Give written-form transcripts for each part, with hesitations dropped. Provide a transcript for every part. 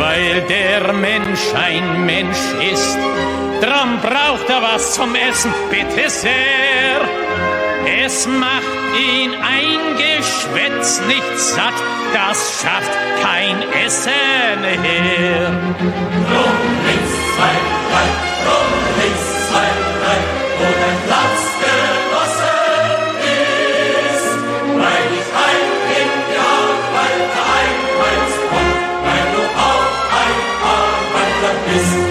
weil der Mensch ein Mensch ist, drum braucht er was zum Essen, bitte sehr. Es macht ihn ein Geschwätz nicht satt, das schafft kein Essen her. Drum links, 2, 3, drum links, 2, 3, wo dein Platz genossen ist, weil ich ein Genialweiter einheimst und weil du auch ein Arbeiter bist.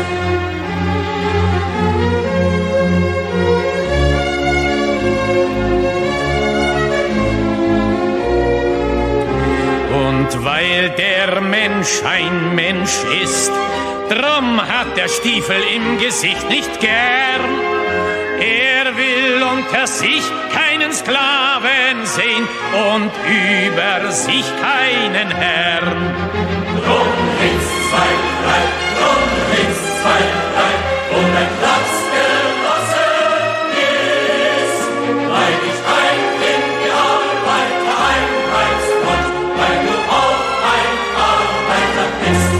Und weil der Mensch ein Mensch ist, drum hat der Stiefel im Gesicht nicht gern. Er will unter sich keinen Sklaven sehen und über sich keinen Herrn. Drum links, 2, 3, drum links, 2, 3, wo dein Platz genossen ist, weil ich ein Genialweiter einheimst und weil du auch ein Arbeiter bist.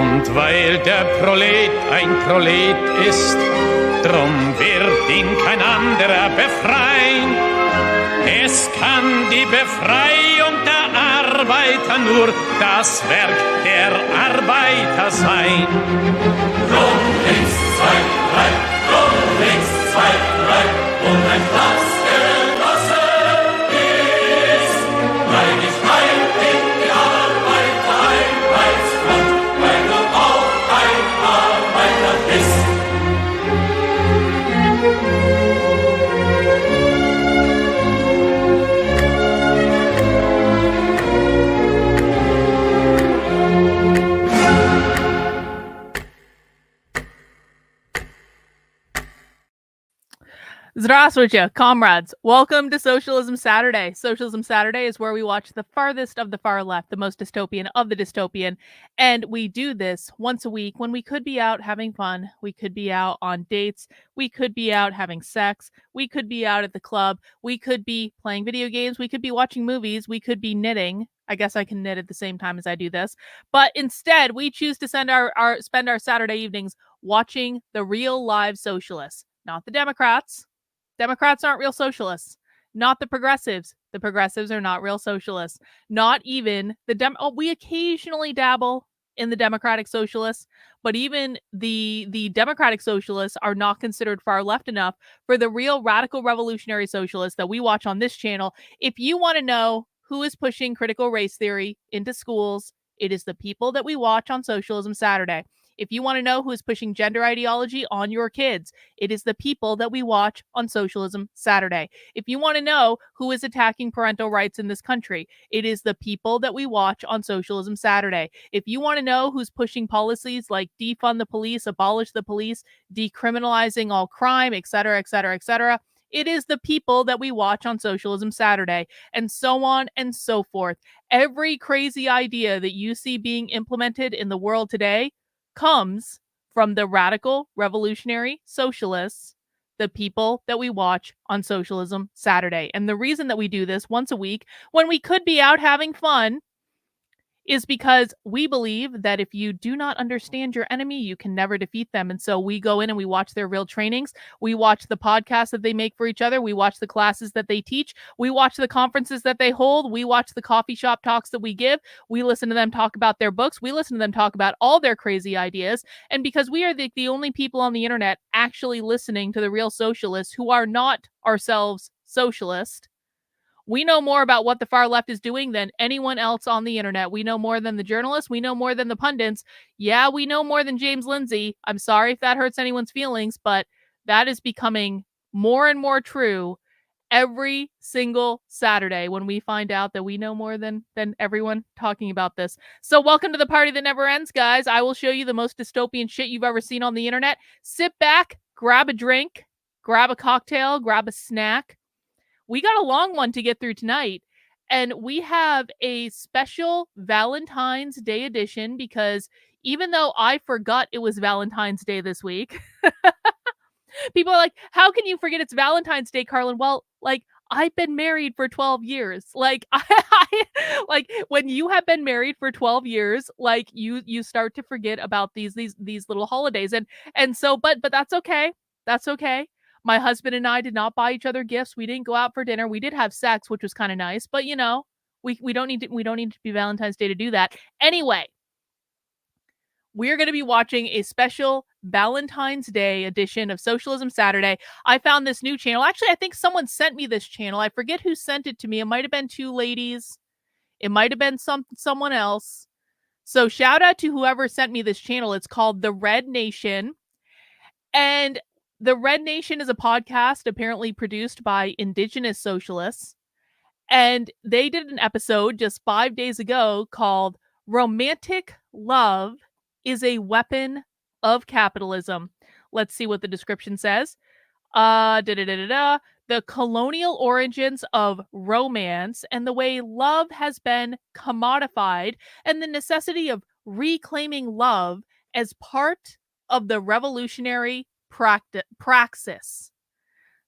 Und weil der Prolet ein Prolet ist, drum wird ihn kein anderer befreien. Es kann die Befreiung der Arbeiter nur das Werk der Arbeiter sein. Drum links, 2, 3, drum links, 2, 3, wo dein Platz genossen ist, weil ich ein Genialweiter einheimst und weil du auch ein Arbeiter bist. Здравствуйте, comrades. Welcome to Socialism Saturday. Socialism Saturday is where we watch the farthest of the far left, the most dystopian of the dystopian. And we do this once a week when we could be out having fun. We could be out on dates. We could be out having sex. We could be out at the club. We could be playing video games. We could be watching movies. We could be knitting. I guess I can knit at the same time as I do this. But instead, we choose to spend our Saturday evenings watching the real live socialists, not the Democrats. Democrats aren't real socialists. Not the progressives. The progressives are not real socialists. Not even the we occasionally dabble in the democratic socialists, but even the democratic socialists are not considered far left enough for the real radical revolutionary socialists that we watch on this channel. If you want to know who is pushing critical race theory into schools, it is the people that we watch on Socialism Saturday. If you want to know who is pushing gender ideology on your kids, it is the people that we watch on Socialism Saturday. If you want to know who is attacking parental rights in this country, it is the people that we watch on Socialism Saturday. If you want to know who's pushing policies like defund the police, abolish the police, decriminalizing all crime, etc., etc., etc., it is the people that we watch on Socialism Saturday, and so on and so forth. Every crazy idea that you see being implemented in the world today comes from the radical revolutionary socialists, the people that we watch on Socialism Saturday. And the reason that we do this once a week when we could be out having fun is because we believe that if you do not understand your enemy, you can never defeat them. And so we go in and we watch their real trainings. We watch the podcasts that they make for each other. We watch the classes that they teach. We watch the conferences that they hold. We watch the coffee shop talks that we give. We listen to them talk about their books. We listen to them talk about all their crazy ideas. And because we are the only people on the internet actually listening to the real socialists who are not ourselves socialist, we know more about what the far left is doing than anyone else on the internet. We know more than the journalists. We know more than the pundits. Yeah, we know more than James Lindsay. I'm sorry if that hurts anyone's feelings, but that is becoming more and more true every single Saturday when we find out that we know more than everyone talking about this. So welcome to the party that never ends, guys. I will show you the most dystopian shit you've ever seen on the internet. Sit back, grab a drink, grab a cocktail, grab a snack. We got a long one to get through tonight, and we have a special Valentine's Day edition because even though I forgot it was Valentine's Day this week, People are like, how can you forget it's Valentine's Day, Carlin? Well, like, I've been married for 12 years. Like, like when you have been married for 12 years, like you start to forget about these little holidays. And so, but that's okay. That's okay. My husband and I did not buy each other gifts. We didn't go out for dinner. We did have sex, which was kind of nice, but we don't need to be Valentine's Day to do that. Anyway, we're going to be watching a special Valentine's Day edition of Socialism Saturday. I found this new channel. Actually, I think someone sent me this channel. I forget who sent it to me. It might have been two ladies. It might have been someone else. So shout out to whoever sent me this channel. It's called The Red Nation. And The Red Nation is a podcast apparently produced by Indigenous socialists. And they did an episode just 5 days ago called Romantic Love is a Weapon of Capitalism. Let's see what the description says. The colonial origins of romance and the way love has been commodified and the necessity of reclaiming love as part of the revolutionary praxis.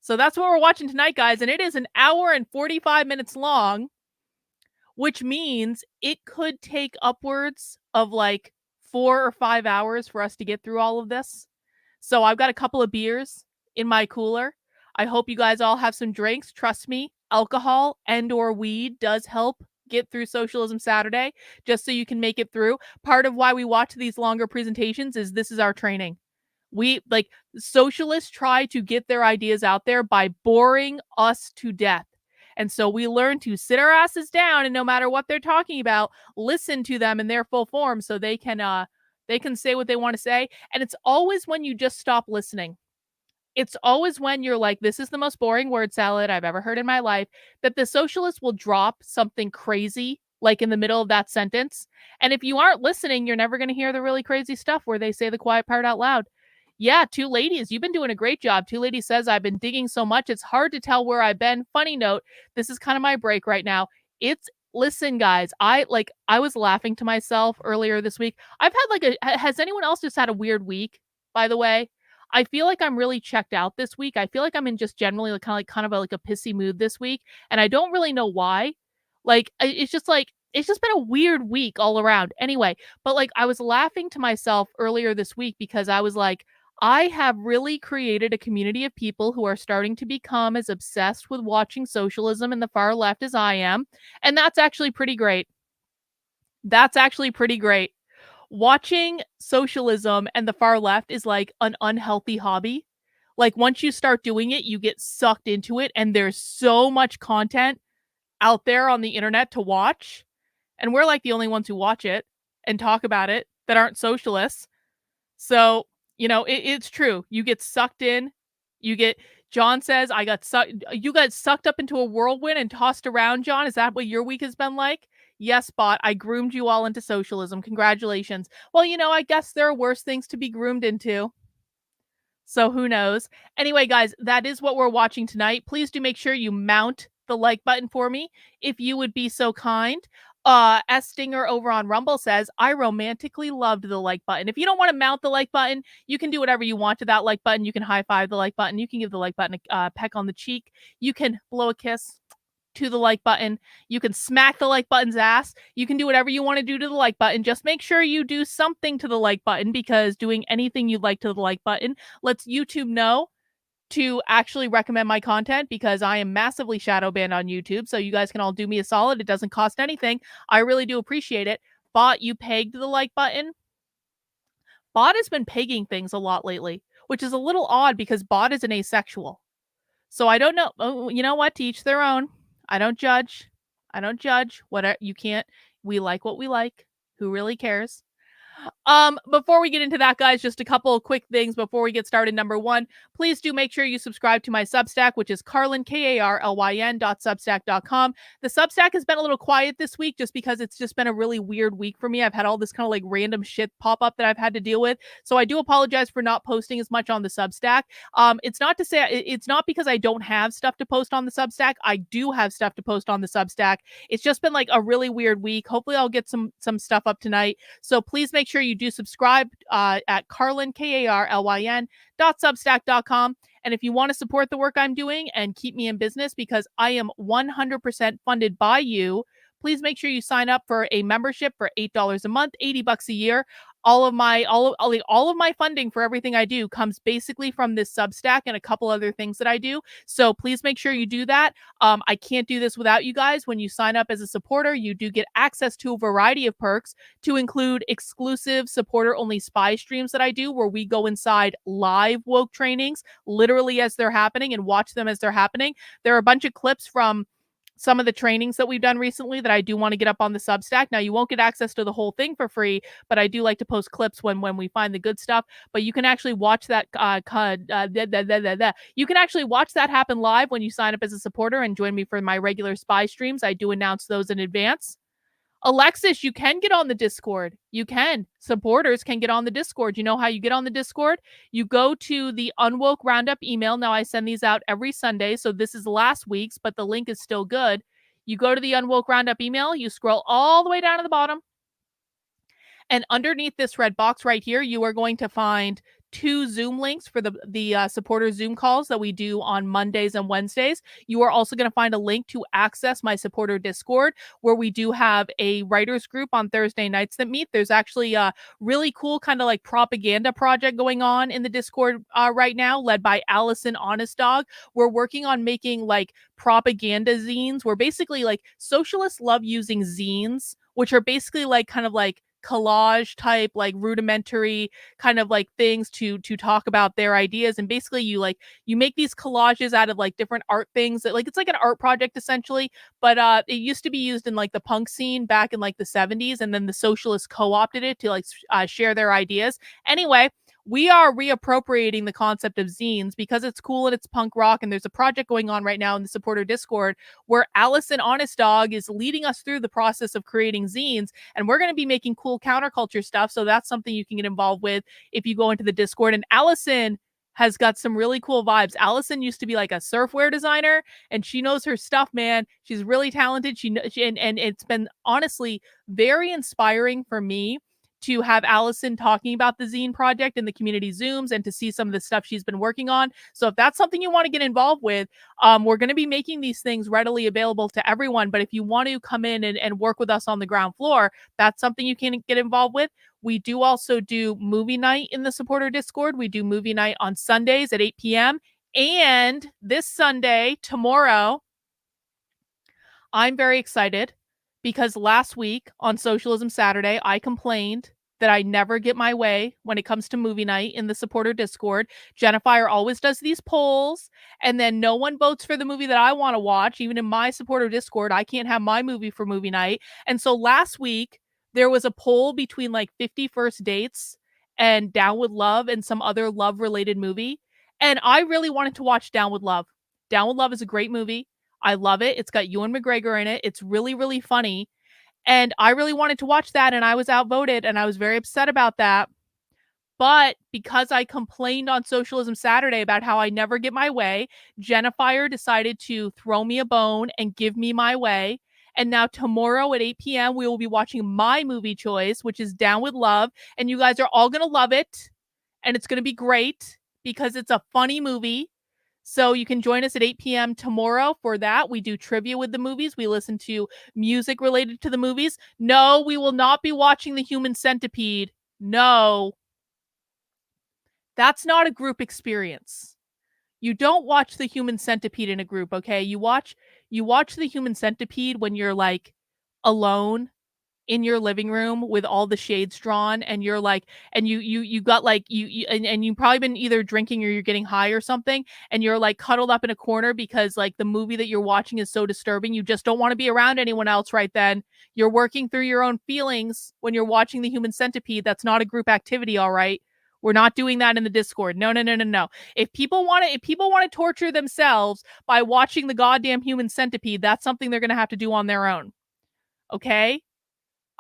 So that's what we're watching tonight, guys. And it is an hour and 45 minutes long, which means it could take upwards of like 4 or 5 hours for us to get through all of this. So I've got a couple of beers in my cooler. I hope you guys all have some drinks. Trust me, alcohol and or weed does help get through Socialism Saturday, just so you can make it through. Part of why we watch these longer presentations is this is our training. We, like, socialists try to get their ideas out there by boring us to death. And so we learn to sit our asses down and no matter what they're talking about, listen to them in their full form so they can say what they want to say. And it's always when you just stop listening. It's always when you're like, this is the most boring word salad I've ever heard in my life, that the socialist will drop something crazy like in the middle of that sentence. And if you aren't listening, you're never going to hear the really crazy stuff where they say the quiet part out loud. Yeah, Two Ladies, you've been doing a great job. Two Ladies says, I've been digging so much, it's hard to tell where I've been. Funny note, this is kind of my break right now. Listen, guys, I was laughing to myself earlier this week. Has anyone else just had a weird week, by the way? I feel like I'm really checked out this week. I feel like I'm in just generally like kind of a pissy mood this week. And I don't really know why. Like, it's just been a weird week all around. Anyway, but like I was laughing to myself earlier this week because I was like, I have really created a community of people who are starting to become as obsessed with watching socialism and the far left as I am. And that's actually pretty great. That's actually pretty great. Watching socialism and the far left is like an unhealthy hobby. Like once you start doing it, you get sucked into it. And there's so much content out there on the internet to watch. And we're like the only ones who watch it and talk about it that aren't socialists. So, it's true. You get sucked in. John says, you got sucked up into a whirlwind and tossed around, John. Is that what your week has been like? Yes, bot. I groomed you all into socialism. Congratulations. Well, I guess there are worse things to be groomed into. So who knows? Anyway, guys, that is what we're watching tonight. Please do make sure you mount the like button for me if you would be so kind. S. Stinger over on Rumble says, I romantically loved the like button. If you don't want to mount the like button, you can do whatever you want to that like button. You can high five the like button. You can give the like button a peck on the cheek. You can blow a kiss to the like button. You can smack the like button's ass. You can do whatever you want to do to the like button. Just make sure you do something to the like button, because doing anything you'd like to the like button lets YouTube know to actually recommend my content, because I am massively shadow banned on YouTube. So you guys can all do me a solid. It doesn't cost anything. I really do appreciate it. Bot, you pegged the like button. Bot has been pegging things a lot lately, which is a little odd because Bot is an asexual. So I don't know. Oh, you know what? To each their own. I don't judge. Whatever. You can't. We like what we like. Who really cares? Before we get into that, guys, just a couple of quick things before we get started. Number one, please do make sure you subscribe to my Substack, which is Carlin, KARLYN.substack.com. The Substack has been a little quiet this week just because it's just been a really weird week for me. I've had all this kind of like random shit pop up that I've had to deal with. So I do apologize for not posting as much on the Substack. It's not because I don't have stuff to post on the Substack. I do have stuff to post on the Substack. It's just been like a really weird week. Hopefully I'll get some stuff up tonight. So please make make sure you do subscribe at Carlyn, KARLYN.substack.com. And if you want to support the work I'm doing and keep me in business, because I am 100% funded by you, please make sure you sign up for a membership for $8 a month, $80 a year. All of my funding for everything I do comes basically from this Substack and a couple other things that I do. So please make sure you do that. I can't do this without you guys. When you sign up as a supporter, you do get access to a variety of perks, to include exclusive supporter-only spy streams that I do, where we go inside live woke trainings, literally as they're happening, and watch them as they're happening. There are a bunch of clips from some of the trainings that we've done recently that I do want to get up on the Substack. Now, you won't get access to the whole thing for free, but I do like to post clips when we find the good stuff. But you can actually watch that you can actually watch that happen live when you sign up as a supporter and join me for my regular spy streams. I do announce those in advance. Alexis, you can get on the Discord. You can. Supporters can get on the Discord. You know how you get on the Discord? You go to the Unwoke Roundup email. Now, I send these out every Sunday, so this is last week's, but the link is still good. You go to the Unwoke Roundup email. You scroll all the way down to the bottom. And underneath this red box right here, you are going to find 2 Zoom links for the supporter Zoom calls that we do on Mondays and Wednesdays. You are also going to find a link to access my supporter Discord, where we do have a writers group on Thursday nights that meet. There's actually a really cool kind of like propaganda project going on in the Discord right now, led by Allison Honest Dog. We're working on making like propaganda zines, where basically like socialists love using zines, which are basically like kind of like collage type, like rudimentary kind of like things to talk about their ideas. And basically you make these collages out of like different art things that, like, it's like an art project essentially, but it used to be used in like the punk scene back in like the 70s, and then the socialists co-opted it to like share their ideas. Anyway, we are reappropriating the concept of zines because it's cool and it's punk rock. And there's a project going on right now in the supporter Discord where Allison Honest Dog is leading us through the process of creating zines. And we're going to be making cool counterculture stuff. So that's something you can get involved with if you go into the Discord. And Allison has got some really cool vibes. Allison used to be like a surfwear designer, and she knows her stuff, man. She's really talented. And it's been honestly very inspiring for me to have Allison talking about the zine project in the community Zooms and to see some of the stuff she's been working on. So if that's something you want to get involved with, we're going to be making these things readily available to everyone. But if you want to come in and work with us on the ground floor, that's something you can get involved with. We do also do movie night in the supporter Discord. We do movie night on Sundays at 8 p.m. And this Sunday, tomorrow, I'm very excited because last week on Socialism Saturday, I complained that I never get my way when it comes to movie night in the supporter Discord. Jennifer always does these polls, and then no one votes for the movie that I want to watch. Even in my supporter Discord, I can't have my movie for movie night. And so last week, there was a poll between like 50 First Dates and Down with Love and some other love-related movie. And I really wanted to watch Down with Love. Down with Love is a great movie. I love it. It's got Ewan McGregor in it. It's really, really funny. And I really wanted to watch that, and I was outvoted, and I was very upset about that. But because I complained on Socialism Saturday about how I never get my way, Jennifer decided to throw me a bone and give me my way. And now tomorrow at 8 p.m., we will be watching my movie choice, which is Down with Love. And you guys are all going to love it. And it's going to be great because it's a funny movie. So you can join us at 8 p.m. tomorrow for that. We do trivia with the movies. We listen to music related to the movies. No, we will not be watching The Human Centipede. No. That's not a group experience. You don't watch The Human Centipede in a group, okay? You watch The Human Centipede when you're like alone in your living room with all the shades drawn, and you're like, and you got like and you've probably been either drinking or you're getting high or something, and you're like cuddled up in a corner because like the movie that you're watching is so disturbing. You just don't want to be around anyone else right then. You're working through your own feelings when you're watching The Human Centipede. That's not a group activity, all right? We're not doing that in the Discord. No. If people want to torture themselves by watching the goddamn Human Centipede, that's something they're going to have to do on their own. Okay?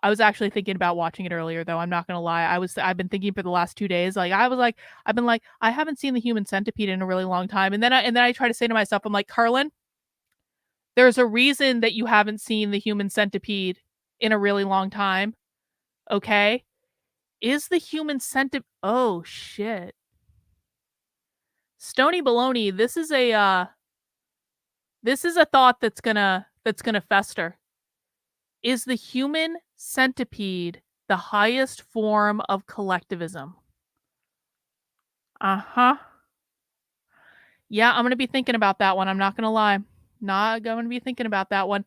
I was actually thinking about watching it earlier, though. I'm not going to lie. I've been thinking for the last 2 days. I haven't seen The Human Centipede in a really long time. And then I try to say to myself, I'm like, Carlin, there's a reason that you haven't seen The Human Centipede in a really long time. Okay? Is the human centipede? Oh shit. Stony baloney, this is a thought that's gonna fester. Is the human centipede the highest form of collectivism? Uh-huh. Yeah, I'm gonna be thinking about that one, I'm not gonna lie. Not gonna be thinking about that one.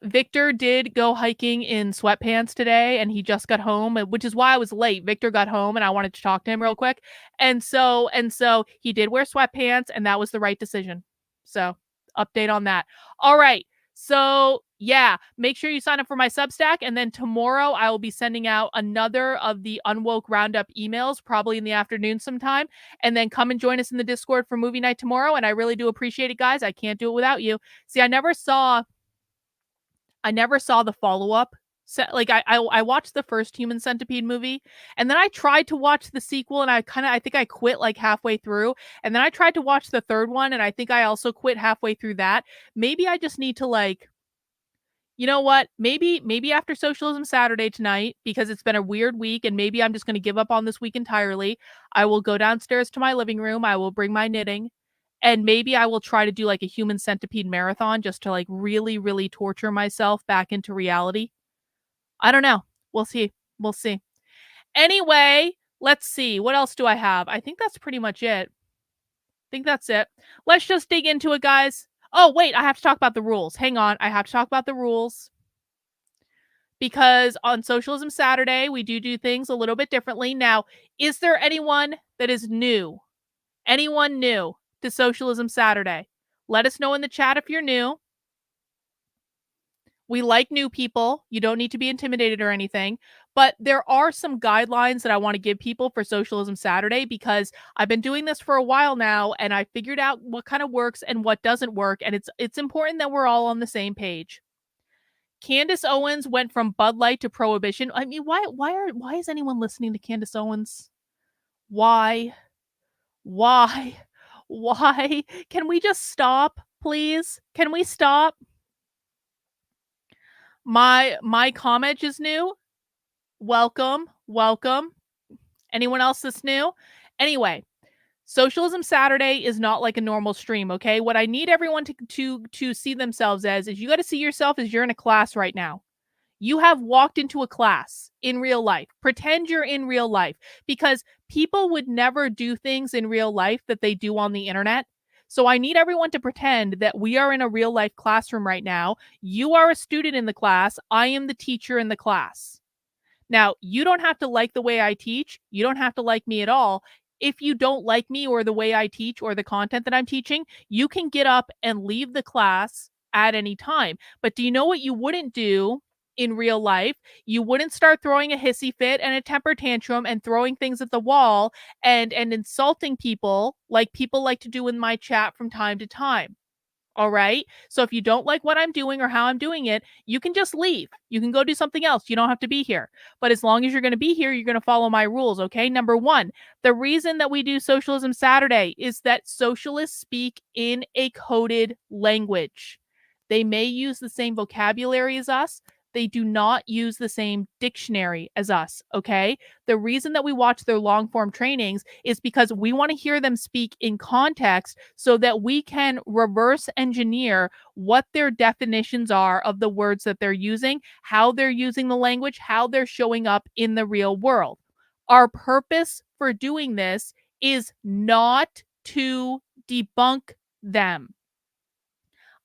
Victor did go hiking in sweatpants today, and he just got home, which is why I was late. Victor got home, and I wanted to talk to him real quick, and so he did wear sweatpants, and that was the right decision. So, update on that. All right. So, yeah, make sure you sign up for my Substack, and then tomorrow I will be sending out another of the Unwoke Roundup emails, probably in the afternoon sometime. And then come and join us in the Discord for movie night tomorrow. And I really do appreciate it, guys. I can't do it without you. See, I never saw the follow-up. Like I watched the first Human Centipede movie, and then I tried to watch the sequel, and I think I quit like halfway through. And then I tried to watch the third one, and I think I also quit halfway through that. Maybe I just need to, like, you know what? Maybe after Socialism Saturday tonight, because it's been a weird week, and maybe I'm just going to give up on this week entirely. I will go downstairs to my living room. I will bring my knitting, and maybe I will try to do like a Human Centipede marathon, just to like really, really torture myself back into reality. I don't know. We'll see. We'll see. Anyway, let's see. What else do I have? I think that's pretty much it. I think that's it. Let's just dig into it, guys. Oh, wait, I have to talk about the rules. Hang on. I have to talk about the rules. Because on Socialism Saturday, we do things a little bit differently. Now, is there anyone that is new? Anyone new to Socialism Saturday? Let us know in the chat if you're new. We like new people. You don't need to be intimidated or anything. But there are some guidelines that I want to give people for Socialism Saturday, because I've been doing this for a while now, and I figured out what kind of works and what doesn't work. And it's important that we're all on the same page. Candace Owens went from Bud Light to Prohibition. I mean, why is anyone listening to Candace Owens? Why? Can we just stop, please? Can we stop? My comment is new. Welcome. Anyone else that's new? Anyway, Socialism Saturday is not like a normal stream, okay? What I need everyone to see themselves as is, you got to see yourself as you're in a class right now. You have walked into a class in real life. Pretend you're in real life, because people would never do things in real life that they do on the internet. So I need everyone to pretend that we are in a real life classroom right now. You are a student in the class. I am the teacher in the class. Now, you don't have to like the way I teach. You don't have to like me at all. If you don't like me or the way I teach or the content that I'm teaching, you can get up and leave the class at any time. But do you know what you wouldn't do in real life? You wouldn't start throwing a hissy fit and a temper tantrum and throwing things at the wall and insulting people like to do in my chat from time to time. All right. So if you don't like what I'm doing or how I'm doing it, you can just leave. You can go do something else. You don't have to be here. But as long as you're going to be here, you're going to follow my rules. Okay. Number one, the reason that we do Socialism Saturday is that socialists speak in a coded language. They may use the same vocabulary as us. They do not use the same dictionary as us, okay? The reason that we watch their long form trainings is because we want to hear them speak in context so that we can reverse engineer what their definitions are of the words that they're using, how they're using the language, how they're showing up in the real world. Our purpose for doing this is not to debunk them.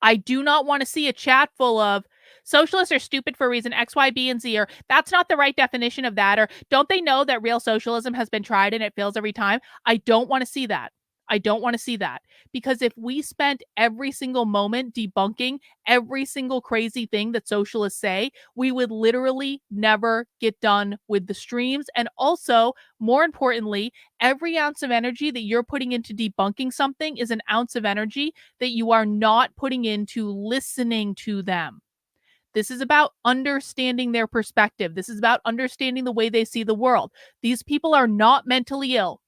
I do not want to see a chat full of socialists are stupid for reason X, Y, B, and Z, or that's not the right definition of that, or don't they know that real socialism has been tried and it fails every time? I don't want to see that. I don't want to see that, because if we spent every single moment debunking every single crazy thing that socialists say, we would literally never get done with the streams. And also, more importantly, every ounce of energy that you're putting into debunking something is an ounce of energy that you are not putting into listening to them. This is about understanding their perspective. This is about understanding the way they see the world. These people are not mentally ill.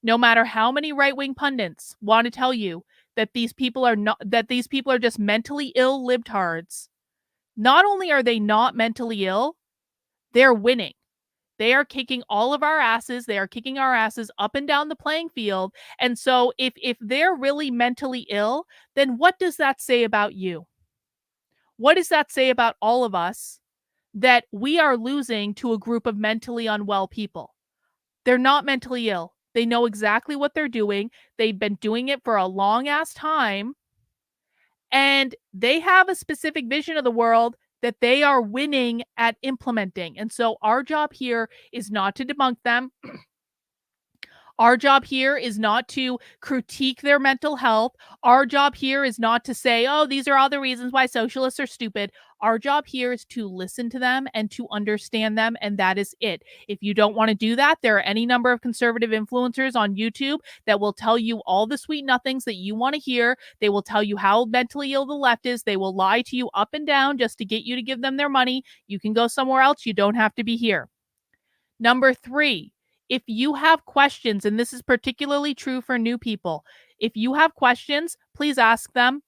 No matter how many right-wing pundits want to tell you that these people are just mentally ill libtards, not only are they not mentally ill, they're winning. They are kicking all of our asses. They are kicking our asses up and down the playing field. And so if they're really mentally ill, then what does that say about you? What does that say about all of us that we are losing to a group of mentally unwell people? They're not mentally ill. They know exactly what they're doing. They've been doing it for a long ass time. And they have a specific vision of the world that they are winning at implementing. And so our job here is not to debunk them. Our job here is not to critique their mental health. Our job here is not to say, oh, these are all the reasons why socialists are stupid. Our job here is to listen to them and to understand them, and that is it. If you don't want to do that, there are any number of conservative influencers on YouTube that will tell you all the sweet nothings that you want to hear. They will tell you how mentally ill the left is. They will lie to you up and down just to get you to give them their money. You can go somewhere else. You don't have to be here. Number 3, if you have questions, and this is particularly true for new people, if you have questions, please ask them,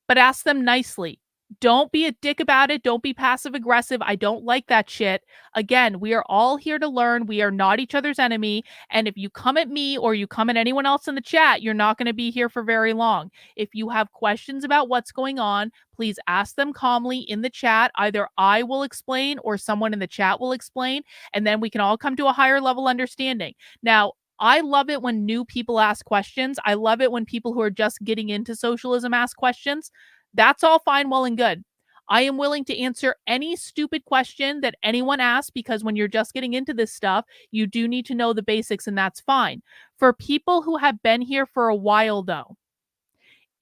but ask them nicely. Don't be a dick about it. Don't be passive aggressive. I don't like that shit. Again, we are all here to learn. We are not each other's enemy. And if you come at me or you come at anyone else in the chat, you're not going to be here for very long. If you have questions about what's going on, please ask them calmly in the chat. Either I will explain or someone in the chat will explain, and then we can all come to a higher level understanding. Now, I love it when new people ask questions. I love it when people who are just getting into socialism ask questions. That's all fine, well, and good. I am willing to answer any stupid question that anyone asks, because when you're just getting into this stuff, you do need to know the basics, and that's fine. For people who have been here for a while, though,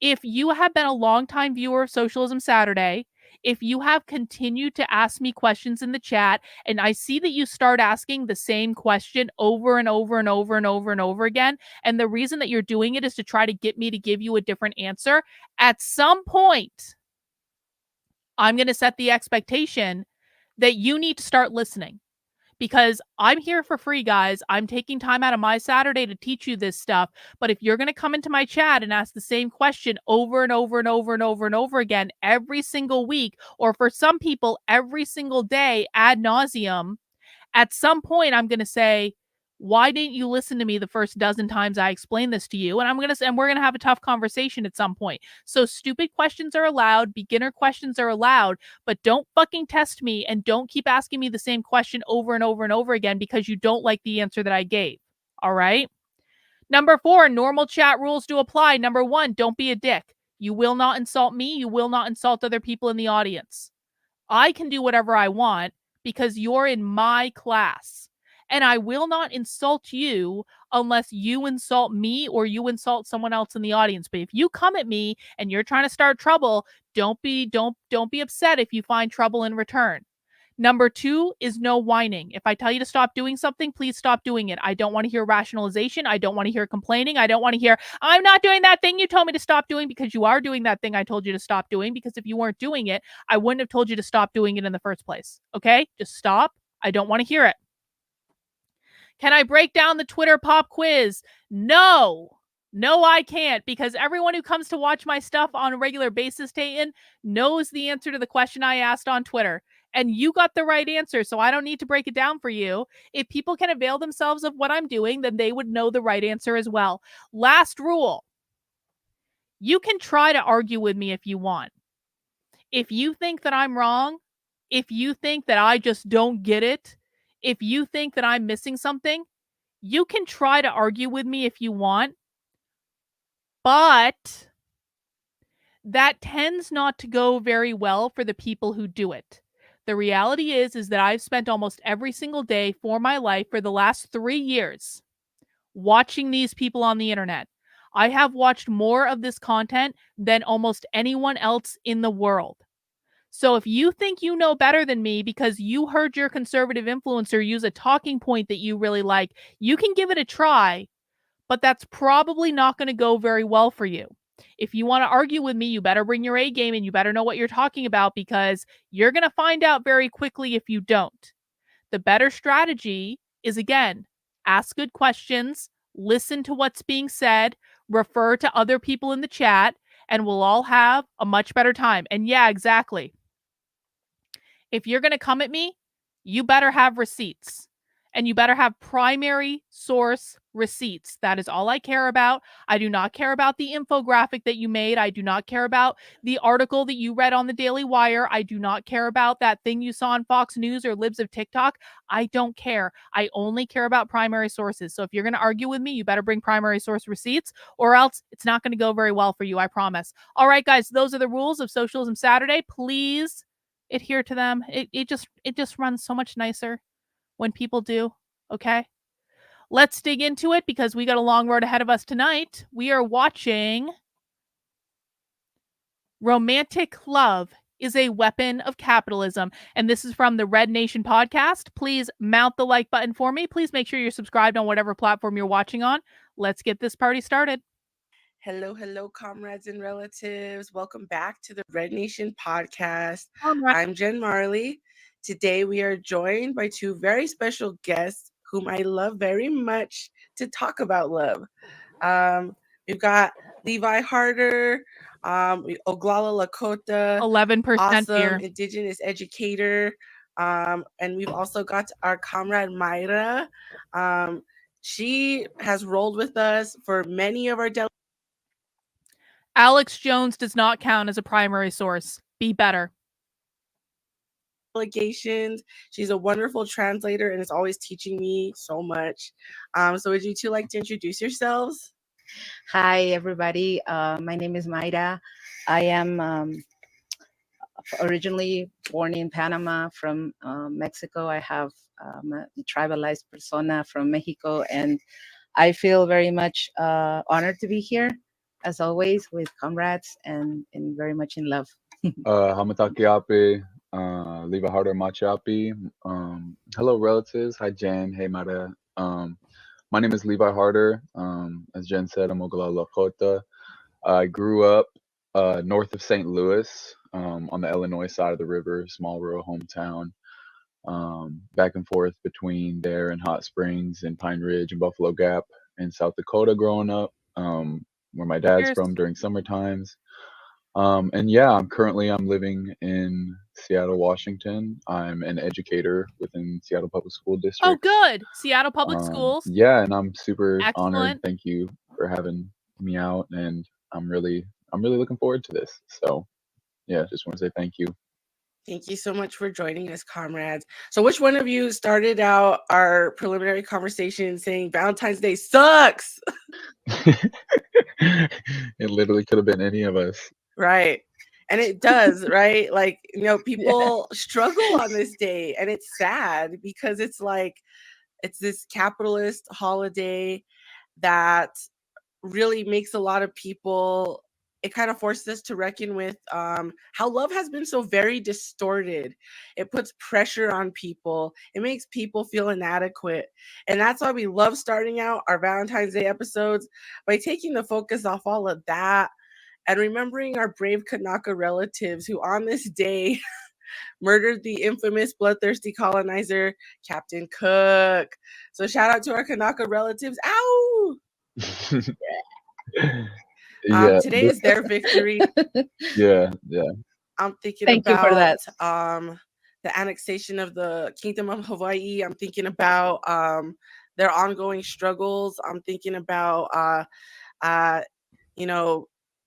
if you have been a longtime viewer of Socialism Saturday, if you have continued to ask me questions in the chat, and I see that you start asking the same question over and over and over and over and over again, and the reason that you're doing it is to try to get me to give you a different answer, at some point, I'm going to set the expectation that you need to start listening. Because I'm here for free, guys. I'm taking time out of my Saturday to teach you this stuff. But if you're going to come into my chat and ask the same question over and over and over and over and over again every single week, or for some people every single day ad nauseum, at some point I'm going to say, why didn't you listen to me the first dozen times I explained this to you? And we're going to have a tough conversation at some point. So stupid questions are allowed. Beginner questions are allowed, but don't fucking test me and don't keep asking me the same question over and over and over again because you don't like the answer that I gave. All right. Number 4, normal chat rules do apply. Number 1, don't be a dick. You will not insult me. You will not insult other people in the audience. I can do whatever I want because you're in my class. And I will not insult you unless you insult me or you insult someone else in the audience. But if you come at me and you're trying to start trouble, don't be upset if you find trouble in return. Number 2 is no whining. If I tell you to stop doing something, please stop doing it. I don't want to hear rationalization. I don't want to hear complaining. I don't want to hear, I'm not doing that thing you told me to stop doing, because you are doing that thing I told you to stop doing, because if you weren't doing it, I wouldn't have told you to stop doing it in the first place. Okay? Just stop. I don't want to hear it. Can I break down the Twitter pop quiz? No, I can't, because everyone who comes to watch my stuff on a regular basis, Tayton, knows the answer to the question I asked on Twitter. And you got the right answer, so I don't need to break it down for you. If people can avail themselves of what I'm doing, then they would know the right answer as well. Last rule. You can try to argue with me if you want. If you think that I'm wrong, if you think that I just don't get it, if you think that I'm missing something, you can try to argue with me if you want, but that tends not to go very well for the people who do it. The reality is that I've spent almost every single day for my life for the last 3 years watching these people on the internet. I have watched more of this content than almost anyone else in the world. So if you think you know better than me because you heard your conservative influencer use a talking point that you really like, you can give it a try, but that's probably not going to go very well for you. If you want to argue with me, you better bring your A game and you better know what you're talking about, because you're going to find out very quickly if you don't. The better strategy is, again, ask good questions, listen to what's being said, refer to other people in the chat, and we'll all have a much better time. And yeah, exactly. If you're going to come at me, you better have receipts. And you better have primary source receipts. That is all I care about. I do not care about the infographic that you made. I do not care about the article that you read on the Daily Wire. I do not care about that thing you saw on Fox News or Libs of TikTok. I don't care. I only care about primary sources. So if you're going to argue with me, you better bring primary source receipts, or else it's not going to go very well for you, I promise. All right, guys, those are the rules of Socialism Saturday. Please adhere to them. It just runs so much nicer when people do. Okay, let's dig into it because we got a long road ahead of us tonight. We are watching Romantic Love is a Weapon of Capitalism. And this is from the Red Nation podcast. Please mount the like button for me. Please make sure you're subscribed on whatever platform you're watching on. Let's get this party started. Hello, comrades and relatives. Welcome back to the Red Nation podcast. I'm Jen Marley. Today we are joined by two very special guests whom I love very much to talk about love. We've got Levi Harder, Oglala Lakota, 11% awesome beer. Indigenous educator. And we've also got our comrade Mayra. She has rolled with us for many of our Alex Jones does not count as a primary source. Be better. delegations. She's a wonderful translator and is always teaching me so much. So would you two like to introduce yourselves? Hi, everybody. My name is Mayra. I am originally born in Panama from Mexico. I have a tribalized persona from Mexico, and I feel very much honored to be here, as always, with comrades and very much in love. Hamatakiapi, Levi Harder Machiapi. Hello, relatives. Hi, Jen. Hey, Mara. My name is Levi Harder. As Jen said, I'm Oglala Lakota. I grew up north of St. Louis, on the Illinois side of the river, small rural hometown. Back and forth between there and Hot Springs and Pine Ridge and Buffalo Gap in South Dakota growing up, where my dad's Cheers. from during summer times. And yeah, I'm living in Seattle, Washington. I'm an educator within Seattle Public School District. Oh, good. Seattle Public Schools. Yeah, and I'm super honored. Excellent. Thank you for having me out, and I'm really looking forward to this. So yeah, just want to say thank you. Thank you so much for joining us, comrades. So which one of you started out our preliminary conversation saying Valentine's Day sucks? It literally could have been any of us. Right. And it does, right? Like, people struggle on this day, and it's sad because it's like, it's this capitalist holiday that really makes a lot of people, it kind of forces us to reckon with how love has been so very distorted. It puts pressure on people. It makes people feel inadequate. And that's why we love starting out our Valentine's Day episodes by taking the focus off all of that and remembering our brave Kanaka relatives who on this day murdered the infamous bloodthirsty colonizer, Captain Cook. So shout out to our Kanaka relatives. Ow! Yeah, today is their victory. yeah. I'm thinking Thank you about for that. The annexation of the Kingdom of Hawaii. I'm thinking about their ongoing struggles. I'm thinking about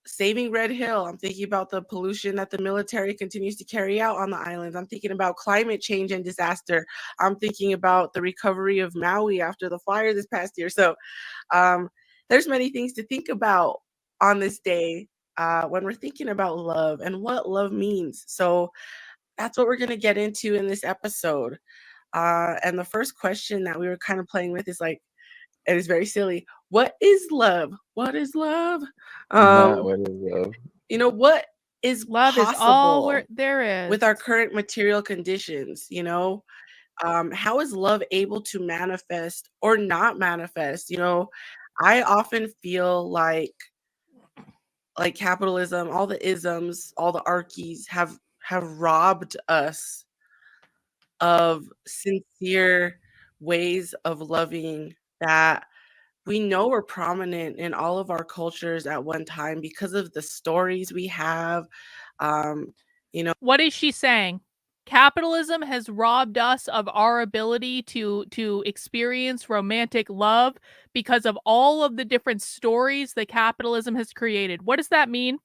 saving Red Hill. I'm thinking about the pollution that the military continues to carry out on the islands. I'm thinking about climate change and disaster. I'm thinking about the recovery of Maui after the fire this past year. So there's many things to think about on this day when we're thinking about love and what love means. So that's what we're going to get into in this episode. And the first question that we were kind of playing with is like, it is very silly. What is love? What is love? What is love? What is Love is all where there is with our current material conditions? How is love able to manifest or not manifest? I often feel like capitalism, all the isms, all the archies have robbed us of sincere ways of loving that we know are prominent in all of our cultures at one time because of the stories we have. What is she saying? Capitalism has robbed us of our ability to experience romantic love because of all of the different stories that capitalism has created. What does that mean?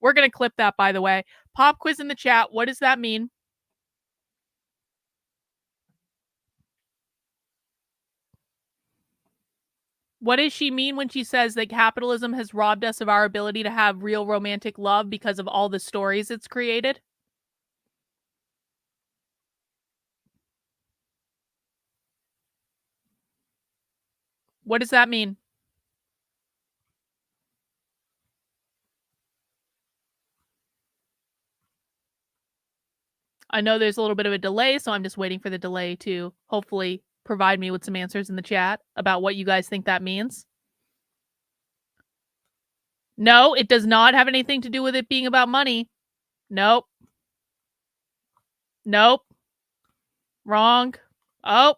We're going to clip that, by the way. Pop quiz in the chat. What does that mean? What does she mean when she says that capitalism has robbed us of our ability to have real romantic love because of all the stories it's created? What does that mean? I know there's a little bit of a delay, so I'm just waiting for the delay to hopefully provide me with some answers in the chat about what you guys think that means. No, it does not have anything to do with it being about money. Nope. Nope. Wrong. Oh.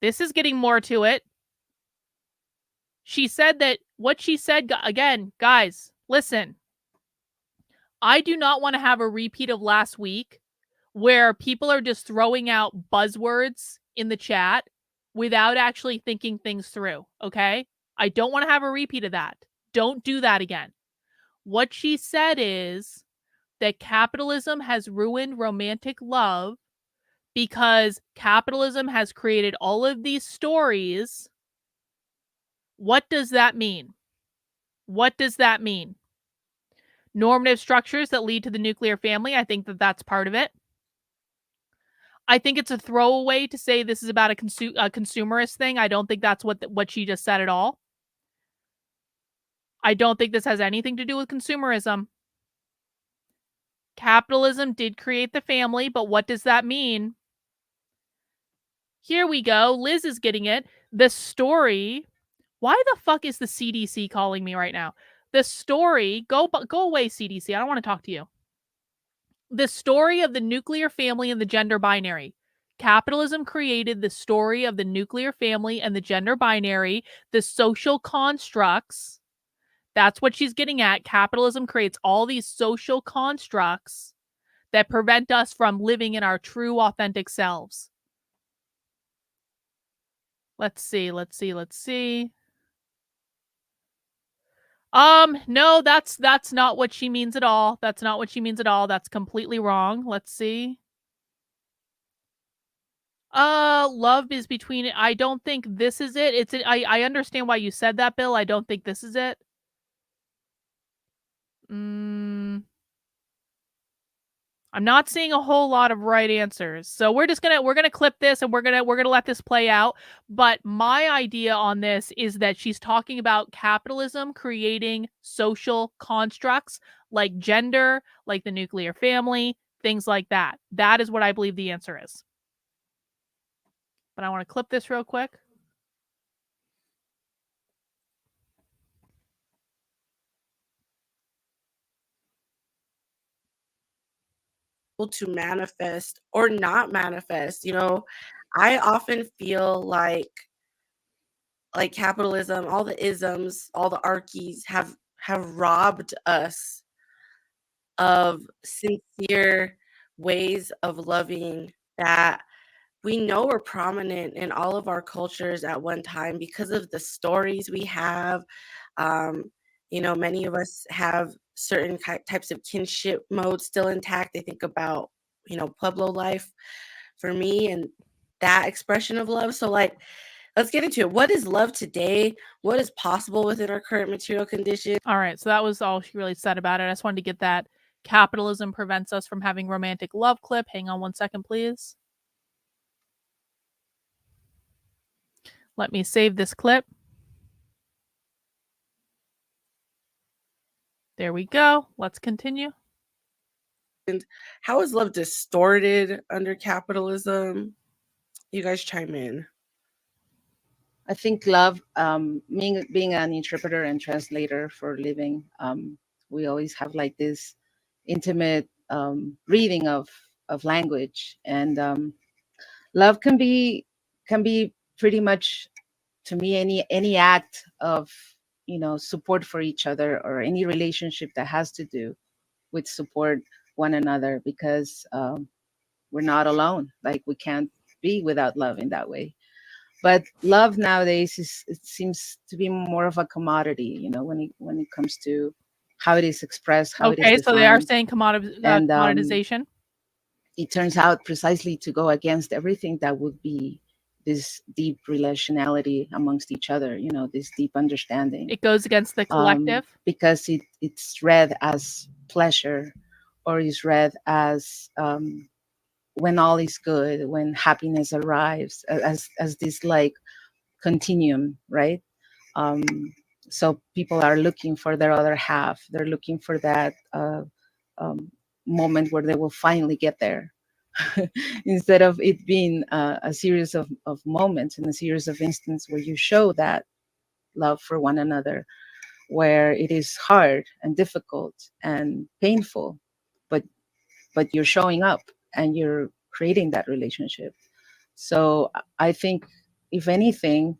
This is getting more to it. She said that what she said, again, guys, listen. I do not want to have a repeat of last week where people are just throwing out buzzwords in the chat without actually thinking things through, okay? I don't want to have a repeat of that. Don't do that again. What she said is that capitalism has ruined romantic love because capitalism has created all of these stories. What does that mean? What does that mean? Normative structures that lead to the nuclear family. I think that that's part of it. I think it's a throwaway to say this is about a consumerist thing. I don't think that's what she just said at all. I don't think this has anything to do with consumerism. Capitalism did create the family, but what does that mean? Here we go. Liz is getting it. The story. Why the fuck is the CDC calling me right now? The story. Go away, CDC. I don't want to talk to you. The story of the nuclear family and the gender binary. Capitalism created the story of the nuclear family and the gender binary, the social constructs. That's what she's getting at. Capitalism creates all these social constructs that prevent us from living in our true, authentic selves. Let's see. No, that's not what she means at all. That's not what she means at all. That's completely wrong. Let's see. Love is between it. I don't think this is it. I understand why you said that, Bill. I don't think this is it. I'm not seeing a whole lot of right answers. So we're gonna clip this and we're gonna let this play out. But my idea on this is that she's talking about capitalism creating social constructs like gender, like the nuclear family, things like that. That is what I believe the answer is. But I want to clip this real quick. To manifest or not manifest. I often feel like capitalism, all the isms, all the archies have robbed us of sincere ways of loving that we know are prominent in all of our cultures at one time because of the stories we have. Many of us have certain types of kinship modes still intact. I think about, Pueblo life for me and that expression of love. So let's get into it. What is love today? What is possible within our current material conditions? All right. So that was all she really said about it. I just wanted to get that. Capitalism prevents us from having romantic love clip. Hang on one second, please. Let me save this clip. There we go. Let's continue. And how is love distorted under capitalism? You guys chime in. I think love, being an interpreter and translator for a living, we always have like this intimate reading of language, and love can be pretty much, to me, any act of support for each other, or any relationship that has to do with support one another, because we're not alone. Like, we can't be without love in that way. But love nowadays it seems to be more of a commodity, when it comes to how it is expressed, how it is Okay, defined. so they are saying And, commoditization. It turns out precisely to go against everything that would be this deep relationality amongst each other, this deep understanding. It goes against the collective. Because it's read as pleasure, or is read as when all is good, when happiness arrives, as this like continuum, right? So people are looking for their other half. They're looking for that moment where they will finally get there, instead of it being a series of moments and a series of instances where you show that love for one another, where it is hard and difficult and painful, but you're showing up and you're creating that relationship. So I think, if anything,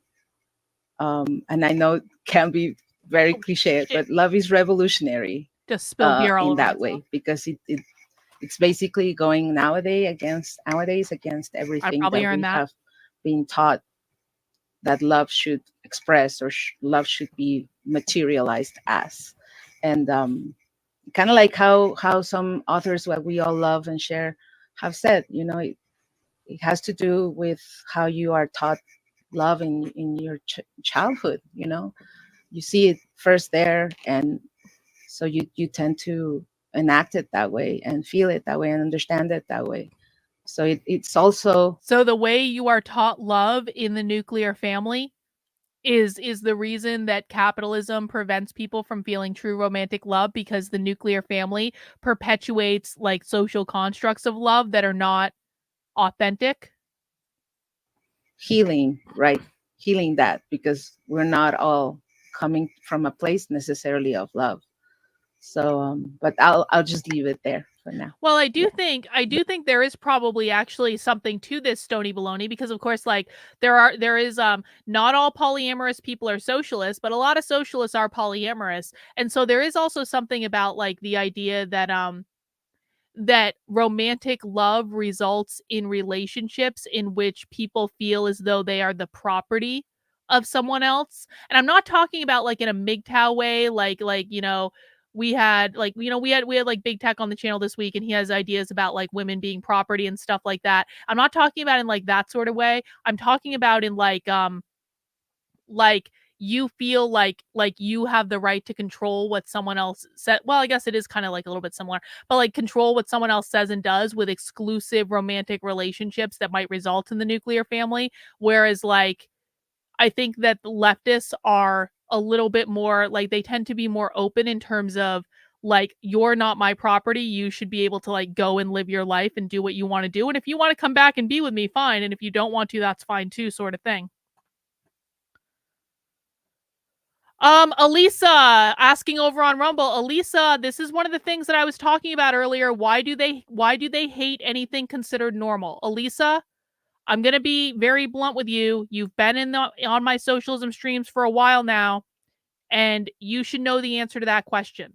and I know it can be very cliche, but love is revolutionary Just spill beer all in over that way, because it's basically going nowadays against everything that probably we earned that. have been taught that love should express, or love should be materialized as. And kind of like how some authors that we all love and share have said, it has to do with how you are taught love in your childhood. You see it first there, and so you tend to enact it that way, and feel it that way, and understand it that way. So it's also, So the way you are taught love in the nuclear family is the reason that capitalism prevents people from feeling true romantic love, because the nuclear family perpetuates like social constructs of love that are not authentic. healing, right? Healing that, because we're not all coming from a place necessarily of love. So but I'll just leave it there for now. Well, I do think there is probably actually something to this stony baloney, because of course, like there is not all polyamorous people are socialists, but a lot of socialists are polyamorous. And so there is also something about like the idea that that romantic love results in relationships in which people feel as though they are the property of someone else. And I'm not talking about like in a MGTOW way, like we had like Big Tech on the channel this week, and he has ideas about like women being property and stuff like that. I'm not talking about in like that sort of way. I'm talking about in like you feel like you have the right to control what someone else said. Well, I guess it is kind of like a little bit similar, but like control what someone else says and does with exclusive romantic relationships that might result in the nuclear family. Whereas like I think that the leftists are a little bit more like, they tend to be more open in terms of like, you're not my property. You should be able to like go and live your life and do what you want to do. And if you want to come back and be with me, fine. And if you don't want to, that's fine too, sort of thing. Elisa asking over on Rumble. Elisa, this is one of the things that I was talking about earlier. Why do they hate anything considered normal? Elisa, I'm going to be very blunt with you. You've been on my socialism streams for a while now, and you should know the answer to that question.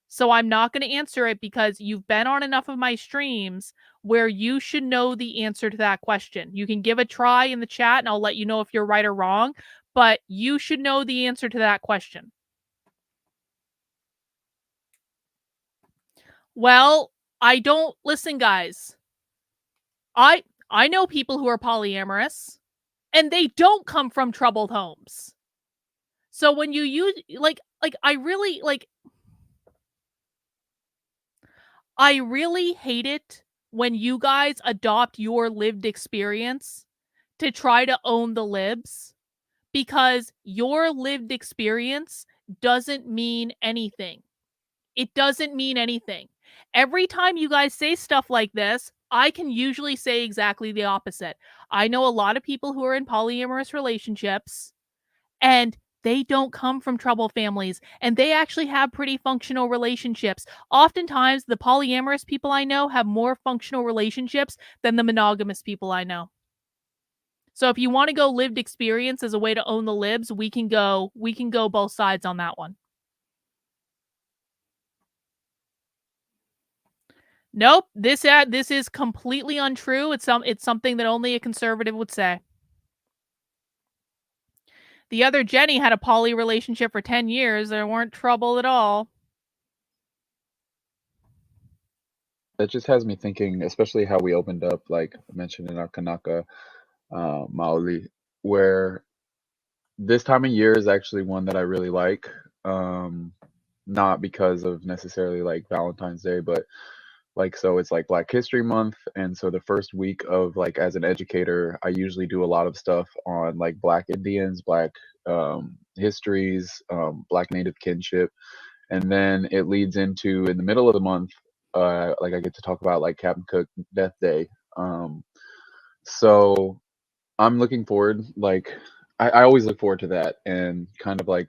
So I'm not going to answer it, because you've been on enough of my streams where you should know the answer to that question. You can give a try in the chat and I'll let you know if you're right or wrong, but you should know the answer to that question. Well, I don't listen, guys. I know people who are polyamorous, and they don't come from troubled homes. So when you use I really hate it when you guys adopt your lived experience to try to own the libs, because your lived experience doesn't mean anything. It doesn't mean anything. Every time you guys say stuff like this, I can usually say exactly the opposite. I know a lot of people who are in polyamorous relationships, and they don't come from troubled families, and they actually have pretty functional relationships. Oftentimes, the polyamorous people I know have more functional relationships than the monogamous people I know. So if you want to go lived experience as a way to own the libs, we can go both sides on that one. Nope. This is completely untrue. It's something that only a conservative would say. The other Jenny had a poly relationship for 10 years. There weren't trouble at all. That just has me thinking, especially how we opened up, like I mentioned in our Kanaka Maoli, where this time of year is actually one that I really like. Not because of necessarily like Valentine's Day, but like, so it's like Black History Month. And so the first week of, like, as an educator, I usually do a lot of stuff on like Black Indians, Black histories, Black Native kinship. And then it leads into, in the middle of the month, like I get to talk about like Captain Cook Death Day. So I'm looking forward, like, I always look forward to that, and kind of like,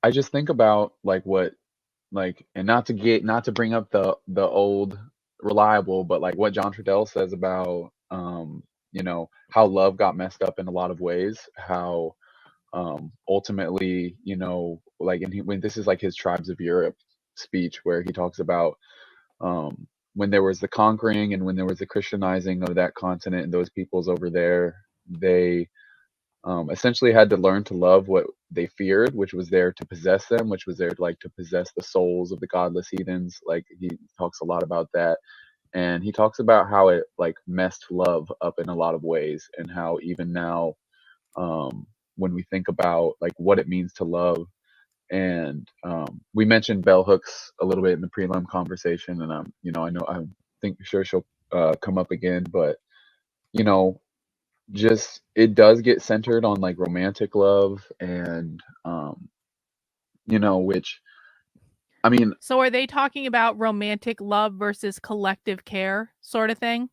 I just think about like what, like, and not to bring up the old reliable, but like what John Trudell says about how love got messed up in a lot of ways, how ultimately, like, and when this is like his Tribes of Europe speech, where he talks about when there was the conquering and when there was the Christianizing of that continent and those peoples over there, they essentially had to learn to love what they feared, which was there to possess them, which was there to, like, to possess the souls of the godless heathens. Like, he talks a lot about that, and he talks about how it, like, messed love up in a lot of ways, and how even now, when we think about like what it means to love, and we mentioned bell hooks a little bit in the prelim conversation, and I think sure she'll come up again, but you know just, it does get centered on like romantic love, and which, I mean, So are they talking about romantic love versus collective care sort of thing?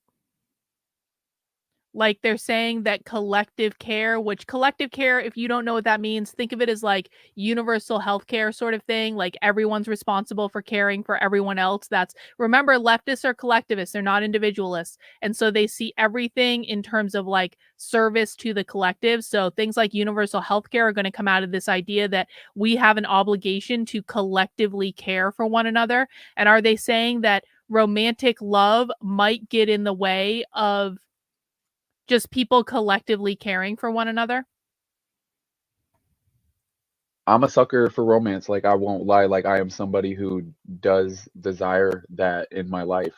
Like, they're saying that collective care, which collective care, if you don't know what that means, think of it as like universal healthcare sort of thing. Like, everyone's responsible for caring for everyone else. Remember, leftists are collectivists, they're not individualists. And so they see everything in terms of like service to the collective. So things like universal healthcare are going to come out of this idea that we have an obligation to collectively care for one another. And are they saying that romantic love might get in the way of just people collectively caring for one another? I'm a sucker for romance. Like, I won't lie. Like, I am somebody who does desire that in my life.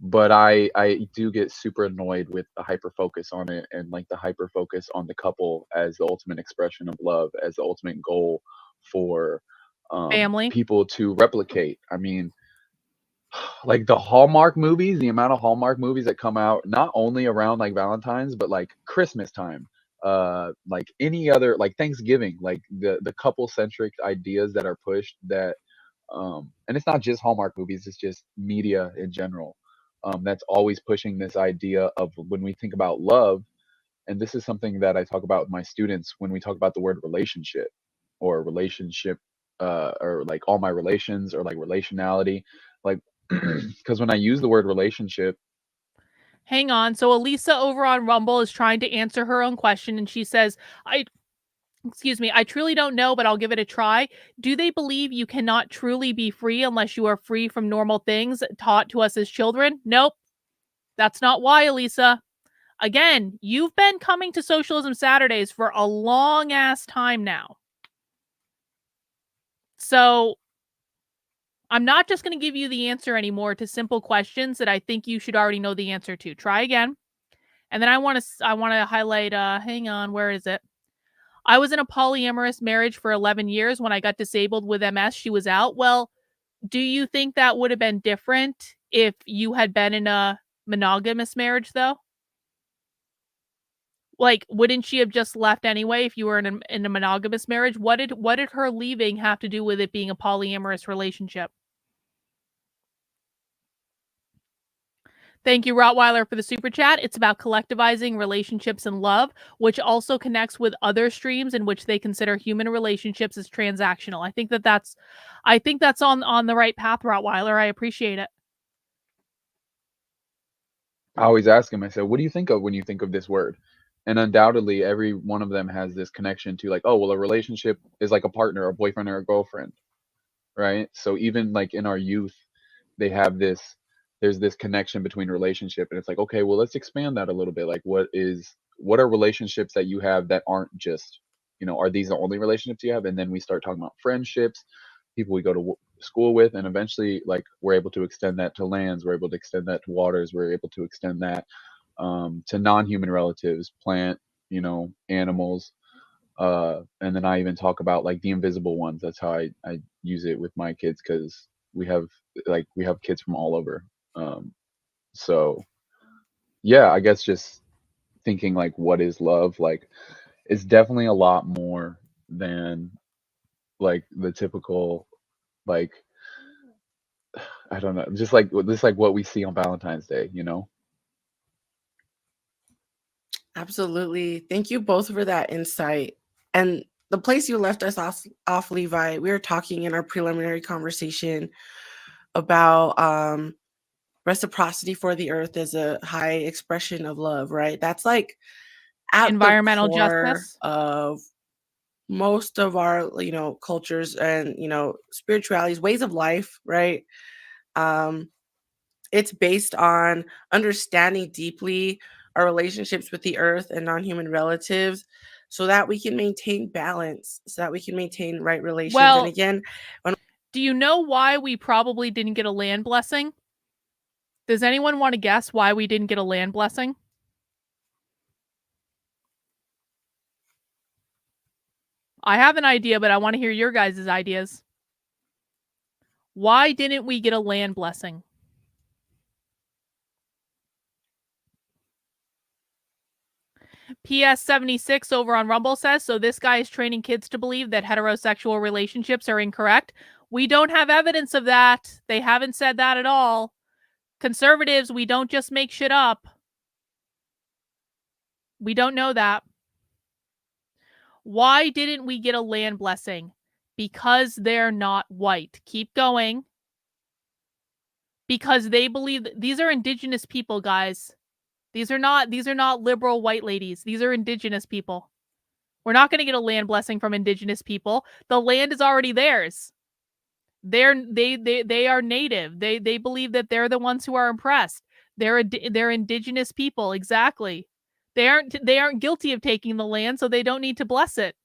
But I do get super annoyed with the hyper focus on it, and like the hyper focus on the couple as the ultimate expression of love, as the ultimate goal for Family. people to replicate. I mean, like the Hallmark movies, the amount of Hallmark movies that come out not only around like Valentine's, but like Christmas time, like any other, like Thanksgiving, like the couple centric ideas that are pushed, that and it's not just Hallmark movies, it's just media in general, that's always pushing this idea of, when we think about love, and this is something that I talk about with my students when we talk about the word relationship, or relationship, or like all my relations, or like relationality, like, because when I use the word relationship, Hang on. So Elisa over on Rumble is trying to answer her own question, and she says, I truly don't know, but I'll give it a try. Do they believe you cannot truly be free unless you are free from normal things taught to us as children? Nope. That's not why, Elisa. Again, you've been coming to Socialism Saturdays for a long ass time now. So I'm not just going to give you the answer anymore to simple questions that I think you should already know the answer to. Try again. And then I want to highlight, hang on, where is it? I was in a polyamorous marriage for 11 years. When I got disabled with MS, she was out. Well, do you think that would have been different if you had been in a monogamous marriage, though? Like, wouldn't she have just left anyway if you were in a monogamous marriage? What did her leaving have to do with it being a polyamorous relationship? Thank you, Rottweiler, for the super chat. It's about collectivizing relationships and love, which also connects with other streams in which they consider human relationships as transactional. I think that's on the right path, Rottweiler. I appreciate it. I always ask them, I said, what do you think of when you think of this word? And undoubtedly, every one of them has this connection to, like, oh, well, a relationship is like a partner, a boyfriend or a girlfriend, right? So even like in our youth, they have this, there's this connection between relationship, and it's like, okay, well, let's expand that a little bit. Like, what are relationships that you have that aren't just, are these the only relationships you have? And then we start talking about friendships, people we go to school with, and eventually, like, we're able to extend that to lands, we're able to extend that to waters, we're able to extend that to non-human relatives, plant, animals. And then I even talk about like the invisible ones. That's how I use it with my kids, because we have kids from all over. So yeah, I guess just thinking like, what is love? Like, it's definitely a lot more than like the typical, like, I don't know, just like what we see on Valentine's Day, Absolutely. Thank you both for that insight. And the place you left us off, Levi, we were talking in our preliminary conversation about reciprocity for the earth as a high expression of love, right? That's like at Environmental the core justice. of most of our, cultures and, spiritualities, ways of life, right? Um, it's based on understanding deeply our relationships with the earth and non-human relatives so that we can maintain balance, so that we can maintain right relations. Well, and again, do you know why we probably didn't get a land blessing? Does anyone want to guess why we didn't get a land blessing? I have an idea, but I want to hear your guys' ideas. Why didn't we get a land blessing? PS76 over on Rumble says, so this guy is training kids to believe that heterosexual relationships are incorrect. We don't have evidence of that. They haven't said that at all. Conservatives, we don't just make shit up. We don't know that. Why didn't we get a land blessing? Because they're not white. Keep going. Because they believe these are indigenous people, guys. These are not liberal white ladies. These are indigenous people. We're not going to get a land blessing from indigenous people. The land is already theirs. They are native. They believe that they're the ones who are oppressed. They're indigenous people, exactly. They aren't guilty of taking the land, so they don't need to bless it.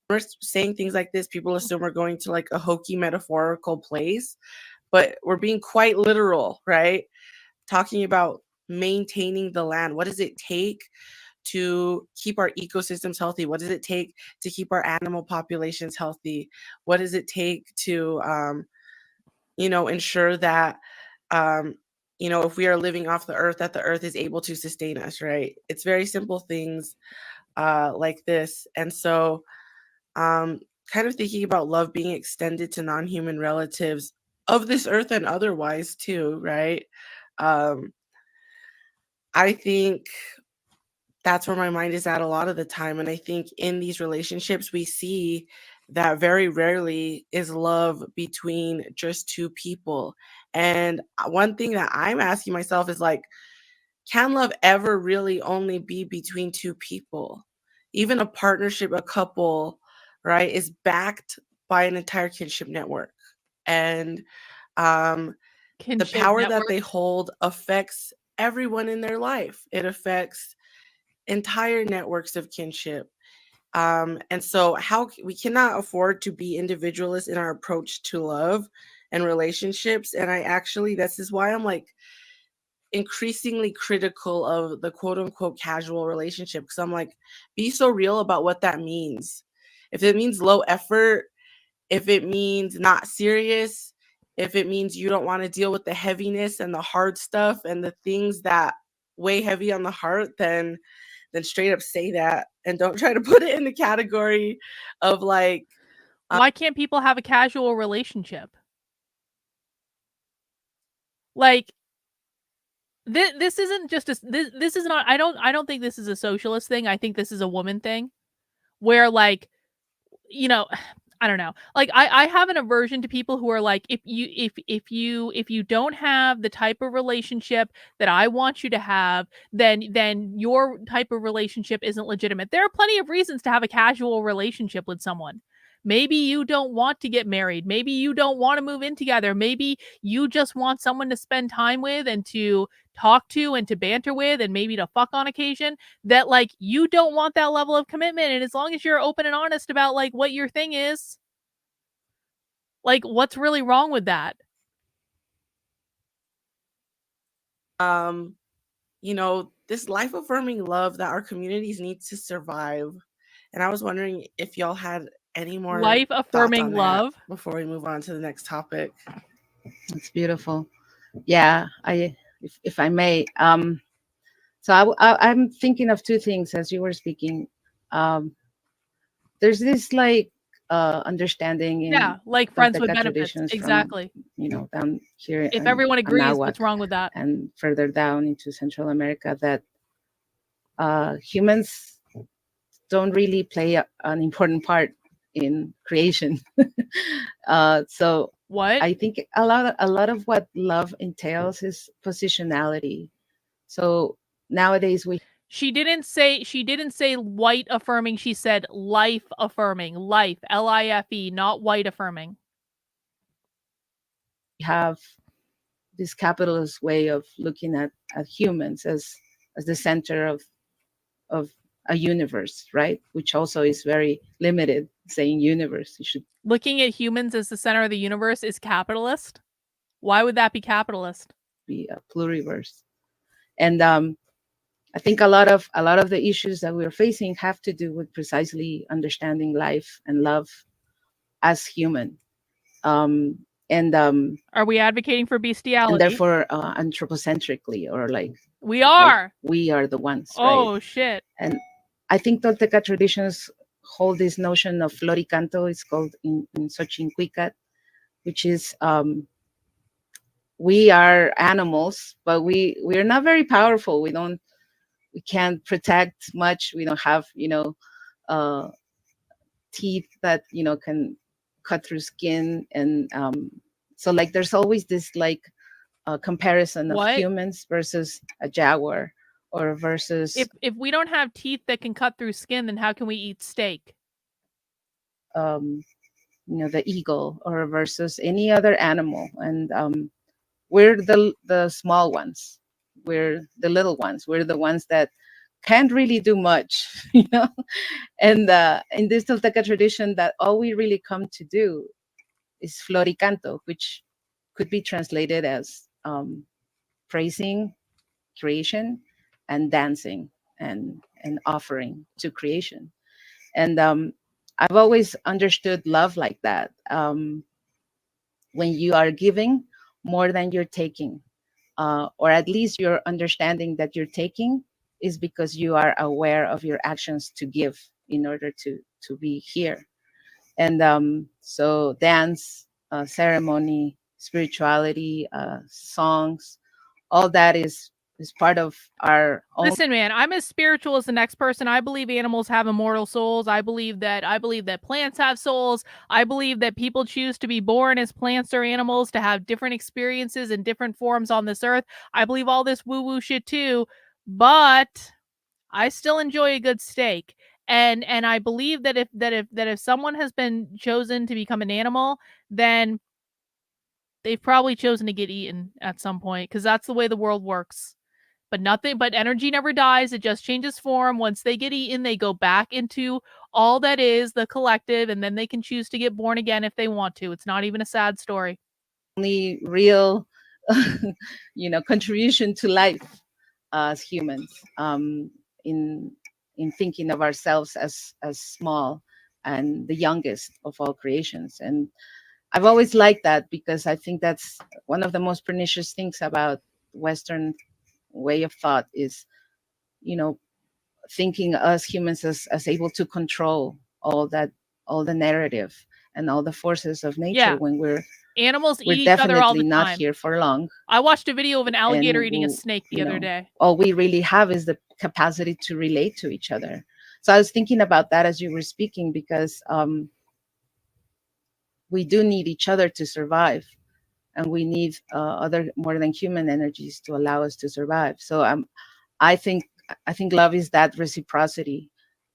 we're saying things like this, people assume we're going to like a hokey metaphorical place, but we're being quite literal, right? Talking about maintaining the land. What does it take to keep our ecosystems healthy? What does it take to keep our animal populations healthy? What does it take to, ensure that, if we are living off the earth, that the earth is able to sustain us, right? It's very simple things like this. And so, kind of thinking about love being extended to non-human relatives of this earth and otherwise too, right? I think that's where my mind is at a lot of the time. And I think in these relationships, we see that very rarely is love between just two people. And one thing that I'm asking myself is like, can love ever really only be between two people? Even a partnership, a couple, right, is backed by an entire kinship network. And the power that they hold affects everyone in their life. It affects entire networks of kinship. And so we cannot afford to be individualist in our approach to love and relationships. And this is why I'm like increasingly critical of the quote unquote casual relationship. Cause I'm like, be so real about what that means. If it means low effort, if it means not serious, if it means you don't want to deal with the heaviness and the hard stuff and the things that weigh heavy on the heart, then straight up say that, and don't try to put it in the category of like, why can't people have a casual relationship? Like, this isn't just this is not, I don't think this is a socialist thing. I think this is a woman thing where, like, I don't know. Like, I have an aversion to people who are like, if you don't have the type of relationship that I want you to have, then your type of relationship isn't legitimate. There are plenty of reasons to have a casual relationship with someone. Maybe you don't want to get married. Maybe you don't want to move in together. Maybe you just want someone to spend time with and to talk to and to banter with and maybe to fuck on occasion. That like you don't want that level of commitment. And as long as you're open and honest about like what your thing is, like what's really wrong with that? You know, this life affirming love that our communities need to survive. And I was wondering if y'all had any more Life thoughts affirming on that love. before we move on to the next topic. It's beautiful. Yeah, if I may, so I'm thinking of two things as you were speaking. There's this like understanding in Yeah, like friends with Tolteca benefits. traditions from, Exactly. down here If in everyone agrees, Anáhuac what's wrong with that? and further down into Central America, that humans don't really play an important part in creation. So What? I think a lot of what love entails is positionality. So nowadays She didn't say white affirming, she said life affirming. Life, Life, not white affirming. have this capitalist way of looking at humans as the center of a universe, right? Which also is very limited. Saying universe, you should Looking at humans as the center of the universe is capitalist. Why would that be capitalist? be a pluriverse. And I think a lot of the issues that we're facing have to do with precisely understanding life and love as human. Are we advocating for bestiality? And therefore anthropocentrically, or like we are. We are the ones, Oh right? shit. And I think Tolteca traditions hold this notion of floricanto. It's called in Xochimilcuicat, which is we are animals, but we're not very powerful. We can't protect much. We don't have teeth that can cut through skin, and so like there's always this like comparison of humans versus a jaguar, or versus if we don't have teeth that can cut through skin, then how can we eat steak? The eagle, or versus any other animal. And we're the small ones, we're the little ones, we're the ones that can't really do much. And in this Tolteca tradition, that all we really come to do is floricanto, which could be translated as praising creation and dancing and offering to creation. And I've always understood love like that. When you are giving more than you're taking, or at least you're understanding that you're taking is because you are aware of your actions to give in order to be here. And so dance, ceremony, spirituality, songs, all that is part of our own. Listen, man, I'm as spiritual as the next person. I believe animals have immortal souls. I believe that plants have souls. I believe that people choose to be born as plants or animals to have different experiences in different forms on this earth. I believe all this woo-woo shit too, but I still enjoy a good steak. And I believe that if someone has been chosen to become an animal, then they've probably chosen to get eaten at some point, because that's the way the world works. But energy never dies. It just changes form. Once they get eaten, they go back into all that is the collective, and then they can choose to get born again if they want to. It's not even a sad story. Only real, contribution to life as humans, in thinking of ourselves as small and the youngest of all creations. And I've always liked that, because I think that's one of the most pernicious things about Western way of thought is, thinking us humans as able to control all the narrative and all the forces of nature, when animals we're eat each definitely other all the not time. here for long. I watched a video of an alligator eating a snake the other day. All we really have is the capacity to relate to each other. So I was thinking about that as you were speaking, because we do need each other to survive, and we need other more than human energies to allow us to survive. So I think love is that reciprocity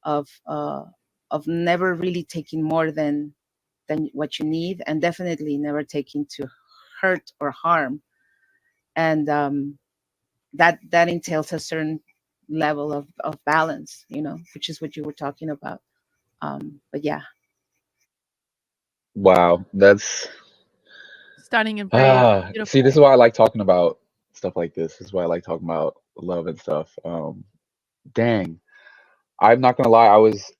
of never really taking more than than what you need, and definitely never taking to hurt or harm. And that entails a certain level of balance, which is what you were talking about. But yeah. Wow, that's Stunning and brave. Beautiful. see, this is why I like talking about stuff like this. This is why I like talking about love and stuff. Dang, I'm not gonna lie, I was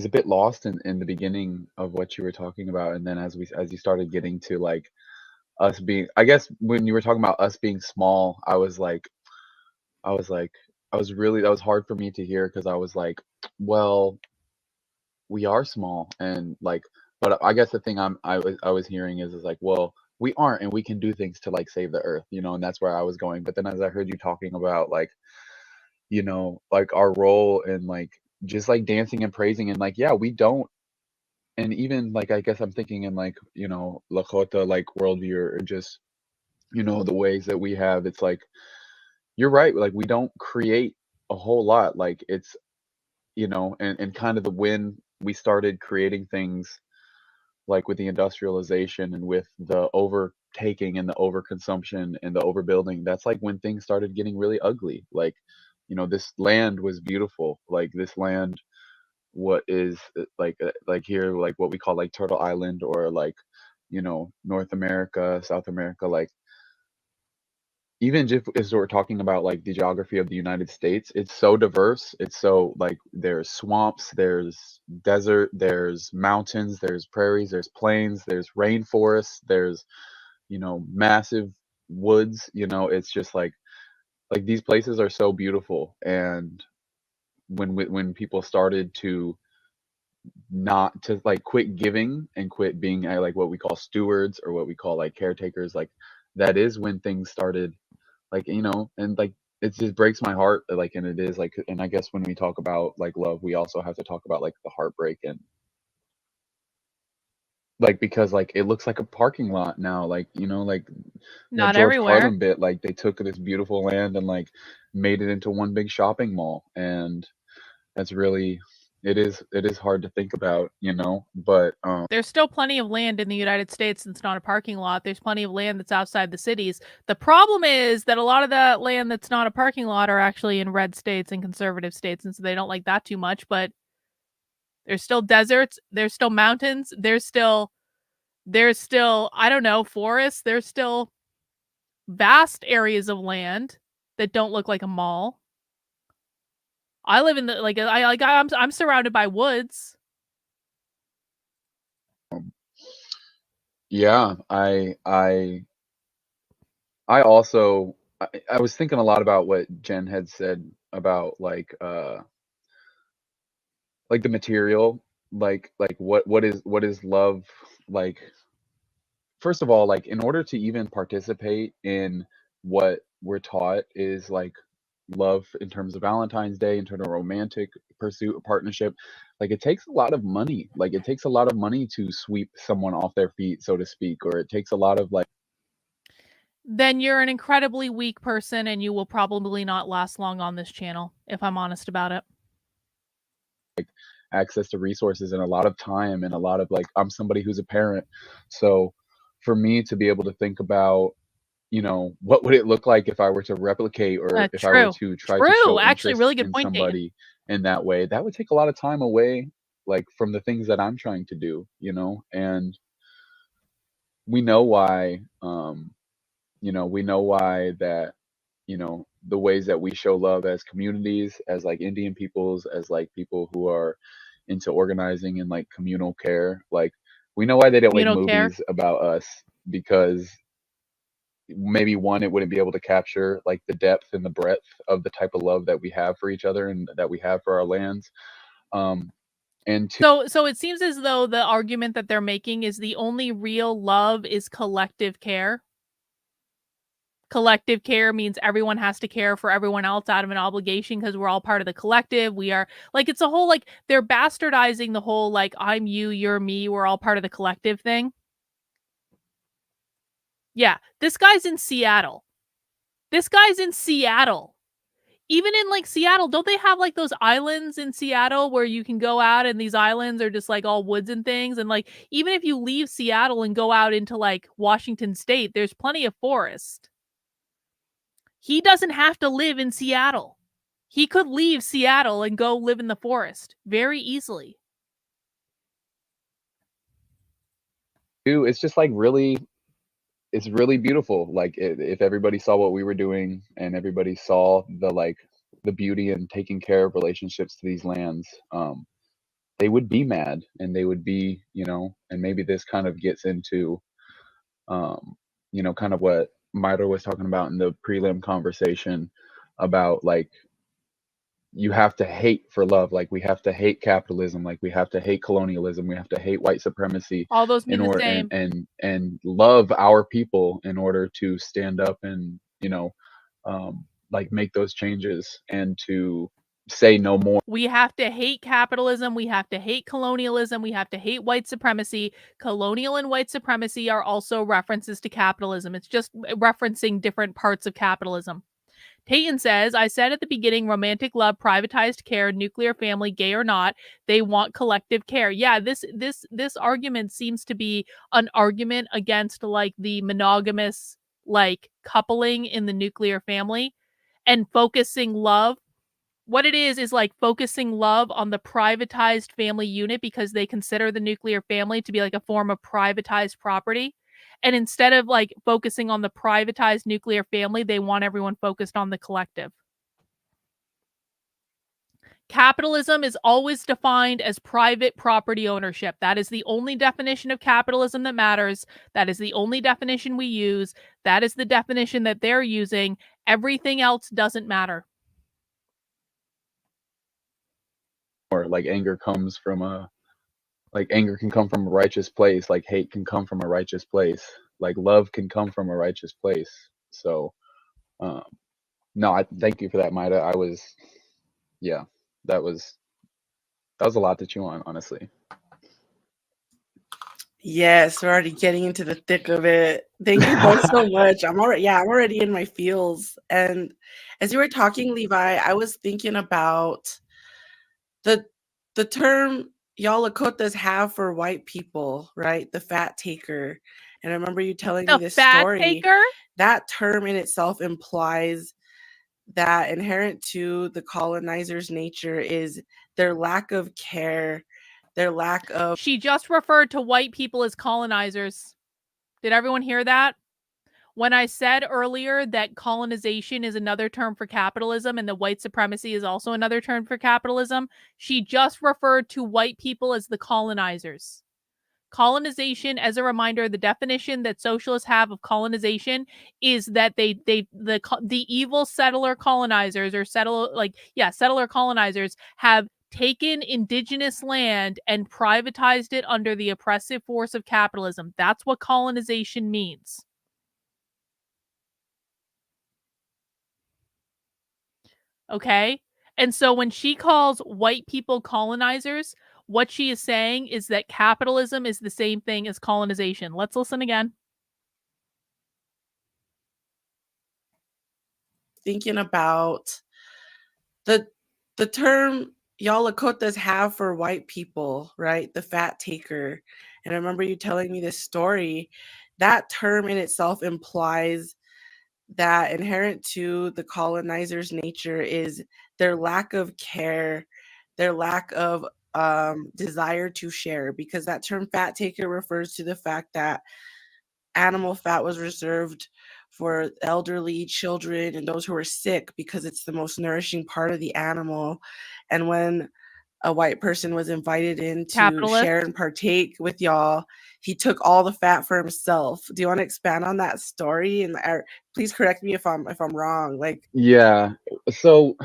a bit lost in the beginning of what you were talking about, and then as you started getting to like us being, I guess when you were talking about us being small, I was like, I was really, that was hard for me to hear because I was like, well, we are small and like, but I guess the thing I was hearing is like, well, we aren't and we can do things to like save the earth, and that's where I was going. But then as I heard you talking about like, like our role in like just like dancing and praising and like, yeah, we don't, and even like I guess I'm thinking in like, Lakota like worldview or just, the ways that we have, it's like you're right, like we don't create a whole lot. Like it's, and kind of the when we started creating things like with the industrialization and with the overtaking and the overconsumption and the overbuilding, that's like when things started getting really ugly. Like, this land was beautiful. Like this land, what is like here, like what we call like Turtle Island or like, North America, South America, like even just as we're talking about like the geography of the United States, it's so diverse. It's so like there's swamps, there's desert, there's mountains, there's prairies, there's plains, there's rainforests, there's, massive woods. It's just like these places are so beautiful. And when people started to not to like quit giving and quit being like what we call stewards or what we call like caretakers, like that is when things started like, and like it just breaks my heart, like, and it is like, and I guess when we talk about like love, we also have to talk about like the heartbreak and like because like it looks like a parking lot now, like, like that Not George everywhere. Carlin bit, like they took this beautiful land and like made it into one big shopping mall. And that's really, it is hard to think about, but There's still plenty of land in the United States that's not a parking lot. There's plenty of land that's outside the cities. The problem is that a lot of that land that's not a parking lot are actually in red states and conservative states, and so they don't like that too much. But there's still deserts, there's still mountains, there's still I don't know, forests, there's still vast areas of land that don't look like a mall. I live in the I'm surrounded by woods. yeah, I also I was thinking a lot about what Jen had said about like the material, like what is love, like first of all, like in order to even participate in what we're taught is like love in terms of Valentine's Day, in terms of romantic pursuit or partnership, like it takes a lot of money. Like it takes a lot of money to sweep someone off their feet, so to speak, or it takes a lot of like Then you're an incredibly weak person and you will probably not last long on this channel, if I'm honest about it. access to resources and a lot of time and a lot of like, I'm somebody who's a parent, so for me to be able to think about, what would it look like if I were to replicate or if I were True. to try to True. show Actually, interest really good in point taken. somebody in that way, that would take a lot of time away, like from the things that I'm trying to do, and we know why, we know why that, the ways that we show love as communities, as like Indian peoples, as like people who are into organizing and like communal care, like we know why they don't make Communal care. movies about us, because maybe one, it wouldn't be able to capture like the depth and the breadth of the type of love that we have for each other and that we have for our lands. And two, So it seems as though the argument that they're making is the only real love is collective care. Collective care means everyone has to care for everyone else out of an obligation because we're all part of the collective. We are like, it's a whole like they're bastardizing the whole like I'm you, you're me, we're all part of the collective thing. Yeah, this guy's in Seattle. even in like Seattle, don't they have like those islands in Seattle where you can go out and these islands are just like all woods and things? And like, even if you leave Seattle and go out into like Washington State, there's plenty of forest. He doesn't have to live in Seattle. He could leave Seattle and go live in the forest very easily. Dude, it's just like it's really beautiful. Like if everybody saw what we were doing and everybody saw the beauty and taking care of relationships to these lands, they would be mad and they would be, and maybe this kind of gets into, kind of what Myra was talking about in the prelim conversation about like, you have to hate for love. Like we have to hate capitalism. Like we have to hate colonialism. We have to hate white supremacy All those mean in the order same. and love our people in order to stand up and, like make those changes and to say no more. We have to hate capitalism. We have to hate colonialism. We have to hate white supremacy. Colonial and white supremacy are also references to capitalism. It's just referencing different parts of capitalism. Peyton says, I said at the beginning, romantic love, privatized care, nuclear family, gay or not, they want collective care. Yeah, this argument seems to be an argument against like the monogamous like coupling in the nuclear family and focusing love. What it is like focusing love on the privatized family unit because they consider the nuclear family to be like a form of privatized property. And instead of like focusing on the privatized nuclear family, they want everyone focused on the collective. Capitalism is always defined as private property ownership. That is the only definition of capitalism that matters. That is the only definition we use. That is the definition that they're using. Everything else doesn't matter. Or like anger can come from a righteous place. Like hate can come from a righteous place. Like love can come from a righteous place. So, no, I thank you for that, Maida. That was a lot to chew on, honestly. Yes, we're already getting into the thick of it. Thank you both so much. I'm already in my feels. And as you were talking, Levi, I was thinking about the term y'all Lakotas have for white people, right? The fat taker. And I remember you telling me this story. Taker? That term in itself implies that inherent to the colonizers' nature is their lack of care, their lack of... She just referred to white people as colonizers. Did everyone hear that? When I said earlier that colonization is another term for capitalism and the white supremacy is also another term for capitalism, she just referred to white people as the colonizers. Colonization, as a reminder, the definition that socialists have of colonization is that the evil settler colonizers or settler colonizers have taken indigenous land and privatized it under the oppressive force of capitalism. That's what colonization means. Okay? And so when she calls white people colonizers, what she is saying is that capitalism is the same thing as colonization. Let's listen again. Thinking about the term y'all Lakotas have for white people, right? The fat taker. And I remember you telling me this story. That term in itself implies that inherent to the colonizers' nature is their lack of care, their lack of desire to share, because that term fat taker refers to the fact that animal fat was reserved for elderly, children, and those who are sick because it's the most nourishing part of the animal. And when a white person was invited in to share and partake with y'all, he took all the fat for himself. Do you want to expand on that story? And please correct me if I'm wrong. Like, yeah, so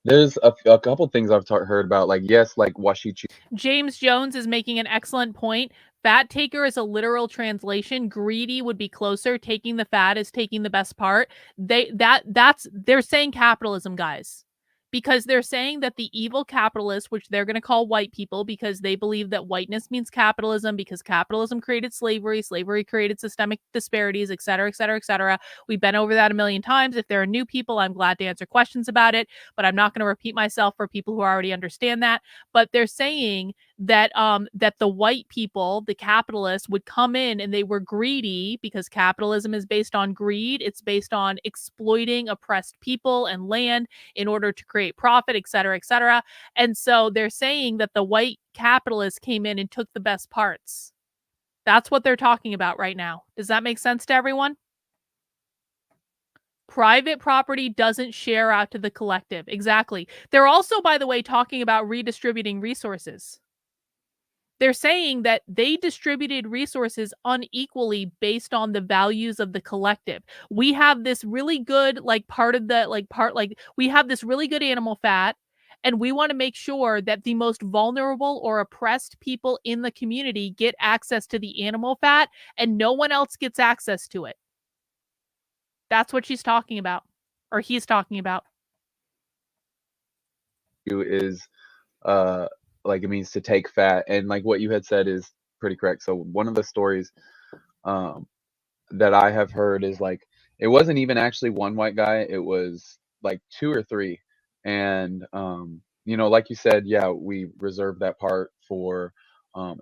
there's a couple things I've heard about. Like, yes, like Washichi. James Jones is making an excellent point. Fat taker is a literal translation. Greedy would be closer. Taking the fat is taking the best part. They're saying capitalism, guys. because they're saying that the evil capitalists, which they're going to call white people because they believe that whiteness means capitalism, because capitalism created slavery, slavery created systemic disparities, et cetera, et cetera, et cetera. We've been over that a million times. If there are new people, I'm glad to answer questions about it, but I'm not going to repeat myself for people who already understand that. But they're saying that that the white people, the capitalists, would come in and they were greedy because capitalism is based on greed. It's based on exploiting oppressed people and land in order to create profit, et cetera, et cetera. And so they're saying that the white capitalists came in and took the best parts. That's what they're talking about right now. Does that make sense to everyone? Private property doesn't share out to the collective. Exactly. They're also, by the way, talking about redistributing resources. They're saying that they distributed resources unequally based on the values of the collective. We have this really good, we have this really good animal fat, and we want to make sure that the most vulnerable or oppressed people in the community get access to the animal fat and no one else gets access to it. That's what she's talking about, or he's talking about. Is like it means to take fat, and like what you had said is pretty correct. So one of the stories that I have heard is like it wasn't even actually one white guy, it was like two or three. And you know, like you said, yeah, we reserve that part for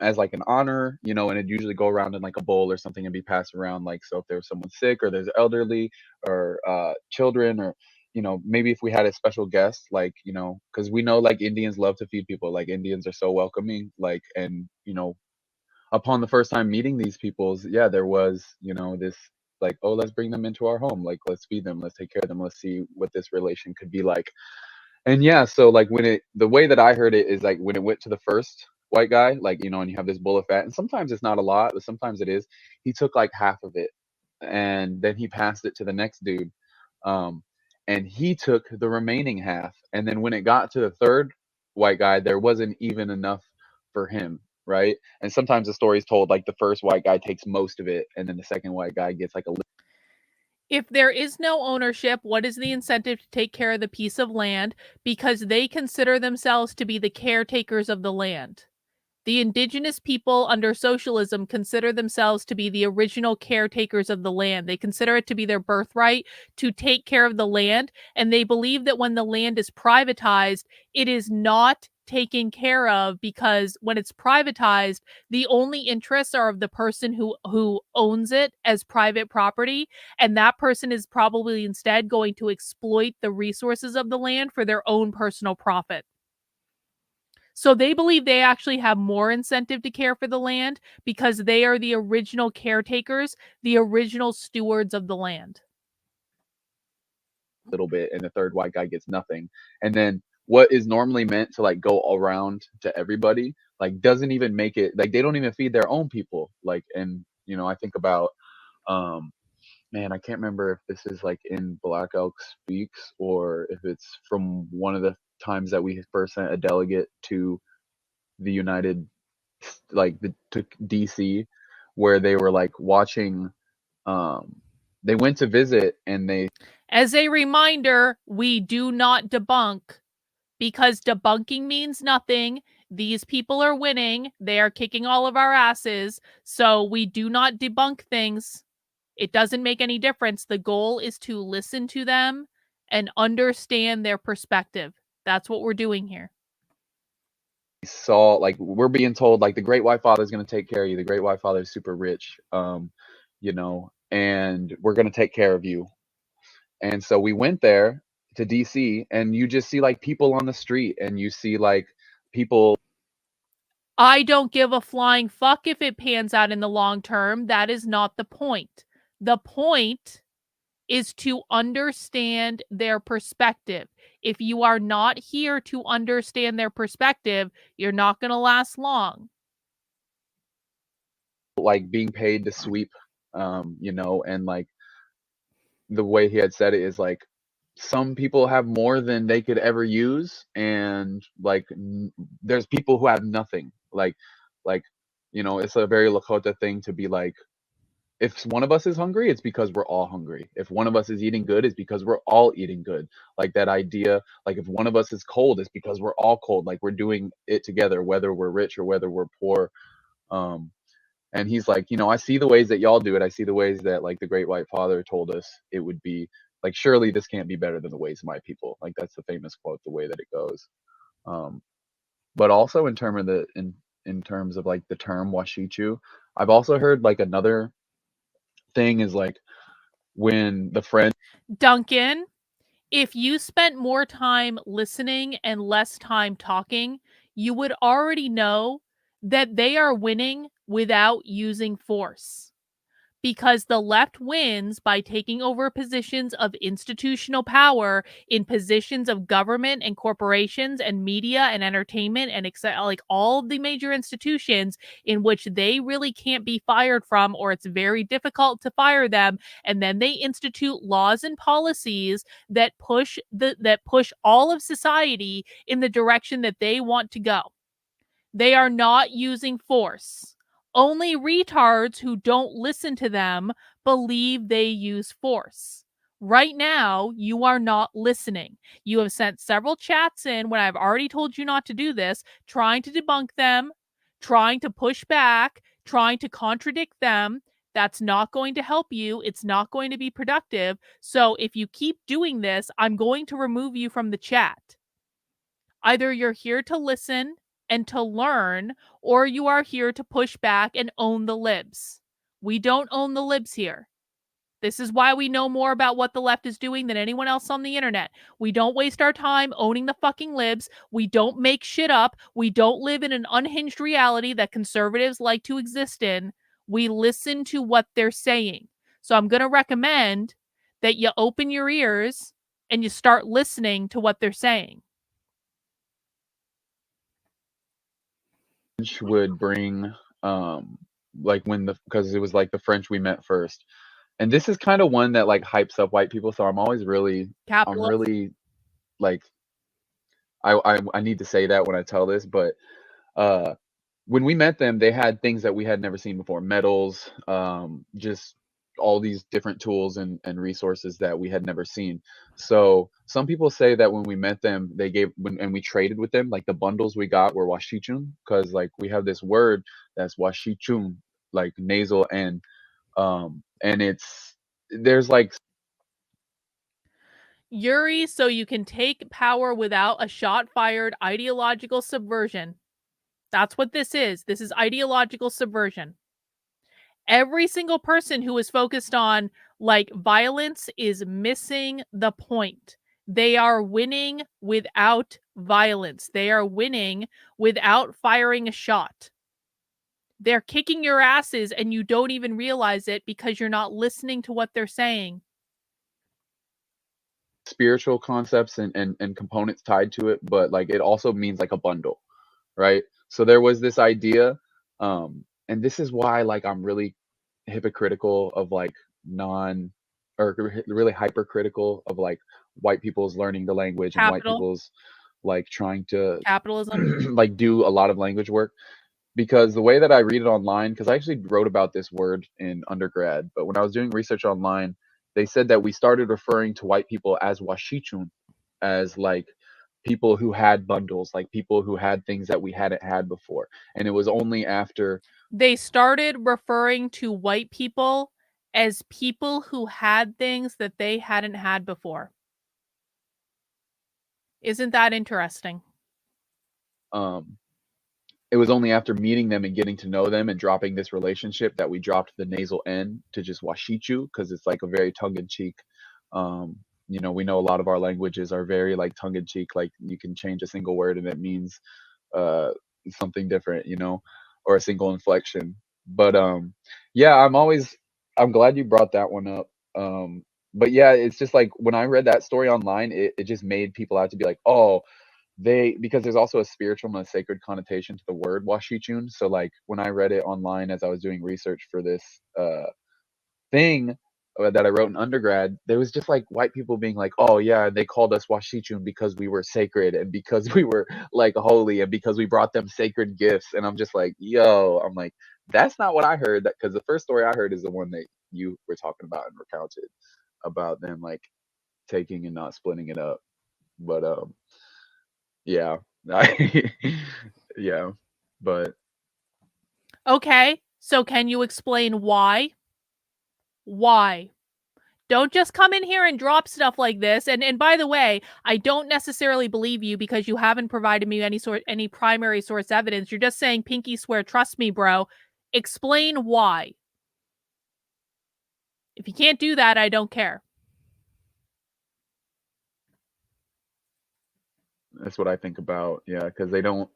as like an honor, you know, and it'd usually go around in like a bowl or something and be passed around. Like, so if there's someone sick or there's elderly or children, or you know, maybe if we had a special guest, like, you know, because we know like Indians love to feed people, like Indians are so welcoming, like, and you know, upon the first time meeting these peoples, yeah, there was, you know, this like, oh, let's bring them into our home, like let's feed them, let's take care of them, let's see what this relation could be like. And yeah, so like when it, the way that I heard it is like when it went to the first white guy, like, you know, and you have this bowl of fat, and sometimes it's not a lot, but sometimes it is. He took like half of it, and then he passed it to the next dude, um, and he took the remaining half. And then when it got to the third white guy, there wasn't even enough for him, right? And sometimes the story is told like the first white guy takes most of it, and then the second white guy gets like a little. If there is no ownership, what is the incentive to take care of the piece of land? Because they consider themselves to be the caretakers of the land. The indigenous people under socialism consider themselves to be the original caretakers of the land. They consider it to be their birthright to take care of the land. And they believe that when the land is privatized, it is not taken care of, because when it's privatized, the only interests are of the person who owns it as private property. And that person is probably instead going to exploit the resources of the land for their own personal profit. So they believe they actually have more incentive to care for the land because they are the original caretakers, the original stewards of the land. Little bit, and the third white guy gets nothing. And then what is normally meant to like go around to everybody, like doesn't even make it, like they don't even feed their own people. Like, and you know, I think about man, I can't remember if this is like in Black Elk Speaks or if it's from one of the times that we first sent a delegate to the United, like to DC, where they were like watching, they went to visit, and they, as a reminder, we do not debunk, because debunking means nothing. These people are winning. They are kicking all of our asses. So we do not debunk things. It doesn't make any difference. The goal is to listen to them and understand their perspective. That's what we're doing here. saw, like we're being told like the great white father is going to take care of you, the great white father is super rich, you know, and we're going to take care of you. And so we went there to DC, and you just see like people on the street, and you see like people. I don't give a flying fuck if it pans out in the long term. That is not the point. The point is to understand their perspective. If you are not here to understand their perspective, you're not going to last long. Like being paid to sweep, you know, and like the way he had said it is like some people have more than they could ever use, and like there's people who have nothing. Like, you know, it's a very Lakota thing to be like, if one of us is hungry, it's because we're all hungry. If one of us is eating good, it's because we're all eating good. Like that idea, like if one of us is cold, it's because we're all cold. Like we're doing it together, whether we're rich or whether we're poor. Um, and he's like, I see the ways that y'all do it. I see the ways that like the great white father told us it would be. Like, surely this can't be better than the ways of my people. Like that's the famous quote, the way that it goes. Um, but also in terms of like the term washichu, I've also heard like another thing is like when the French Duncan, if you spent more time listening and less time talking, you would already know that they are winning without using force. Because the left wins by taking over positions of institutional power in positions of government and corporations and media and entertainment and like all of the major institutions in which they really can't be fired from, or it's very difficult to fire them. And then they institute laws and policies that push all of society in the direction that they want to go. They are not using force. Only retards who don't listen to them believe they use force. Right now, you are not listening. You have sent several chats in when I've already told you not to do this, trying to debunk them, trying to push back, trying to contradict them. That's not going to help you. It's not going to be productive. So if you keep doing this, I'm going to remove you from the chat. Either you're here to listen and to learn, or you are here to push back and own the libs. We don't own the libs here. This is why we know more about what the left is doing than anyone else on the internet. We don't waste our time owning the fucking libs. We don't make shit up. We don't live in an unhinged reality that conservatives like to exist in. We listen to what they're saying. So I'm going to recommend that you open your ears and you start listening to what they're saying. would bring like because it was like the French we met first. And this is kind of one that like hypes up white people, so I'm really like I need to say that when I tell this, but when we met them, they had things that we had never seen before, metals, just all these different tools and resources that we had never seen. So some people say that when we met them, and we traded with them, like the bundles we got were washichun, because like we have this word that's washichun, like nasal N, and there's like Yuri, so you can take power without a shot fired ideological subversion. That's what this is. This is ideological subversion. Every single person who is focused on like violence is missing the point. They are winning without violence. They are winning without firing a shot. They're kicking your asses and you don't even realize it because you're not listening to what they're saying. spiritual concepts and components tied to it, but like it also means like a bundle, right? So there was this idea, and this is why like I'm really hypocritical of like really hypercritical of like white people's learning the language and white people's like trying to Capitalism. like do a lot of language work, because the way that I read it online, because I actually wrote about this word in undergrad, but when I was doing research online, they said that we started referring to white people as washichun, as like people who had bundles, like people who had things that we hadn't had before. And it was only after they started referring to white people as people who had things that they hadn't had before. Isn't that interesting? It was only after meeting them and getting to know them and dropping this relationship that we dropped the nasal N to just washichu, because it's like a very tongue-in-cheek. We know a lot of our languages are very like tongue-in-cheek, like you can change a single word and it means something different, or a single inflection. But yeah, I'm glad you brought that one up. But yeah, it's just like when I read that story online, it just made people out to be like, oh, because there's also a spiritual and a sacred connotation to the word washichun. So like when I read it online as I was doing research for this thing that I wrote in undergrad, there was just like white people being like, oh yeah, they called us washichun because we were sacred and because we were like holy and because we brought them sacred gifts. And I'm just like, I'm like, That's not what I heard. That because the first story I heard is the one that you were talking about and recounted about them like taking and not splitting it up. But yeah, yeah, but Okay, so can you explain why? Why? Don't just come in here and drop stuff like this. And by the way, I don't necessarily believe you because you haven't provided me any primary source evidence. You're just saying pinky swear, trust me, bro. Explain why. If you can't do that, I don't care. that's what I think about. Yeah, because they don't.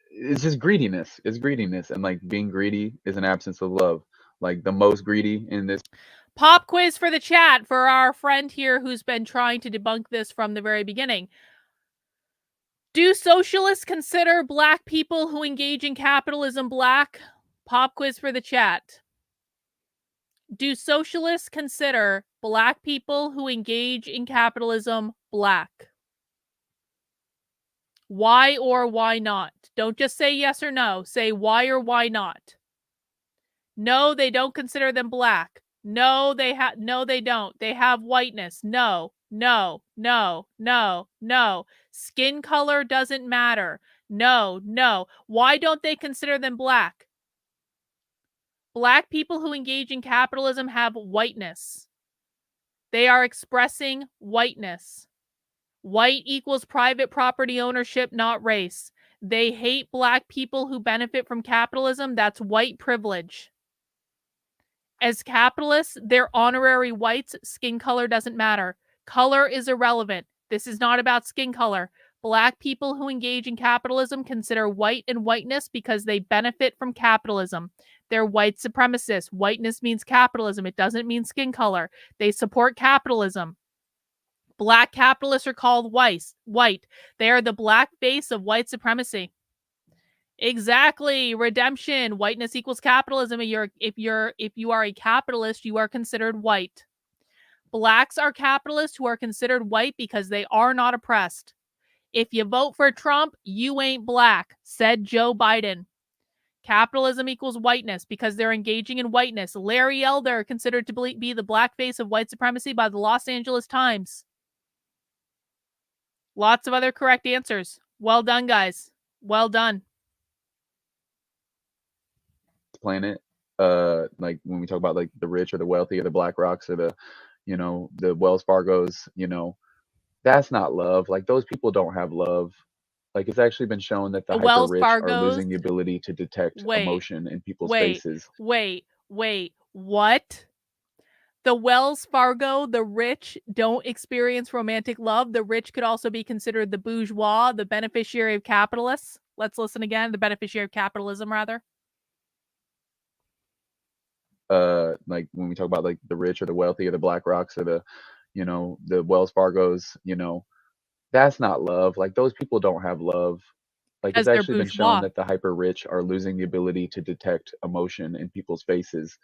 It's just greediness. It's greediness, and like being greedy is an absence of love. Like the most greedy in this. Pop quiz for the chat for our friend here who's been trying to debunk this from the very beginning. Do socialists consider black people who engage in capitalism black? Pop quiz for the chat. Do socialists consider black people who engage in capitalism black? Why or why not? Don't just say yes or no. Say why or why not. No, they don't consider them black. No, they don't. They have whiteness. No, no, no, no, no. Skin color doesn't matter. No, no. Why don't they consider them black? Black people who engage in capitalism have whiteness. They are expressing whiteness. White equals private property ownership, not race. They hate black people who benefit from capitalism. That's white privilege. As capitalists, they're honorary whites. Skin color doesn't matter. Color is irrelevant. This is not about skin color. Black people who engage in capitalism consider white and whiteness because they benefit from capitalism. They're white supremacists. Whiteness means capitalism. It doesn't mean skin color. They support capitalism. Black capitalists are called white. They are the black face of white supremacy. Exactly. Redemption. Whiteness equals capitalism. If you are a capitalist, you are considered white. Blacks are capitalists who are considered white because they are not oppressed. If you vote for Trump, you ain't black, said Joe Biden. Capitalism equals whiteness because they're engaging in whiteness. Larry Elder, considered to be the black face of white supremacy by the Los Angeles Times. Lots of other correct answers. Well done, guys. Well done. Planet, like when we talk about like the rich or the wealthy or the Black Rocks or the, you know, the Wells Fargos, you know, that's not love. Like those people don't have love. Like it's actually been shown that the hyper Wells rich are Fargos? losing the ability to detect emotion in people's faces. Wait. What? The Wells Fargo, the rich don't experience romantic love. The rich could also be considered the bourgeois, the beneficiary of capitalists. Let's listen again. The beneficiary of capitalism, rather. Like when we talk about like the rich or the wealthy or the Black Rocks or the, you know, the Wells Fargos, you know, that's not love. Like those people don't have love. Like it's actually been shown that the hyper rich are losing the ability to detect emotion in people's faces,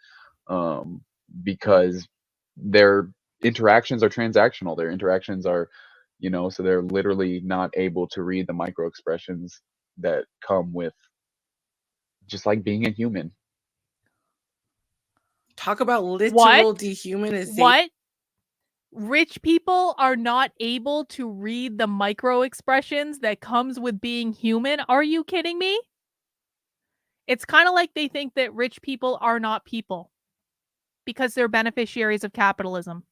because their interactions are transactional. Their interactions are, you know, so they're literally not able to read the micro expressions that come with just like being a human. Talk about literal dehumanization. What? Rich people are not able to read the micro expressions that comes with being human? Are you kidding me? It's kind of like they think that rich people are not people because they're beneficiaries of capitalism.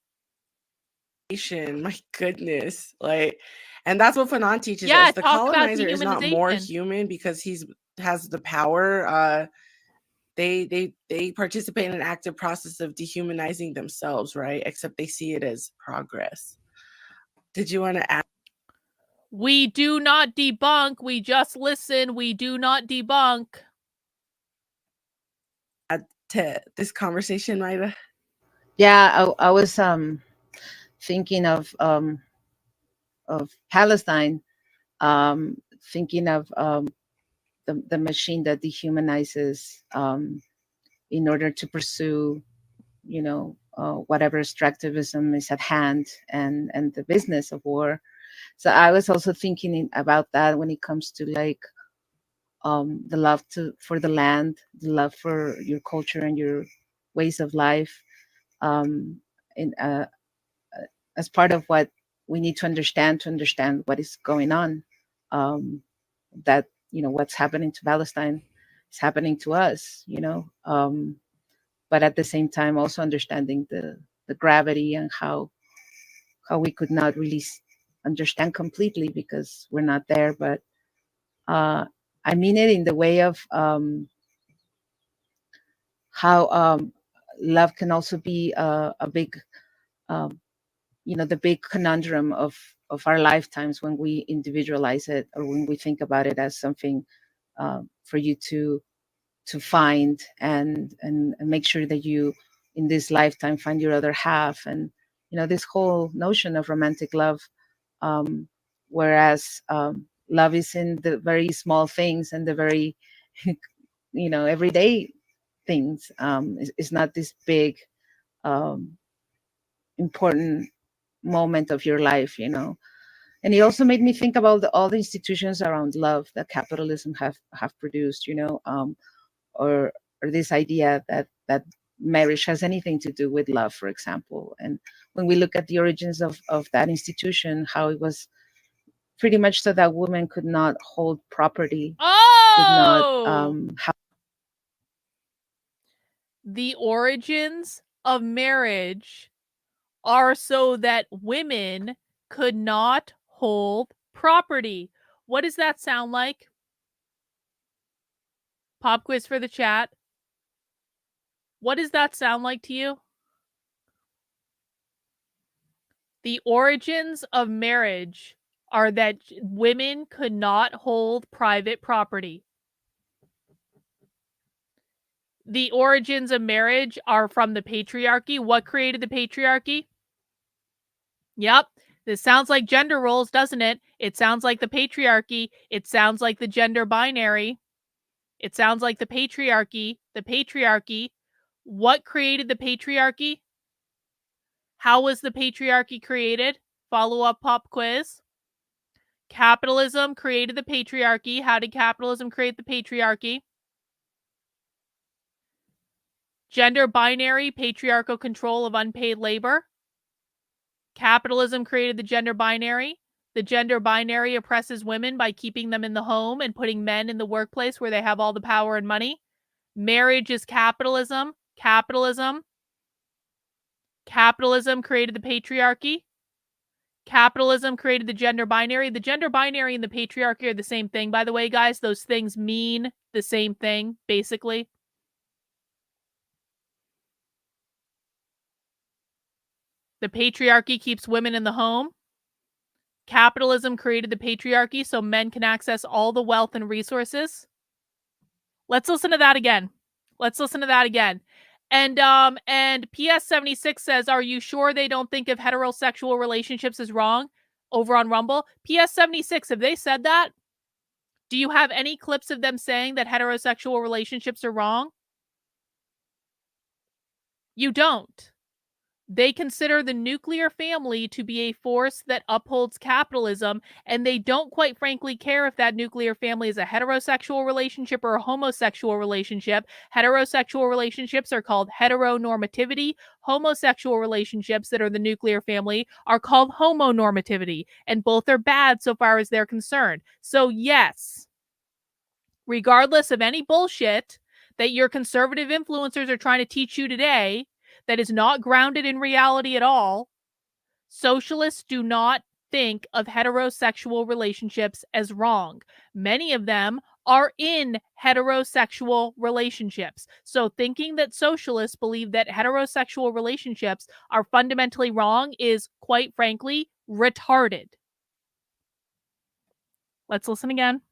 My goodness. Like, and that's what Fanon teaches us. The colonizer is not more human because he has the power. They participate in an active process of dehumanizing themselves, right? Except they see it as progress. Did you want to add? We do not debunk. We just listen. We do not debunk. Add to this conversation, Maida? Yeah, I was thinking of Palestine, thinking of the machine that dehumanizes in order to pursue, you know, whatever extractivism is at hand and the business of war. So I was also thinking about that when it comes to like the love for the land, the love for your culture and your ways of life, in, as part of what we need to understand what is going on. That what's happening to Palestine is happening to us. But at the same time, also understanding the gravity and how we could not really understand completely because we're not there. But I mean it in the way of how love can also be a big, the big conundrum of our lifetimes when we individualize it or when we think about it as something for you to find and make sure that you in this lifetime find your other half, and this whole notion of romantic love, whereas love is in the very small things and the very everyday things. It's not this big important moment of your life. And it also made me think about all the institutions around love that capitalism have produced, or this idea that marriage has anything to do with love, for example. And when we look at the origins of that institution, how it was pretty much so that women could not hold property, could not have. The origins of marriage are so that women could not hold property. What does that sound like? Pop quiz for the chat. What does that sound like to you? The origins of marriage are that women could not hold private property. The origins of marriage are from the patriarchy. What created the patriarchy? Yep. This sounds like gender roles, doesn't it? It sounds like the patriarchy. It sounds like the gender binary. It sounds like the patriarchy. The patriarchy. What created the patriarchy? How was the patriarchy created? Follow-up pop quiz. Capitalism created the patriarchy. How did capitalism create the patriarchy? Gender binary, patriarchal control of unpaid labor. Capitalism created the gender binary. The gender binary oppresses women by keeping them in the home and putting men in the workplace where they have all the power and money. Marriage is capitalism. Capitalism created the patriarchy. Capitalism created the gender binary. The gender binary and the patriarchy are the same thing, by the way, guys. Those things mean the same thing, basically. The patriarchy keeps women in the home. Capitalism created the patriarchy so men can access all the wealth and resources. Let's listen to that again. And PS76 says, are you sure they don't think of heterosexual relationships as wrong over on Rumble? PS76, have they said that? Do you have any clips of them saying that heterosexual relationships are wrong? You don't. They consider the nuclear family to be a force that upholds capitalism, and they don't quite frankly care if that nuclear family is a heterosexual relationship or a homosexual relationship. Heterosexual relationships are called heteronormativity. Homosexual relationships that are the nuclear family are called homonormativity, and both are bad so far as they're concerned. So yes, regardless of any bullshit that your conservative influencers are trying to teach you today, that is not grounded in reality at all, socialists do not think of heterosexual relationships as wrong. Many of them are in heterosexual relationships. So thinking that socialists believe that heterosexual relationships are fundamentally wrong is, quite frankly, retarded. Let's listen again.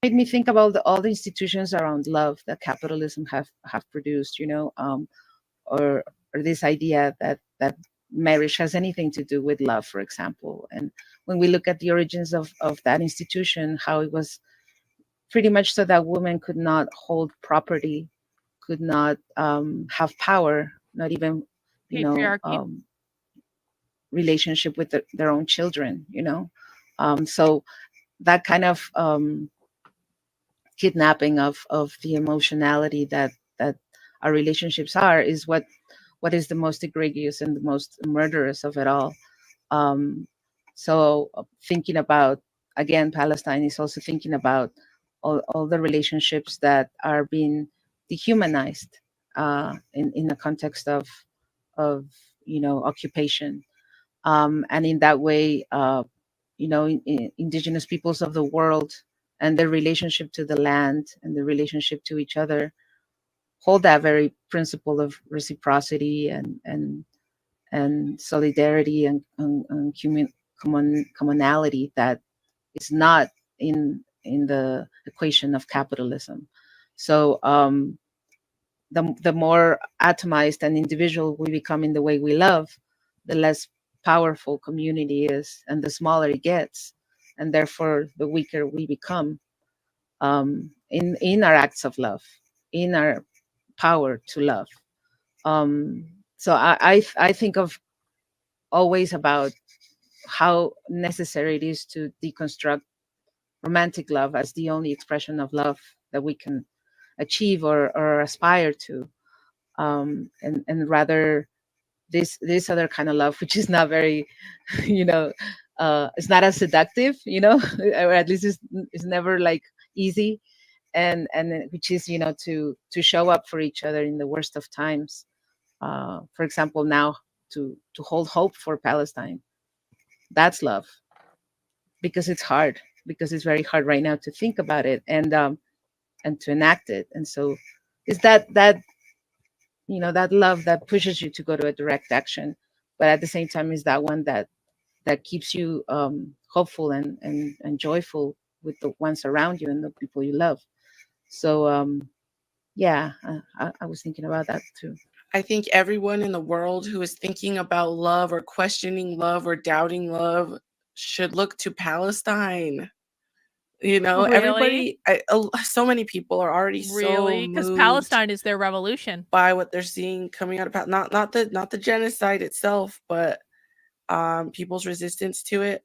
Made me think about all the institutions around love that capitalism have produced, or this idea that marriage has anything to do with love, for example. And when we look at the origins of that institution, how it was pretty much so that women could not hold property, could not have power, not even relationship with their own children. So that kind of kidnapping of the emotionality that our relationships are is what is the most egregious and the most murderous of it all. So thinking about, again, Palestine is also thinking about all the relationships that are being dehumanized in the context of occupation, and in that way, indigenous peoples of the world and their relationship to the land and the relationship to each other hold that very principle of reciprocity and solidarity and commonality that is not in the equation of capitalism. So the more atomized and individual we become in the way we love, the less powerful community is, and the smaller it gets, and therefore the weaker we become in our acts of love, in our power to love. So I think of always about how necessary it is to deconstruct romantic love as the only expression of love that we can achieve or aspire to, and rather this other kind of love, which is not very, it's not as seductive, or at least it's never like easy, and which is to show up for each other in the worst of times. For example, now to hold hope for Palestine. That's love, because it's hard, because it's very hard right now to think about it and to enact it. And so it's that that love that pushes you to go to a direct action, but at the same time is that one that keeps you hopeful and joyful with the ones around you and the people you love. So yeah, I was thinking about that too. I think everyone in the world who is thinking about love or questioning love or doubting love should look to Palestine. Really? Everybody, so many people are already so Really? Because moved Palestine is their revolution. by what they're seeing coming out of not the genocide itself, but people's resistance to it,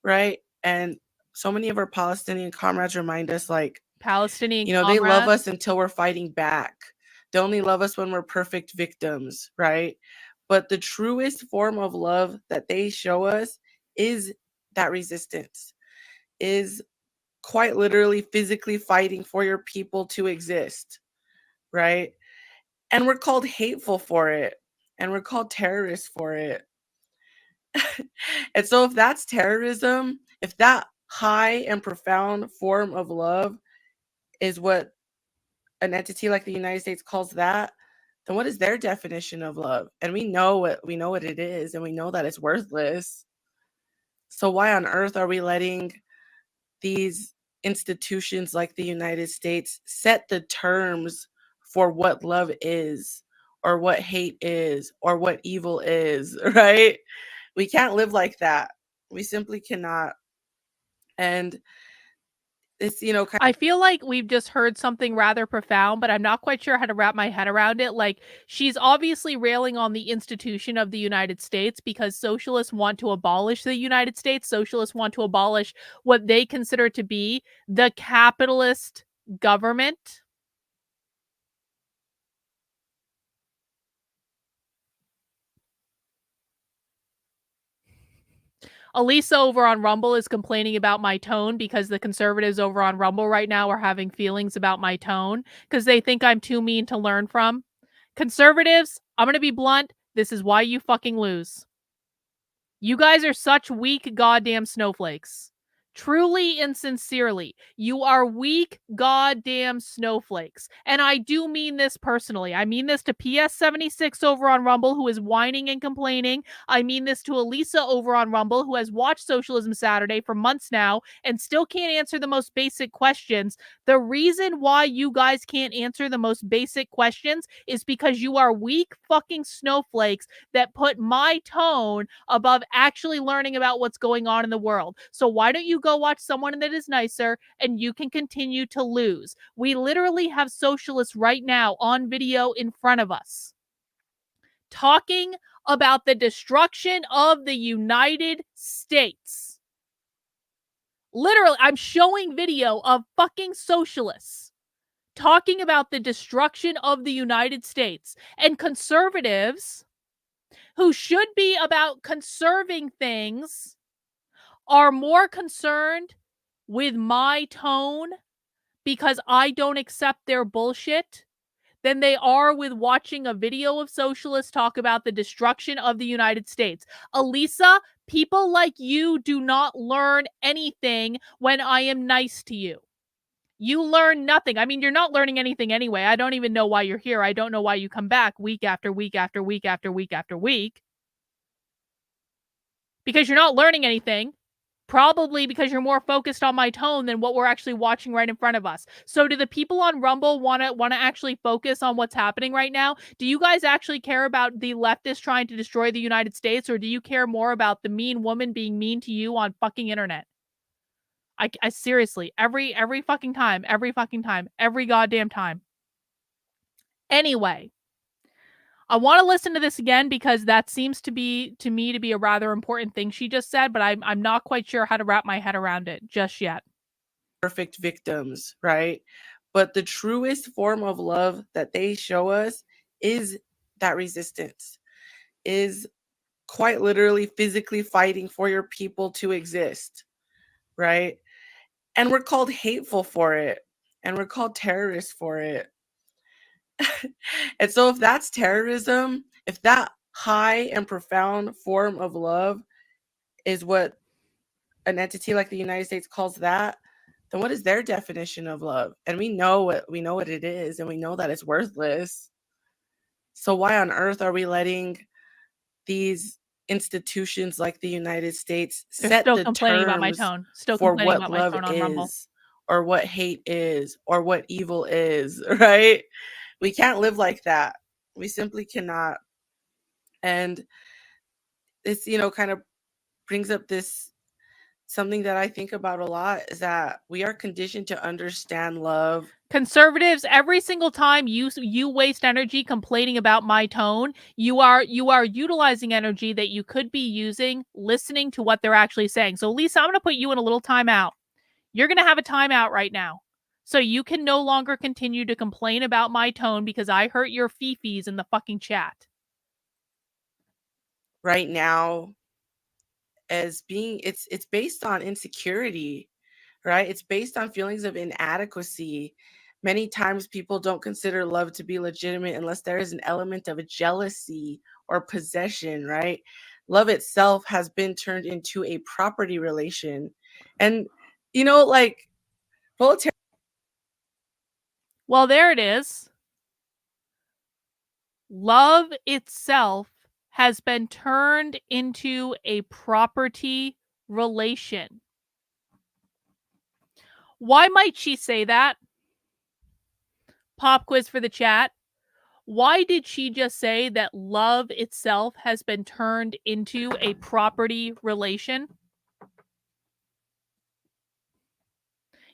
right? And so many of our Palestinian comrades remind us, like, Palestinian they love comrades. us until we're fighting back. They only love us when we're perfect victims, right? But the truest form of love that they show us is that resistance, is quite literally physically fighting for your people to exist, right? And we're called hateful for it, and we're called terrorists for it. And so if that's terrorism, if that high and profound form of love is what an entity like the United States calls that, then what is their definition of love? And we know what it is, and we know that it's worthless. So why on earth are we letting these institutions like the United States set the terms for what love is, or what hate is, or what evil is, right? We can't live like that. We simply cannot. And it's, I feel like we've just heard something rather profound, but I'm not quite sure how to wrap my head around it. Like, she's obviously railing on the institution of the United States because socialists want to abolish the United States. Socialists want to abolish what they consider to be the capitalist government. Elisa over on Rumble is complaining about my tone because the conservatives over on Rumble right now are having feelings about my tone because they think I'm too mean to learn from. Conservatives, I'm going to be blunt. This is why you fucking lose. You guys are such weak goddamn snowflakes. Truly and sincerely, you are weak goddamn snowflakes. And I do mean this personally. I mean this to PS76 over on Rumble, who is whining and complaining. I mean this to Elisa over on Rumble, who has watched Socialism Saturday for months now and still can't answer the most basic questions. The reason why you guys can't answer the most basic questions is because you are weak fucking snowflakes that put my tone above actually learning about what's going on in the world. So why don't you go watch someone that is nicer and you can continue to lose? We literally have socialists right now on video in front of us talking about the destruction of the United States. Literally, I'm showing video of fucking socialists talking about the destruction of the United States, and conservatives who should be about conserving things are more concerned with my tone because I don't accept their bullshit than they are with watching a video of socialists talk about the destruction of the United States. Elisa, people like you do not learn anything when I am nice to you. You learn nothing. I mean, you're not learning anything anyway. I don't even know why you're here. I don't know why you come back week after week after week after week after week. Because you're not learning anything. Probably because you're more focused on my tone than what we're actually watching right in front of us. So do the people on Rumble want to actually focus on what's happening right now? Do you guys actually care about the leftists trying to destroy the United States, or do you care more about the mean woman being mean to you on fucking internet? I seriously, every fucking time, every goddamn time. Anyway, I want to listen to this again because that seems to me to be a rather important thing she just said, but I'm not quite sure how to wrap my head around it just yet. Perfect victims, right? But the truest form of love that they show us is that resistance, is quite literally physically fighting for your people to exist, right? And we're called hateful for it, and we're called terrorists for it. And so if that's terrorism, if that high and profound form of love is what an entity like the United States calls that, then what is their definition of love? And we know what it is, and we know that it's worthless. So why on earth are we letting these institutions like the United States They're set still the complaining about my terms tone. Still for complaining what about my love tone on Rumble. is, or what hate is, or what evil is, right? We can't live like that. We simply cannot. And this, kind of brings up this something that I think about a lot, is that we are conditioned to understand love. Conservatives, every single time you waste energy complaining about my tone, you are utilizing energy that you could be using listening to what they're actually saying. So Lisa, I'm going to put you in a little timeout. You're going to have a timeout right now. So you can no longer continue to complain about my tone because I hurt your fifis in the fucking chat. Right now, as being, it's based on insecurity, right? It's based on feelings of inadequacy. Many times people don't consider love to be legitimate unless there is an element of jealousy or possession, right? Love itself has been turned into a property relation. And, like, proletariat. Well, there it is. Love itself has been turned into a property relation. Why might she say that? Pop quiz for the chat. Why did she just say that love itself has been turned into a property relation?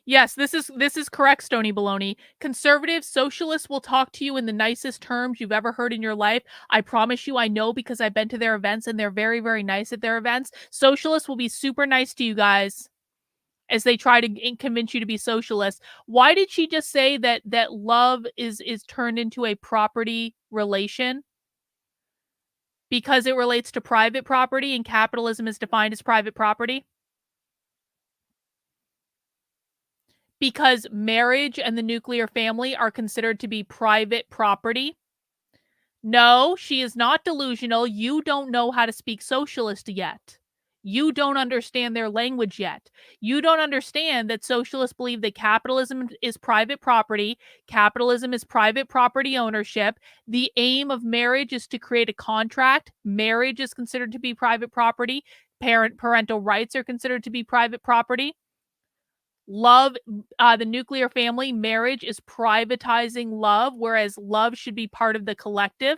Yes, this is correct, Stony Baloney. Conservative socialists will talk to you in the nicest terms you've ever heard in your life. I promise you, I know because I've been to their events and they're very, very nice at their events. Socialists will be super nice to you guys as they try to convince you to be socialists. Why did she just say that love is turned into a property relation? Because it relates to private property and capitalism is defined as private property? Because marriage and the nuclear family are considered to be private property? No, she is not delusional. You don't know how to speak socialist yet. You don't understand their language yet. You don't understand that socialists believe that capitalism is private property. Capitalism is private property ownership. The aim of marriage is to create a contract. Marriage is considered to be private property. Parental rights are considered to be private property. Love, the nuclear family, marriage is privatizing love, whereas love should be part of the collective.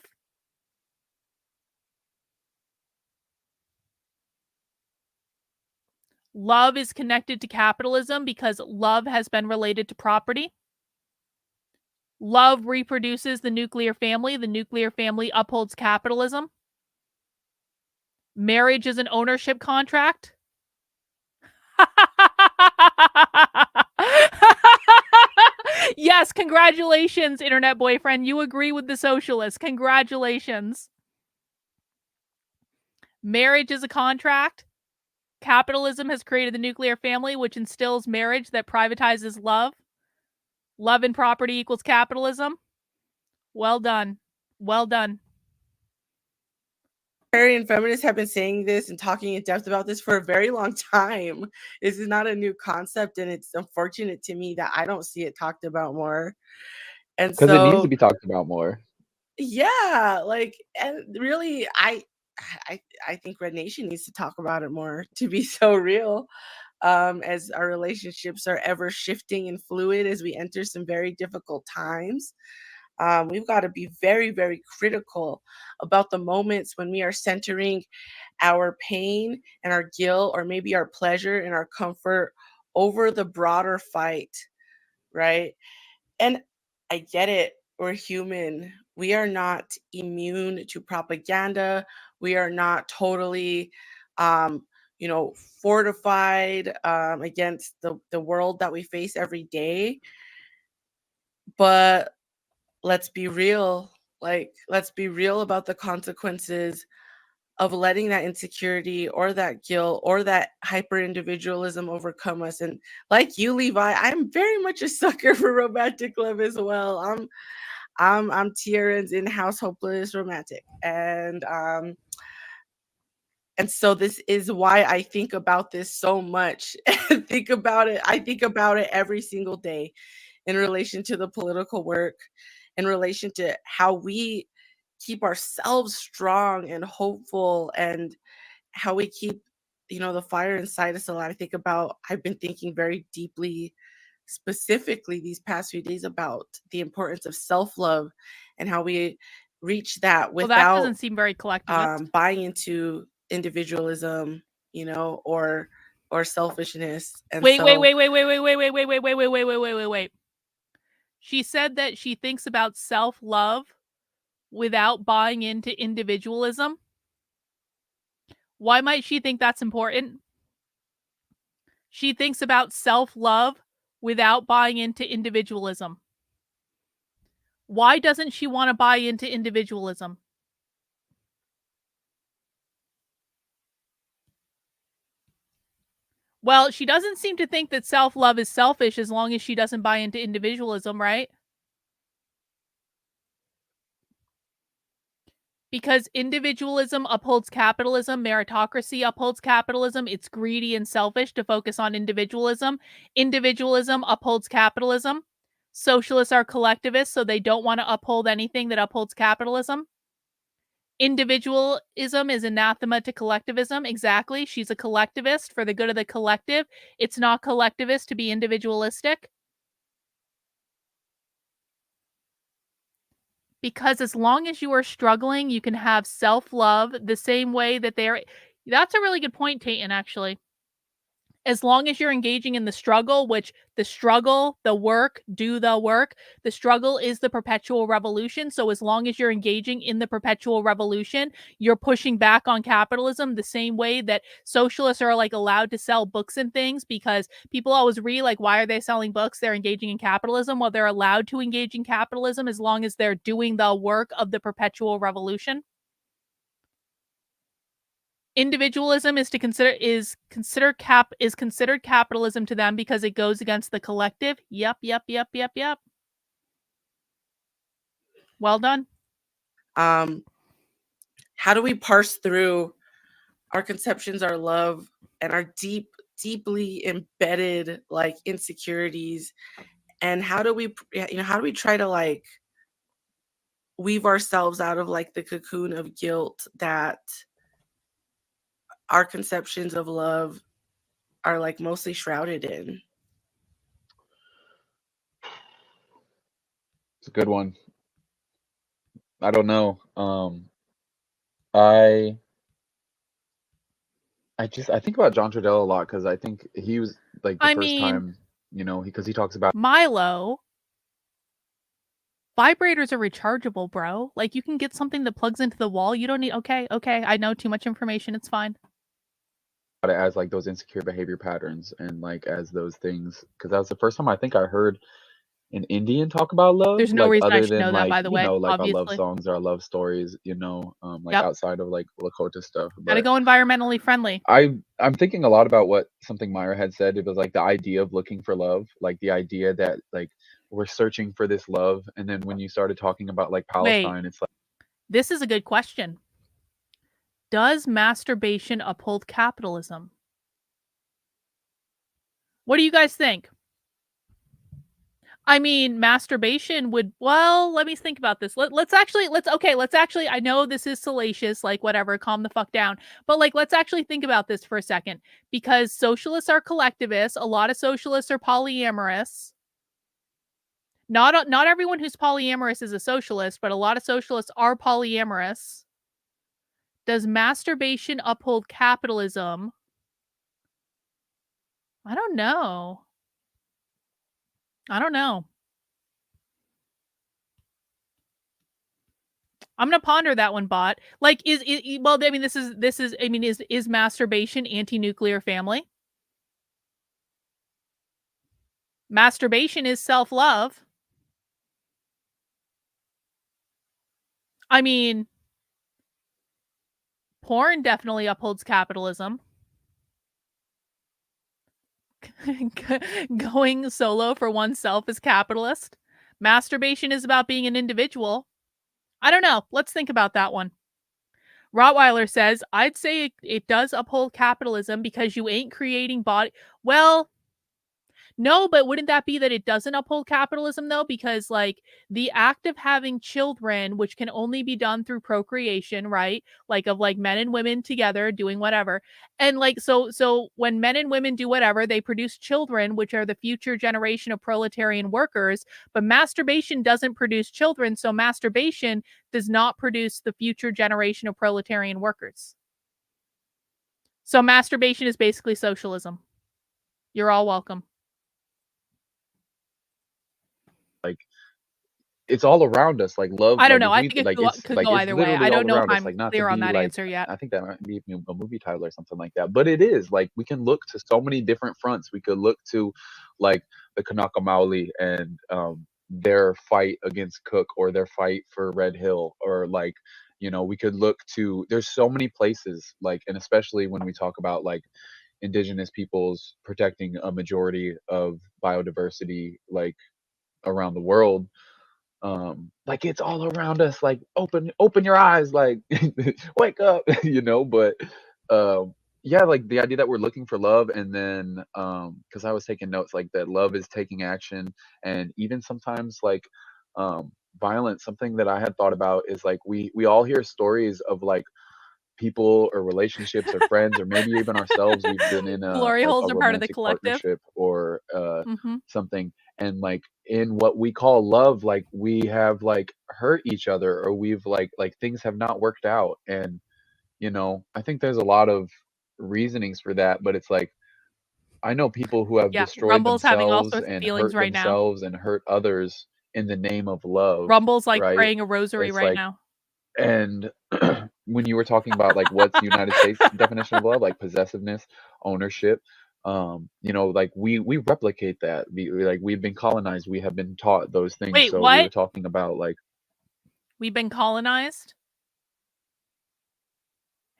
Love is connected to capitalism because love has been related to property. Love reproduces the nuclear family. The nuclear family upholds capitalism. Marriage is an ownership contract. Yes, congratulations, internet boyfriend. You agree with the socialists. Congratulations. Marriage is a contract. Capitalism has created the nuclear family, which instills marriage that privatizes love. Love and property equals capitalism. Well done. Well done. Libertarian feminists have been saying this and talking in depth about this for a very long time. This is not a new concept, and it's unfortunate to me that I don't see it talked about more. And Because it needs to so, be talked about more. yeah, like, and really, I think Red Nation needs to talk about it more, to be so real. As our relationships are ever shifting and fluid as we enter some very difficult times. We've got to be very, very critical about the moments when we are centering our pain and our guilt, or maybe our pleasure and our comfort over the broader fight, right? And I get it. We're human. We are not immune to propaganda. We are not totally, um, fortified against the world that we face every day. But let's be real. Like, let's be real about the consequences of letting that insecurity or that guilt or that hyper individualism overcome us. And like you, Levi, I'm very much a sucker for romantic love as well. I'm Tieran's in-house hopeless romantic. And so this is why I think about this so much. And think about it. I think about it every single day in relation to the political work, in relation to how we keep ourselves strong and hopeful, and how we keep, the fire inside us alive. I've been thinking very deeply, specifically these past few days, about the importance of self-love and how we reach that Well, that without doesn't seem very collectivist. buying into individualism, or selfishness. And Wait, wait, so wait, wait, wait, wait, wait, wait, wait, wait, wait, wait, wait, wait, wait, wait, wait. She said that she thinks about self-love without buying into individualism. Why might she think that's important? She thinks about self-love without buying into individualism. Why doesn't she want to buy into individualism? Well, she doesn't seem to think that self-love is selfish as long as she doesn't buy into individualism, right? Because individualism upholds capitalism, meritocracy upholds capitalism. It's greedy and selfish to focus on individualism. Individualism upholds capitalism. Socialists are collectivists, so they don't want to uphold anything that upholds capitalism. Individualism is anathema to collectivism. Exactly. She's a collectivist for the good of the collective. It's not collectivist to be individualistic. Because as long as you are struggling, you can have self-love the same way that they're. That's a really good point, Tayton, actually. As long as you're engaging in the struggle, which the struggle, the work, do the work, the struggle is the perpetual revolution. So as long as you're engaging in the perpetual revolution, you're pushing back on capitalism the same way that socialists are like allowed to sell books and things, because people always read like, why are they selling books? They're engaging in capitalism. Well, they're allowed to engage in capitalism as long as they're doing the work of the perpetual revolution. Individualism is considered capitalism to them because it goes against the collective. Yep. Well done. How do we parse through our conceptions, our love, and our deeply embedded like insecurities, and how do we try to like weave ourselves out of like the cocoon of guilt that our conceptions of love are like mostly shrouded in? It's a good one. I don't know. I think about John Trudell a lot, because I think he was like the first time, because he talks about Milo, vibrators are rechargeable, bro. Like, you can get something that plugs into the wall. You don't need. Okay. I know too much information. It's fine. it as like those insecure behavior patterns and like as those things, because that was the first time I think I heard an Indian talk about love, There's no like reason I other should than know that, like, by the way, like our love obviously. songs or our love stories, like Yep. outside of like Lakota stuff. Gotta But go environmentally friendly. I'm thinking a lot about what something Myra had said. It was like the idea of looking for love, like the idea that like we're searching for this love, and then when you started talking about like Wait, Palestine, it's like this is a good question. Does masturbation uphold capitalism? What do you guys think? I mean, masturbation would, well, let me think about this. Let's actually, I know this is salacious, like whatever, calm the fuck down. But like, let's actually think about this for a second, because socialists are collectivists. A lot of socialists are polyamorous. Not everyone who's polyamorous is a socialist, but a lot of socialists are polyamorous. Does masturbation uphold capitalism? I don't know. I'm gonna ponder that one, bot. Like, well, I mean, is masturbation anti-nuclear family? Masturbation is self-love. I mean, porn definitely upholds capitalism. Going solo for oneself is capitalist. Masturbation is about being an individual. I don't know. Let's think about that one. Rottweiler says, I'd say it does uphold capitalism because you ain't creating body. Well, no, but wouldn't that be that it doesn't uphold capitalism, though? Because, like, the act of having children, which can only be done through procreation, right? Like, of like men and women together doing whatever. And like, so when men and women do whatever, they produce children, which are the future generation of proletarian workers. But masturbation doesn't produce children. So masturbation does not produce the future generation of proletarian workers. So masturbation is basically socialism. You're all welcome. like it's all around us, like love. I don't Like know. if I we think it it's could like go it's either way. literally I all don't know if around us. I'm Like not to clear on be that like, answer yet. I think that might be a movie title or something like that. But it is like we can look to so many different fronts. We could look to like the Kanaka Maoli and their fight against Cook, or their fight for Red Hill, or like we could look to. There's so many places, like, and especially when we talk about like indigenous peoples protecting a majority of biodiversity, like around the world. Like it's all around us, like open your eyes, like wake up. But yeah, like the idea that we're looking for love, and then because I was taking notes, like that love is taking action, and even sometimes like violence. Something that I had thought about is like we all hear stories of like people or relationships or friends or maybe even ourselves. We've been in Glory holes a are part of the romantic collective. partnership or Mm-hmm. something, and like in what we call love, like we have like hurt each other, or we've like things have not worked out. And I think there's a lot of reasonings for that, but it's like I know people who have Yeah, destroyed Rumble's having all themselves sorts of and feelings hurt right now. themselves and hurt others in the name of love, Rumble's like right? praying a rosary It's right like, now. and when you were talking about like what's the United States definition of love, like possessiveness, ownership, like we replicate that. Like we've been colonized, we have been taught those things. Wait, So we were what? talking about like We've been colonized?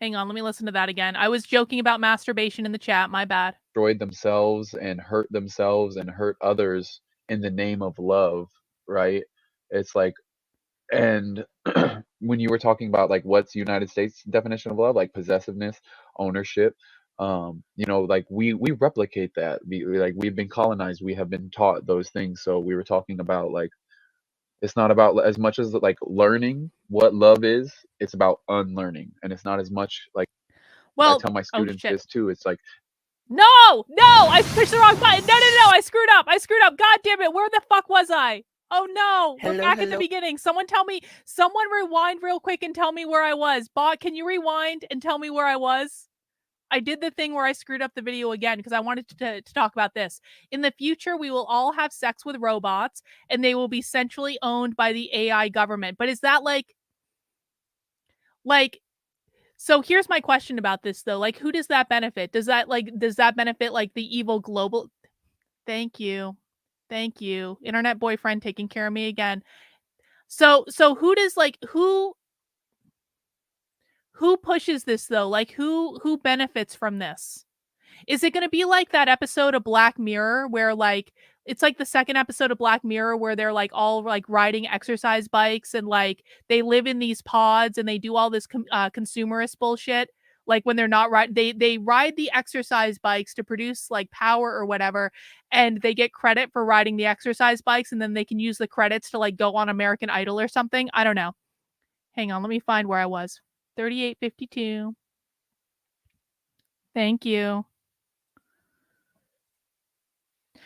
Hang on, let me listen to that again. I was joking about masturbation in the chat. My bad. destroyed themselves and hurt others in the name of love, right? It's like, and when you were talking about like what's United States definition of love, like possessiveness, ownership, like we replicate that. Like we've been colonized, we have been taught those things. So we were talking about like it's not about as much as like learning what love is, it's about unlearning. And it's not as much like I tell my Oh students shit. this too. It's like, No, I pushed the wrong button. No, I screwed up. God damn it. Where the fuck was I? Oh no, we're back at the beginning. Someone rewind real quick and tell me where I was. Bot, can you rewind and tell me where I was? I did the thing where I screwed up the video again because I wanted to talk about this. In the future, we will all have sex with robots and they will be centrally owned by the AI government. But is that like So here's my question about this though. Like, who does that benefit? Does that benefit like the evil global? Thank you. Thank you. Internet boyfriend taking care of me again. So who does like who pushes this though? Like who benefits from this? Is it going to be like that episode of Black Mirror where like it's like the second episode of Black Mirror where they're like all like riding exercise bikes and like they live in these pods and they do all this consumerist bullshit? Like when they're not they ride the exercise bikes to produce like power or whatever, and they get credit for riding the exercise bikes, and then they can use the credits to like go on American Idol or something. I don't know. Hang on, let me find where I was. 3852. Thank you.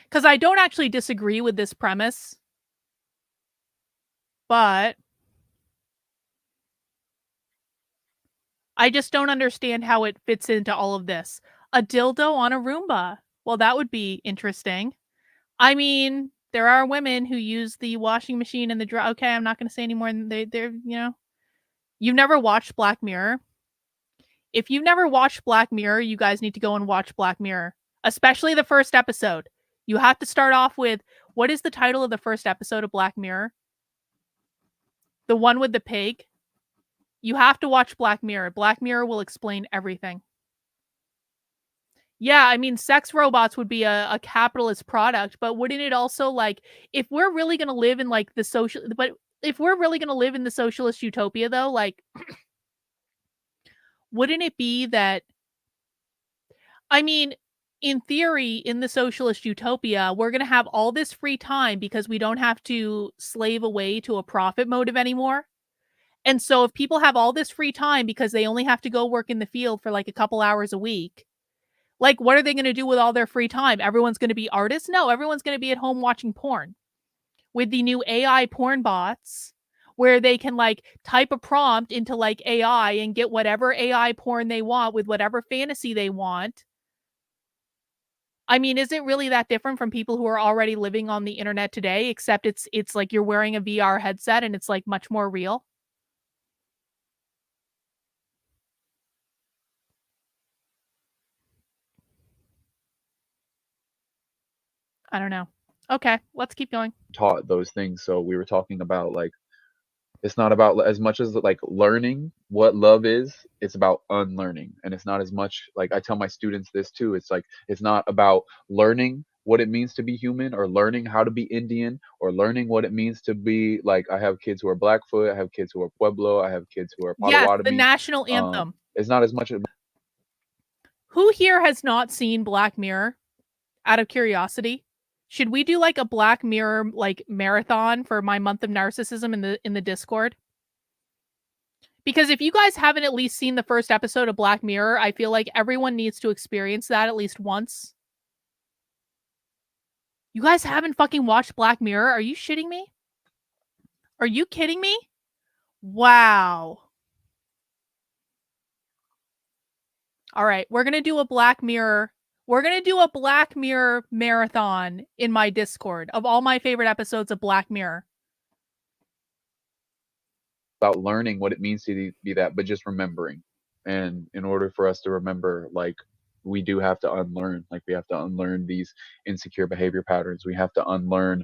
Because I don't actually disagree with this premise, but I just don't understand how it fits into all of this. A dildo on a Roomba. Well, that would be interesting. I mean, there are women who use the washing machine and the dryer. Okay, I'm not going to say any more. They're, you've never watched Black Mirror. If you've never watched Black Mirror, you guys need to go and watch Black Mirror, especially the first episode. You have to start off with, what is the title of the first episode of Black Mirror? The one with the pig. You have to watch Black Mirror. Black Mirror will explain everything. Yeah, I mean, sex robots would be a capitalist product, but wouldn't it also like, if we're really going to live in like if we're really going to live in the socialist utopia though, like, wouldn't it be that, I mean, in theory, in the socialist utopia, we're going to have all this free time because we don't have to slave away to a profit motive anymore. And so if people have all this free time because they only have to go work in the field for like a couple hours a week, like, what are they going to do with all their free time? Everyone's going to be artists? No, everyone's going to be at home watching porn with the new AI porn bots where they can like type a prompt into like AI and get whatever AI porn they want with whatever fantasy they want. I mean, is it really that different from people who are already living on the internet today, except it's like you're wearing a VR headset and it's like much more real? I don't know. Okay, let's keep going. Taught those things. So we were talking about like, it's not about as much as like learning what love is, it's about unlearning. And it's not as much, like I tell my students this too, it's like it's not about learning what it means to be human or learning how to be Indian or learning what it means to be like, I have kids who are Blackfoot, I have kids who are Pueblo, I have kids who are Yes, the Potawatomi. national anthem. It's not as much about, who here has not seen Black Mirror? Out of curiosity, should we do like a Black Mirror like marathon for my month of narcissism in the Discord? Because if you guys haven't at least seen the first episode of Black Mirror, I feel like everyone needs to experience that at least once. You guys haven't fucking watched Black Mirror? Are you shitting me? Are you kidding me? Wow. All right, we're going to do a Black Mirror. We're going to do a Black Mirror marathon in my Discord of all my favorite episodes of Black Mirror. about learning what it means to be that, but just remembering. And in order for us to remember, like, we do have to unlearn. Like, we have to unlearn these insecure behavior patterns. We have to unlearn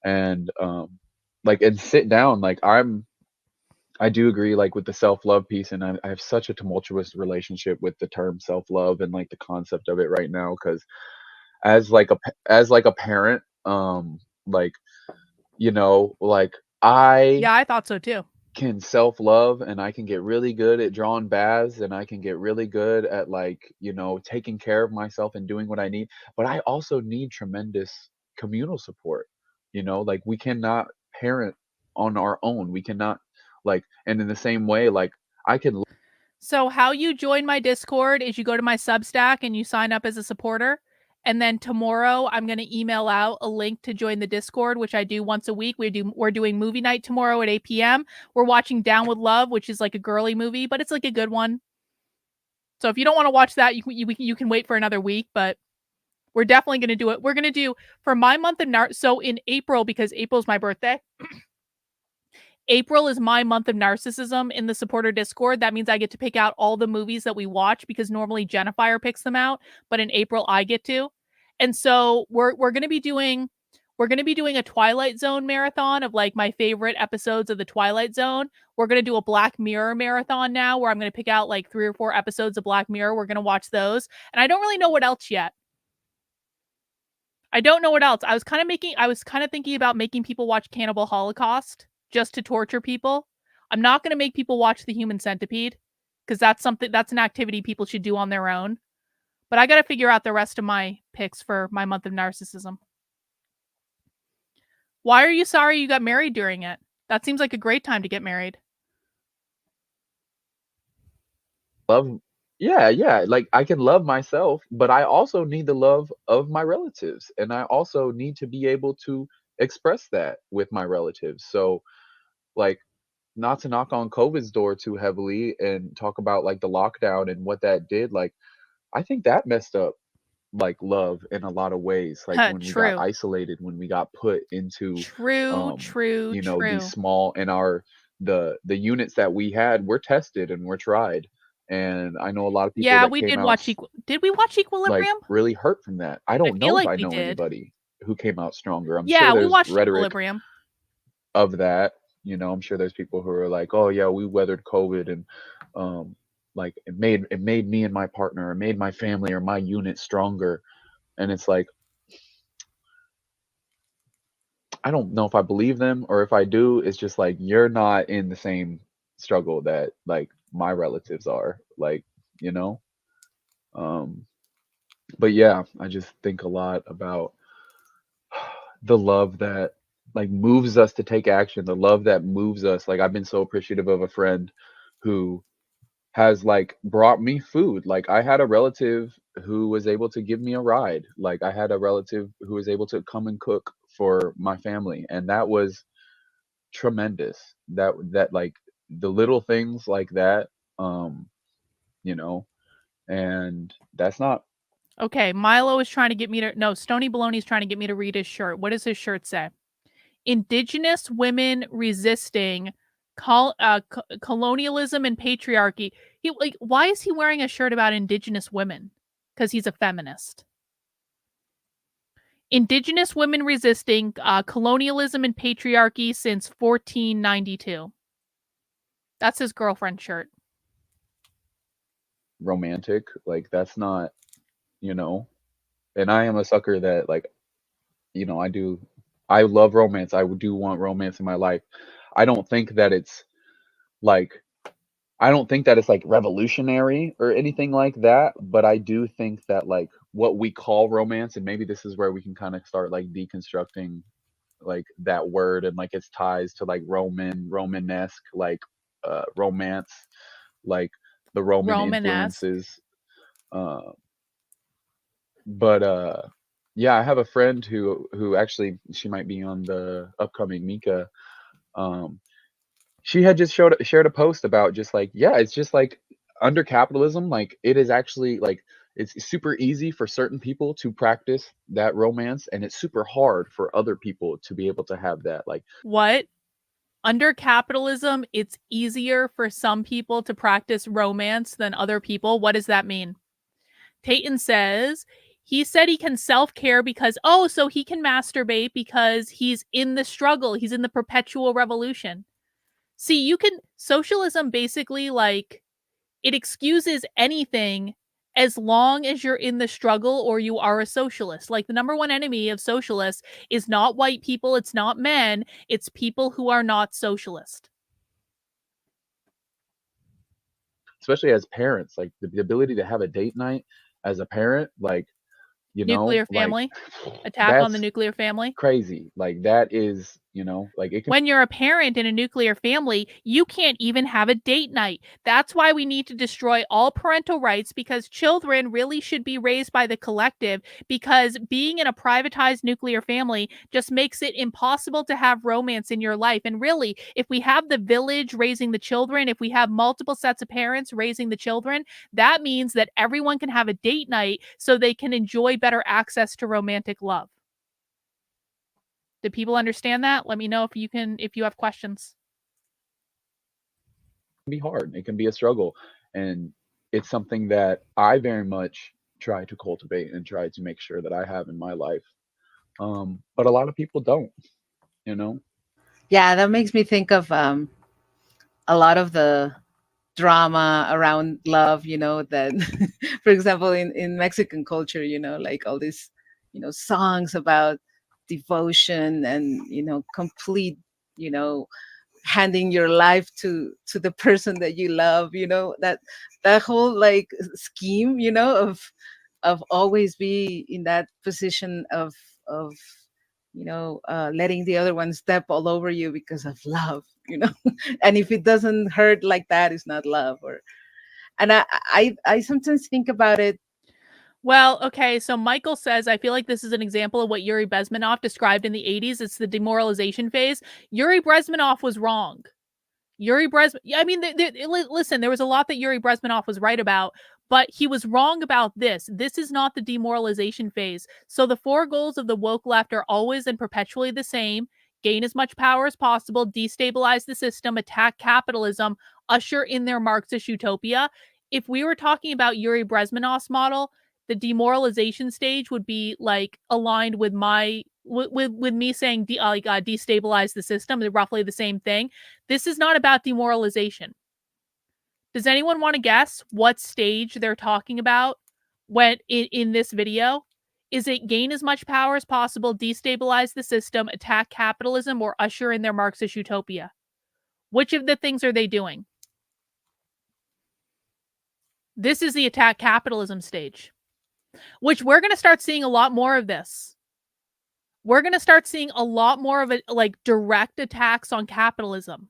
and and sit down. Like, I do agree, like, with the self-love piece, and I have such a tumultuous relationship with the term self-love and like the concept of it right now, because as like a parent, like, like, Yeah, I thought so too. can self-love and I can get really good at drawing baths and I can get really good at, like, taking care of myself and doing what I need, but I also need tremendous communal support. Like, we cannot parent on our own. We cannot, like, and in the same way, like, I can So how you join my Discord is you go to my Substack and you sign up as a supporter. And then tomorrow I'm going to email out a link to join the Discord, which I do once a week. We're doing movie night tomorrow at 8 p.m. We're watching Down with Love, which is like a girly movie, but it's like a good one. So if you don't want to watch that, you can wait for another week, but we're definitely going to do it. We're going to do for my month of so in April, because April's my birthday. April is my month of narcissism in the supporter Discord. That means I get to pick out all the movies that we watch because normally Jennifer picks them out, but in April I get to. And so we're going to be doing a Twilight Zone marathon of like my favorite episodes of the Twilight Zone. We're going to do a Black Mirror marathon now where I'm going to pick out like 3 or 4 episodes of Black Mirror. We're going to watch those. And I don't really know what else yet. I don't know what else. I was kind of thinking about making people watch Cannibal Holocaust just to torture people. I'm not going to make people watch The Human Centipede because that's an activity people should do on their own. But I got to figure out the rest of my picks for my month of narcissism. Why are you sorry you got married during it? That seems like a great time to get married. Yeah. Like, I can love myself, but I also need the love of my relatives, and I also need to be able to express that with my relatives. So, like, not to knock on COVID's door too heavily and talk about like the lockdown and what that did, like, I think that messed up like love in a lot of ways, like when we got True. isolated, when we got put into True. these small, and the units that we had were tested and were tried. And I know a lot of people Yeah, that we came did out watch Did we watch like Equilibrium? really hurt from that. I I don't feel know if like I we know did. anybody who came out stronger. I'm Yeah, sure we there's watched rhetoric Equilibrium. of that. You know, I'm sure there's people who are like, oh yeah, we weathered COVID, and like it made me and my partner, or made my family or my unit stronger. And it's like, I don't know if I believe them, or if I do, it's just like, you're not in the same struggle that like my relatives are, like, you know. But yeah, I just think a lot about the love that like moves us to take action, the love that moves us. Like, I've been so appreciative of a friend who has like brought me food. Like, I had a relative who was able to give me a ride. Like, I had a relative who was able to come and cook for my family, and that was tremendous. That like the little things like that, you know, and that's not. Okay, Milo is trying to get me to Stony Baloney's trying to get me to read his shirt. What does his shirt say? Indigenous women resisting colonialism and patriarchy. He like, why is he wearing a shirt about indigenous women? Because he's a feminist. Indigenous women resisting colonialism and patriarchy since 1492. That's his girlfriend shirt. Romantic, like, that's not, you know. And I am a sucker that, like, you know, I love romance. I do want romance in my life. I don't think that it's like revolutionary or anything like that, but I do think that like what we call romance, and maybe this is where we can kind of start like deconstructing like that word and like its ties to like Romanesque, like romance, like the Roman Romanesque. influences. But yeah, I have a friend who actually, she might be on the upcoming Mika. She had just shared a post about just like, yeah, it's just like under capitalism, like it is actually like it's super easy for certain people to practice that romance, and it's super hard for other people to be able to have that. Like, what? Under capitalism, it's easier for some people to practice romance than other people. What does that mean? Tayton says he said he can self-care because, so he can masturbate because he's in the struggle. He's in the perpetual revolution. See, socialism basically, like, it excuses anything as long as you're in the struggle or you are a socialist. Like, the number one enemy of socialists is not white people, it's not men, it's people who are not socialist. especially as parents, like the ability to have a date night as a parent, like, you Nuclear know, like family, attack on the that's nuclear family. crazy. Like, that is, you know, like it can. When you're a parent in a nuclear family, you can't even have a date night. That's why we need to destroy all parental rights, because children really should be raised by the collective, because being in a privatized nuclear family just makes it impossible to have romance in your life. And really, if we have the village raising the children, if we have multiple sets of parents raising the children, that means that everyone can have a date night so they can enjoy better access to romantic love. Do people understand that? Let me know if you have questions. be hard. It can be a struggle, and it's something that I very much try to cultivate and try to make sure that I have in my life. But a lot of people don't, you know. Yeah, that makes me think of a lot of the drama around love, that for example in Mexican culture, like all these, songs about devotion and, complete, you know, handing your life to the person that you love, that whole like scheme, of always be in that position of letting the other one step all over you because of love, and if it doesn't hurt like that, it's not love. Or and I sometimes think about it. Well, okay, so Michael says, I feel like this is an example of what Yuri Bezmenov described in the 80s. It's the demoralization phase. Yuri Bezmenov was wrong. Yuri Brezhnev, I mean, listen, there was a lot that Yuri Bezmenov was right about, but he was wrong about this. This is not the demoralization phase. So the 4 goals of the woke left are always and perpetually the same: gain as much power as possible, destabilize the system, attack capitalism, usher in their Marxist utopia. If we were talking about Yuri Bezmenov's model, the demoralization stage would be like aligned with my with me saying destabilize the system. They're roughly the same thing. This is not about demoralization. Does anyone want to guess what stage they're talking about when in this video? Is it gain as much power as possible, destabilize the system, attack capitalism, or usher in their Marxist utopia? Which of the things are they doing? This is the attack capitalism stage, which we're going to start seeing a lot more of this. We're going to start seeing a lot more of it, like direct attacks on capitalism.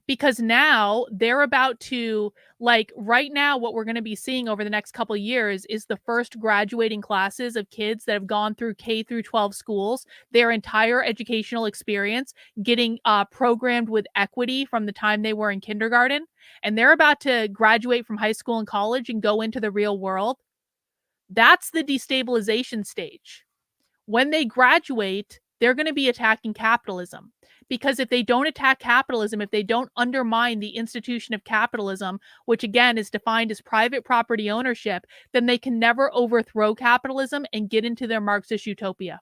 Because now they're about to, like, right now, what we're going to be seeing over the next couple of years is the first graduating classes of kids that have gone through K through 12 schools, their entire educational experience, getting programmed with equity from the time they were in kindergarten. And they're about to graduate from high school and college and go into the real world. That's the destabilization stage. When they graduate, they're going to be attacking capitalism. Because if they don't attack capitalism, if they don't undermine the institution of capitalism, which again is defined as private property ownership, then they can never overthrow capitalism and get into their Marxist utopia.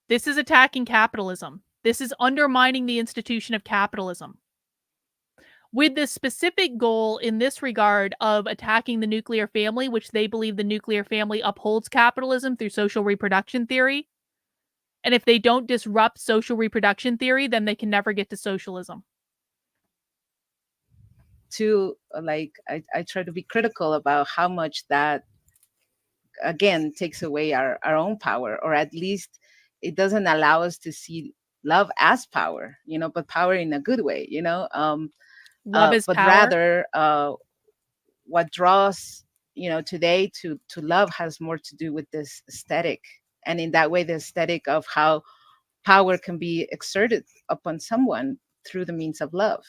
This is attacking capitalism. This is undermining the institution of capitalism. With the specific goal in this regard of attacking the nuclear family, which they believe the nuclear family upholds capitalism through social reproduction theory. And if they don't disrupt social reproduction theory, then they can never get to socialism. I try to be critical about how much that, again, takes away our own power, or at least it doesn't allow us to see love as power, but power in a good way, Love is but power. rather what draws, today to love has more to do with this aesthetic. And in that way, the aesthetic of how power can be exerted upon someone through the means of love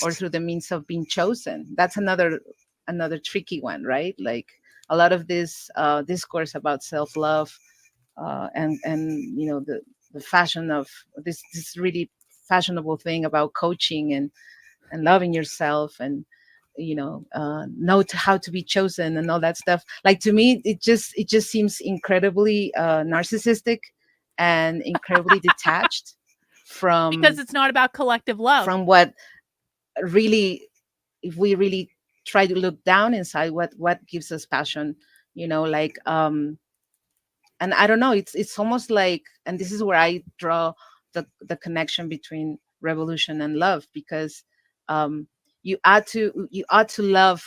or through the means of being chosen. That's another tricky one, right? Like a lot of this discourse about self-love and the fashion of this really fashionable thing about coaching and loving yourself and know how to be chosen and all that stuff. Like, to me, it just seems incredibly narcissistic and incredibly detached from, because it's not about collective love, from what really, if we really try to look down inside what gives us passion, and I don't know, it's almost like, and this is where I draw the connection between revolution and love, because you ought to love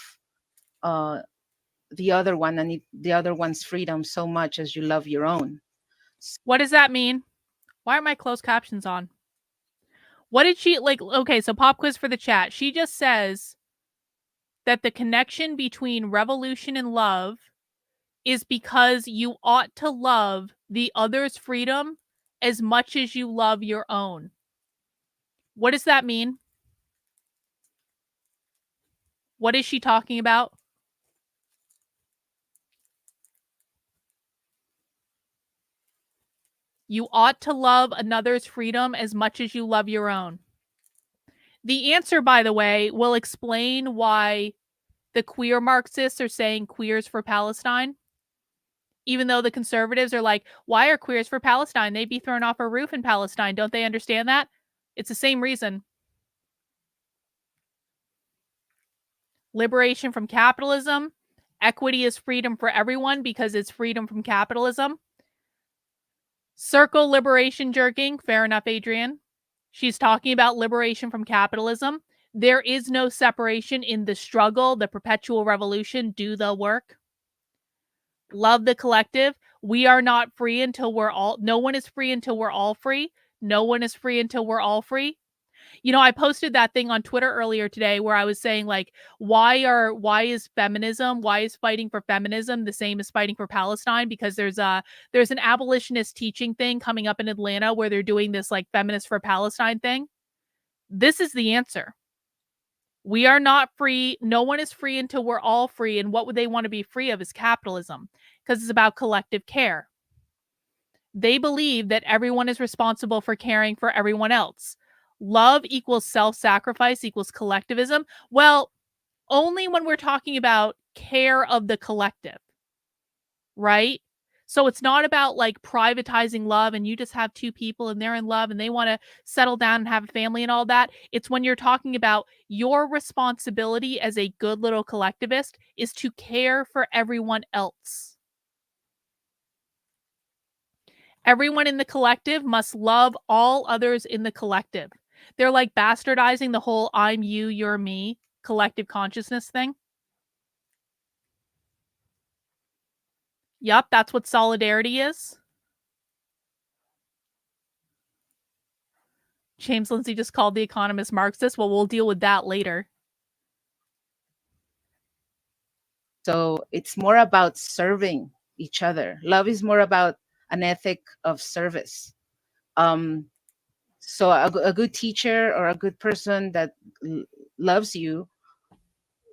the other one and the other one's freedom so much as you love your own. What does that mean? Why are my closed captions on? What did she like? Okay, so pop quiz for the chat. She just says that the connection between revolution and love is because you ought to love the other's freedom as much as you love your own. What does that mean? What is she talking about? You ought to love another's freedom as much as you love your own. The answer, by the way, will explain why the queer Marxists are saying queers for Palestine. Even though the conservatives are like, why are queers for Palestine? They'd be thrown off a roof in Palestine. Don't they understand that? It's the same reason. Liberation from capitalism. Equity is freedom for everyone because it's freedom from capitalism. Circle liberation jerking. Fair enough, Adrian. She's talking about liberation from capitalism. There is no separation in the struggle, the perpetual revolution. Do the work. Love the collective. We are not free until we're all, no one is free until we're all free. No one is free until we're all free. You know, I posted that thing on Twitter earlier today where I was saying, like, why is fighting for feminism the same as fighting for Palestine? Because there's an abolitionist teaching thing coming up in Atlanta where they're doing this like feminist for Palestine thing. This is the answer. We are not free. No one is free until we're all free. And what would they want to be free of is capitalism, because it's about collective care. They believe that everyone is responsible for caring for everyone else. Love equals self-sacrifice equals collectivism. Well, only when we're talking about care of the collective, right? So it's not about like privatizing love and you just have two people and they're in love and they want to settle down and have a family and all that. It's when you're talking about your responsibility as a good little collectivist is to care for everyone else. Everyone in the collective must love all others in the collective. They're like bastardizing the whole I'm you, you're me collective consciousness thing. Yup, that's what solidarity is. James Lindsay just called The Economist Marxist. Well, we'll deal with that later. So it's more about serving each other. Love is more about an ethic of service. So a good teacher or a good person that loves you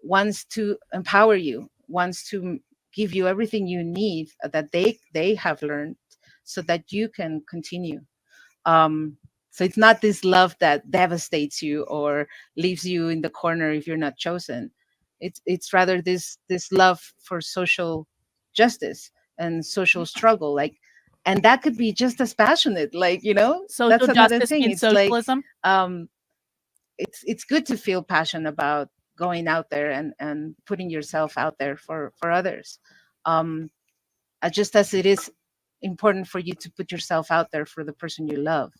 wants to empower you, wants to give you everything you need that they have learned so that you can continue. So it's not this love that devastates you or leaves you in the corner if you're not chosen. It's rather this love for social justice and social struggle, like, and that could be just as passionate, like, you know, Social that's another justice thing. in It's socialism. like it's good to feel passion about going out there and putting yourself out there for others, just as it is important for you to put yourself out there for the person you love.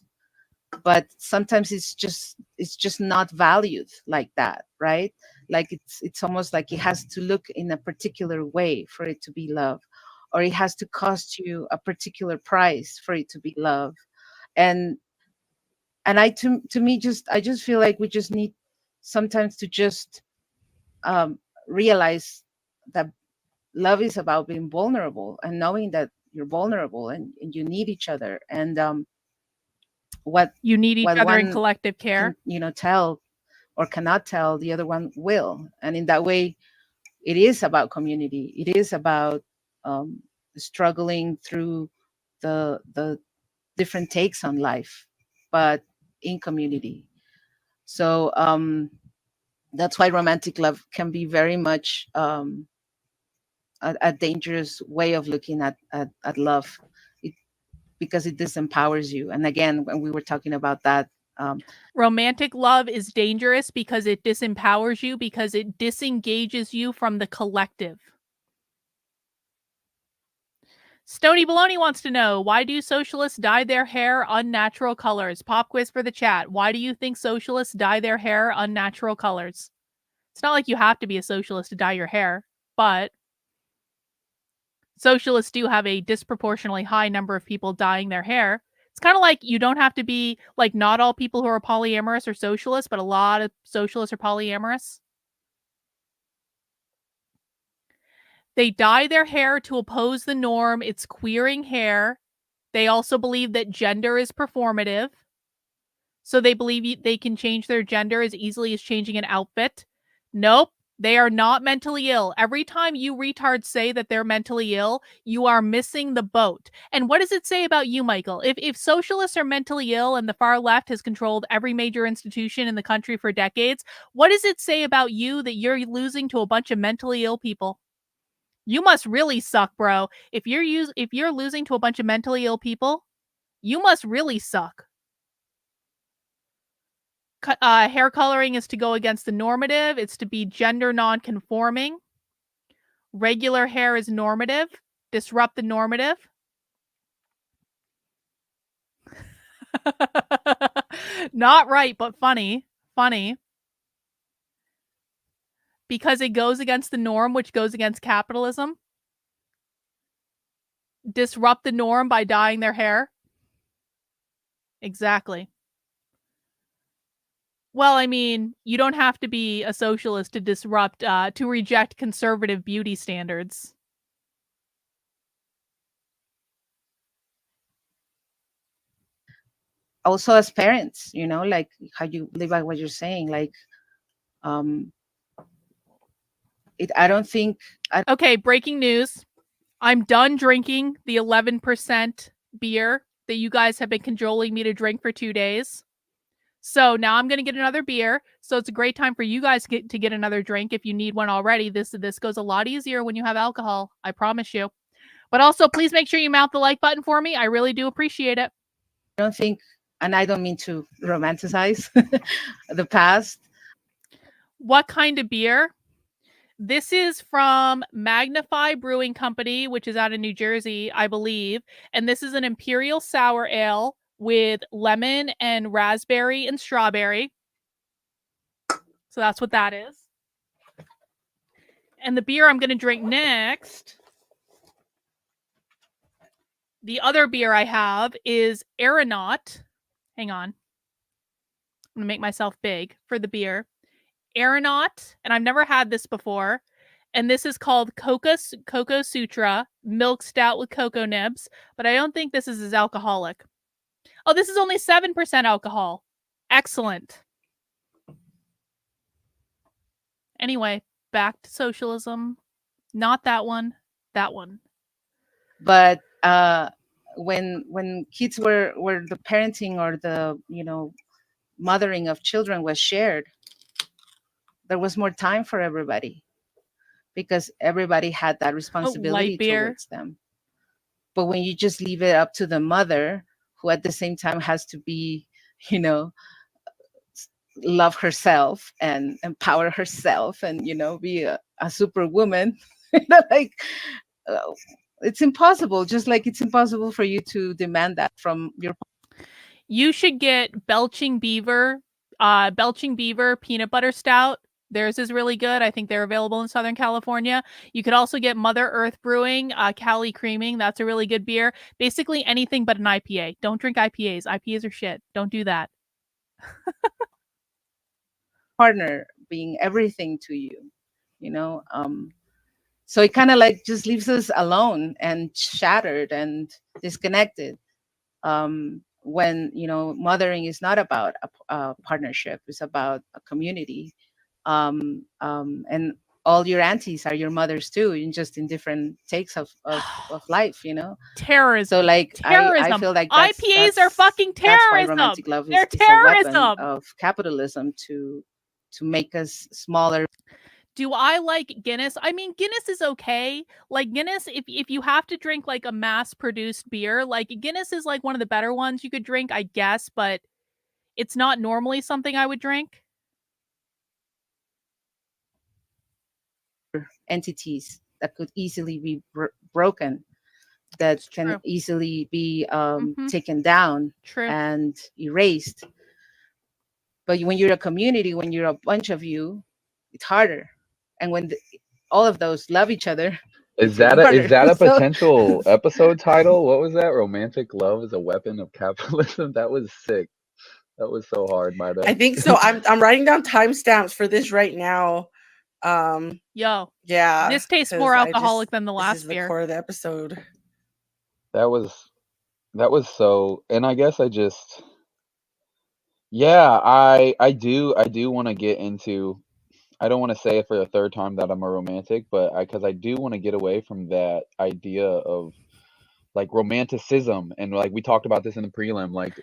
But sometimes it's just not valued like that, right? Like it's almost like it has to look in a particular way for it to be love, or it has to cost you a particular price for it to be love. And to me, I just feel like we just need sometimes to just realize that love is about being vulnerable and knowing that you're vulnerable and you need each other. And what You need each what other in one collective care. can, tell or cannot tell, the other one will. And in that way, it is about community. It is about struggling through the different takes on life, but in community. So that's why romantic love can be very much a dangerous way of looking at love, because it disempowers you. And again, when we were talking about that, romantic love is dangerous because it disempowers you, because it disengages you from the collective. Stony Baloney wants to know, why do socialists dye their hair unnatural colors? Pop quiz for the chat. Why do you think socialists dye their hair unnatural colors? It's not like you have to be a socialist to dye your hair, but socialists do have a disproportionately high number of people dyeing their hair. It's kind of like you don't have to be, like, not all people who are polyamorous are socialists, but a lot of socialists are polyamorous. They dye their hair to oppose the norm. It's queering hair. They also believe that gender is performative. So they believe they can change their gender as easily as changing an outfit. Nope. They are not mentally ill. Every time you retards say that they're mentally ill, you are missing the boat. And what does it say about you, Michael? If socialists are mentally ill and the far left has controlled every major institution in the country for decades, what does it say about you that you're losing to a bunch of mentally ill people? You must really suck, bro. If you're losing to a bunch of mentally ill people, you must really suck. Hair coloring is to go against the normative. It's to be gender non-conforming. Regular hair is normative. Disrupt the normative. Not right, but funny. Funny. Because it goes against the norm, which goes against capitalism. Disrupt the norm by dyeing their hair. Exactly. Well, I mean, you don't have to be a socialist to disrupt, to reject conservative beauty standards. Also, as parents, like how you live by what you're saying, like, I don't think. Okay, breaking news. I'm done drinking the 11% beer that you guys have been cajoling me to drink for 2 days. So now I'm going to get another beer. So it's a great time for you guys to get another drink if you need one already. This goes a lot easier when you have alcohol. I promise you. But also, please make sure you mount the like button for me. I really do appreciate it. I don't think, and I don't mean to romanticize the past. What kind of beer? This is from Magnify Brewing Company, which is out of New Jersey, I believe. And this is an Imperial Sour Ale with lemon and raspberry and strawberry. So that's what that is. And the beer I'm going to drink next, the other beer I have is Aeronaut. Hang on. I'm going to make myself big for the beer. Aeronaut, and I've never had this before. And this is called Cocoa Sutra Milk Stout with cocoa nibs. But I don't think this is as alcoholic. Oh, this is only 7% alcohol. Excellent. Anyway, back to socialism. Not that one. That one. But when kids were the parenting or the mothering of children was shared, there was more time for everybody because everybody had that responsibility towards them. But when you just leave it up to the mother, who at the same time has to be, love herself and empower herself and, be a superwoman, like it's impossible. Just like it's impossible for you to demand that from your. You should get Belching Beaver peanut butter stout. Theirs is really good. I think they're available in Southern California. You could also get Mother Earth Brewing, Cali Creaming. That's a really good beer. Basically anything but an IPA. Don't drink IPAs. IPAs are shit. Don't do that. Partner being everything to you, so it kind of like just leaves us alone and shattered and disconnected. When mothering is not about a partnership, it's about a community. And all your aunties are your mothers too, and just in different takes of life, Terrorism. So like terrorism. I feel like IPAs are fucking terrorism. That's why romantic love is a weapon of capitalism to make us smaller. Do I like Guinness? I mean, Guinness is okay. Like Guinness, if you have to drink like a mass-produced beer, like Guinness is like one of the better ones you could drink, I guess, but it's not normally something I would drink. Entities that could easily be broken, that can easily be taken down and erased. But when you're a community, when you're a bunch of you, it's harder. And when all of those love each other, is that a potential episode title? What was that? Romantic love is a weapon of capitalism. That was sick. That was so hard, Marta. I think so. I'm writing down timestamps for this right now. Yo, yeah, this tastes more alcoholic than the last this is beer. The core of the episode. That was so, and I guess I do want to get into. I don't want to say it for the third time that I'm a romantic, but because I do want to get away from that idea of like romanticism, and like we talked about this in the prelim, like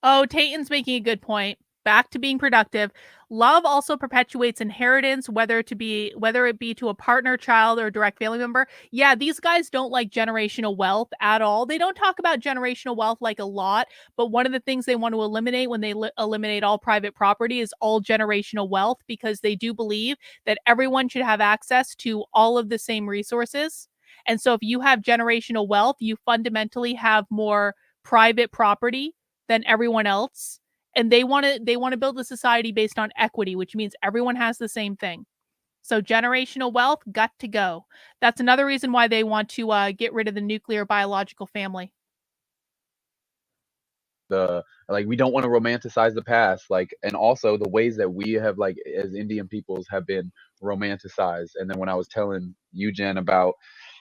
Oh, Tayton's making a good point. Back to being productive. Love also perpetuates inheritance, whether it be to a partner, child, or direct family member. Yeah, these guys don't like generational wealth at all. They don't talk about generational wealth like a lot, but one of the things they want to eliminate when they eliminate all private property is all generational wealth, because they do believe that everyone should have access to all of the same resources. And so if you have generational wealth, you fundamentally have more private property than everyone else, and they want to build a society based on equity, which means everyone has the same thing. So generational wealth got to go. That's another reason why they want to get rid of the nuclear biological family. the like we don't want to romanticize the past, like, and also the ways that we have, like, as Indian peoples have been romanticized. And then when I was telling you, Jen, about,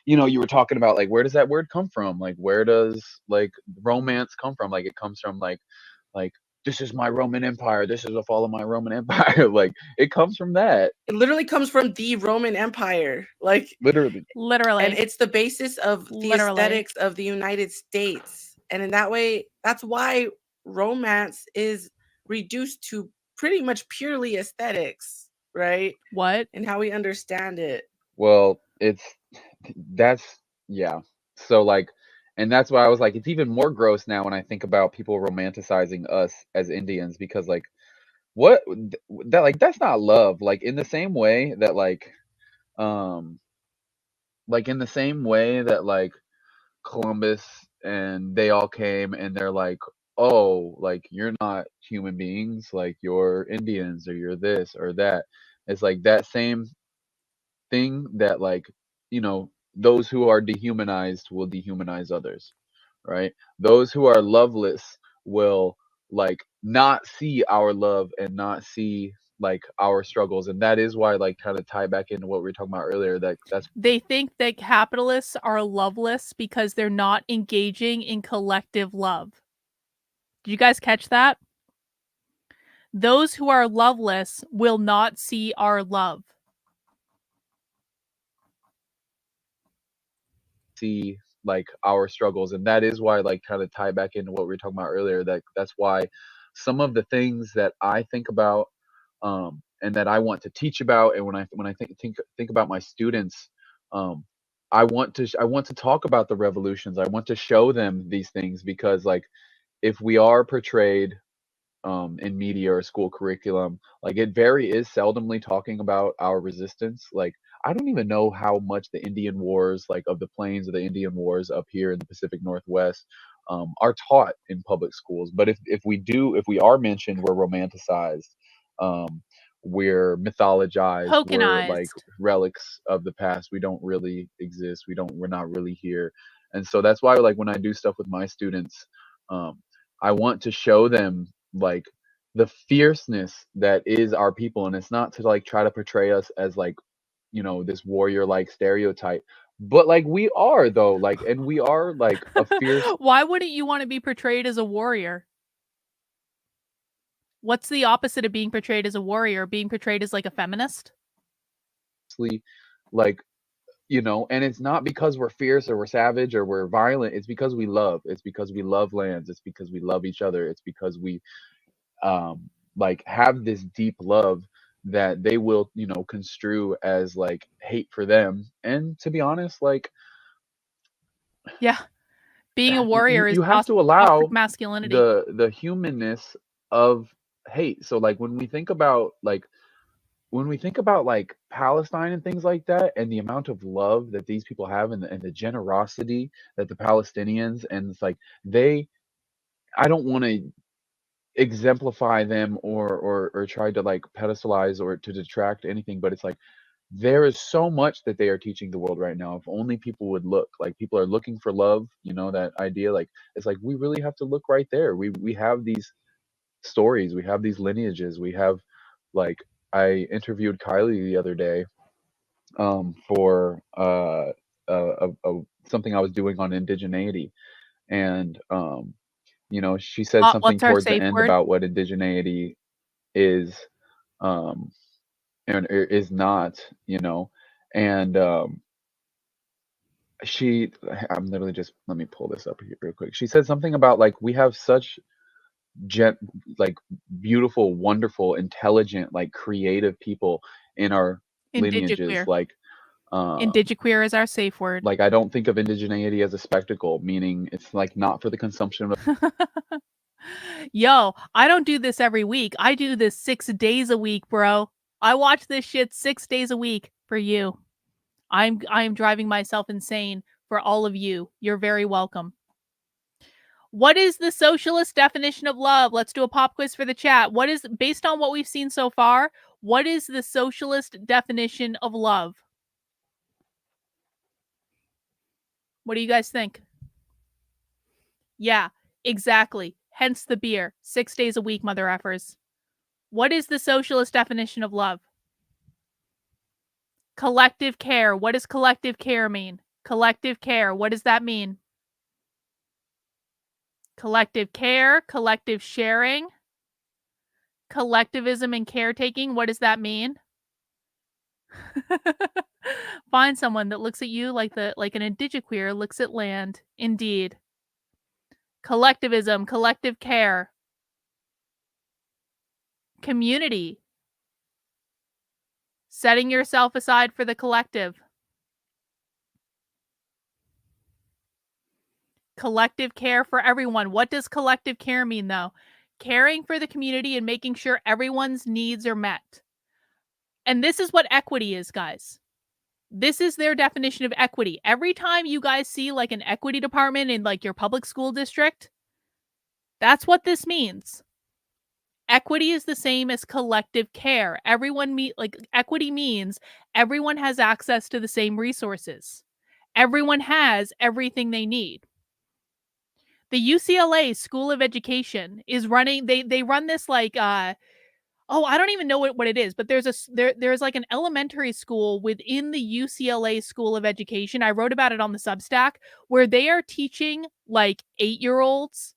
you were talking about like, where does that word come from? Like, where does like romance come from? Like, it comes from like this is my Roman Empire, this is the fall of my Roman Empire. Like, it comes from that. It literally comes from the Roman Empire. Like, Literally. and it's the basis of the aesthetics of the United States. And in that way, that's why romance is reduced to pretty much purely aesthetics, right? What? And how we understand it. Well, that's yeah. So like, and that's why I was like, it's even more gross now when I think about people romanticizing us as Indians, because like, what that like that's not love. Like, in the same way that um in the same way that like Columbus and they all came and they're like, oh, like, you're not human beings, like, you're Indians, or you're this or that. It's like that same thing that, like, those who are dehumanized will dehumanize others, right? Those who are loveless will, like, not see our love and not see like our struggles. And that is why, like, kind of tie back into what we were talking about earlier, that's They think that capitalists are loveless because they're not engaging in collective love. Did you guys catch that? Those who are loveless will not see our love. see like our struggles. And that is why, like, kind of tie back into what we were talking about earlier, that's why some of the things that I think about, and that I want to teach about, and when I think about my students, um I want to talk about the revolutions. I want to show them these things, because like, if we are portrayed in media or school curriculum, like, it very is seldomly talking about our resistance. Like, I don't even know how much the Indian Wars, like, of the plains of the Indian Wars up here in the Pacific Northwest, are taught in public schools. But if we are mentioned, we're romanticized, um, we're mythologized, we're like Tokenized. relics of the past. We don't really exist. We're not really here. And so that's why, like, when I do stuff with my students, um, I want to show them like the fierceness that is our people. And it's not to like try to portray us as like, this warrior like stereotype, but like we are though, like, and we are like a fierce. Why wouldn't you want to be portrayed as a warrior? What's the opposite of being portrayed as a warrior? Being portrayed as like a feminist? Like, and it's not because we're fierce or we're savage or we're violent. It's because we love. It's because we love lands. It's because we love each other. It's because we like have this deep love that they will, construe as like hate for them. And to be honest, like, Yeah. Being a warrior is you have to toxic allow masculinity. the humanness of hate. So like, when we think about like Palestine and things like that, and the amount of love that these people have, and the generosity that the Palestinians, and it's like, I don't want to exemplify them, or try to like pedestalize or to detract anything, but it's like, there is so much that they are teaching the world right now. If only people would look. Like, people are looking for love, that idea. Like, it's like, we really have to look right there. We have these stories, we have these lineages, we have, like, I interviewed Kylie the other day, for something I was doing on indigeneity. And she said something What's our towards the safe end word? about what indigeneity is, um and is not, and I'm literally just, let me pull this up here real quick. She said something about like we have such gen like beautiful, wonderful, intelligent, like creative people in our lineages. Indigiqueer. Um, Indigiqueer is our safe word. like I don't think of indigeneity as a spectacle, meaning it's like not for the consumption of. Yo, I don't do this every week. I do this 6 days a week, bro. I watch this shit 6 days a week for you. I am driving myself insane for all of you. You're very welcome. What is the socialist definition of love? Let's do a pop quiz for the chat. What is, based on what we've seen so far, what is the socialist definition of love? What do you guys think? Yeah, exactly. Hence the beer. 6 days a week, mother effers. What is the socialist definition of love? Collective care. What does collective care mean? Collective care. What does that mean? Collective care, collective sharing, collectivism and caretaking. What does that mean? Find someone that looks at you like an indigiqueer looks at land. Indeed. Collectivism, collective care, community, setting yourself aside for the collective. Collective care for everyone. What does collective care mean, though? Caring for the community and making sure everyone's needs are met. And this is what equity is, guys. This is their definition of equity. Every time you guys see like an equity department in like your public school district, that's what this means. Equity is the same as collective care. Equity means everyone has access to the same resources. Everyone has everything they need. The UCLA School of Education is running, they run this like I don't even know what it is, but there's like an elementary school within the UCLA School of Education. I wrote about it on the Substack, where they are teaching like 8-year-olds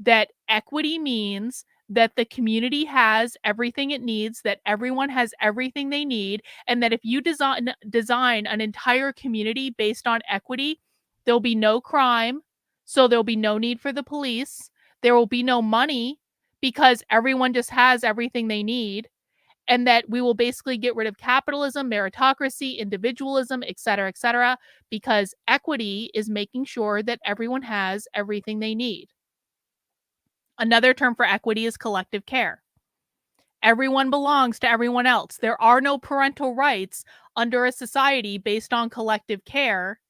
that equity means that the community has everything it needs, that everyone has everything they need, and that if you design an entire community based on equity, there'll be no crime, so there'll be no need for the police, there will be no money because everyone just has everything they need, and that we will basically get rid of capitalism, meritocracy, individualism, etc., because equity is making sure that everyone has everything they need. Another term for equity is collective care. Everyone belongs to everyone else. There are no parental rights under a society based on collective care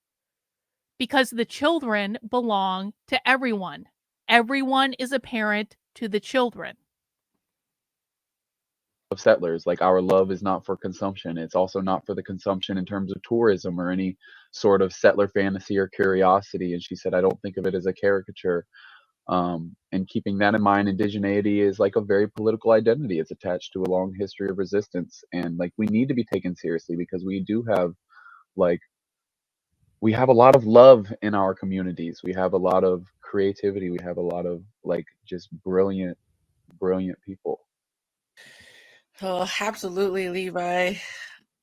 because the children belong to everyone. Everyone is a parent to the children. Of settlers, like our love is not for consumption. It's also not for the consumption in terms of tourism or any sort of settler fantasy or curiosity. And she said, I don't think of it as a caricature. And keeping that in mind, indigeneity is like a very political identity. It's attached to a long history of resistance, and like we need to be taken seriously because we do have we have a lot of love in our communities. We have a lot of creativity. We have a lot of like just brilliant people. Oh, absolutely, Levi.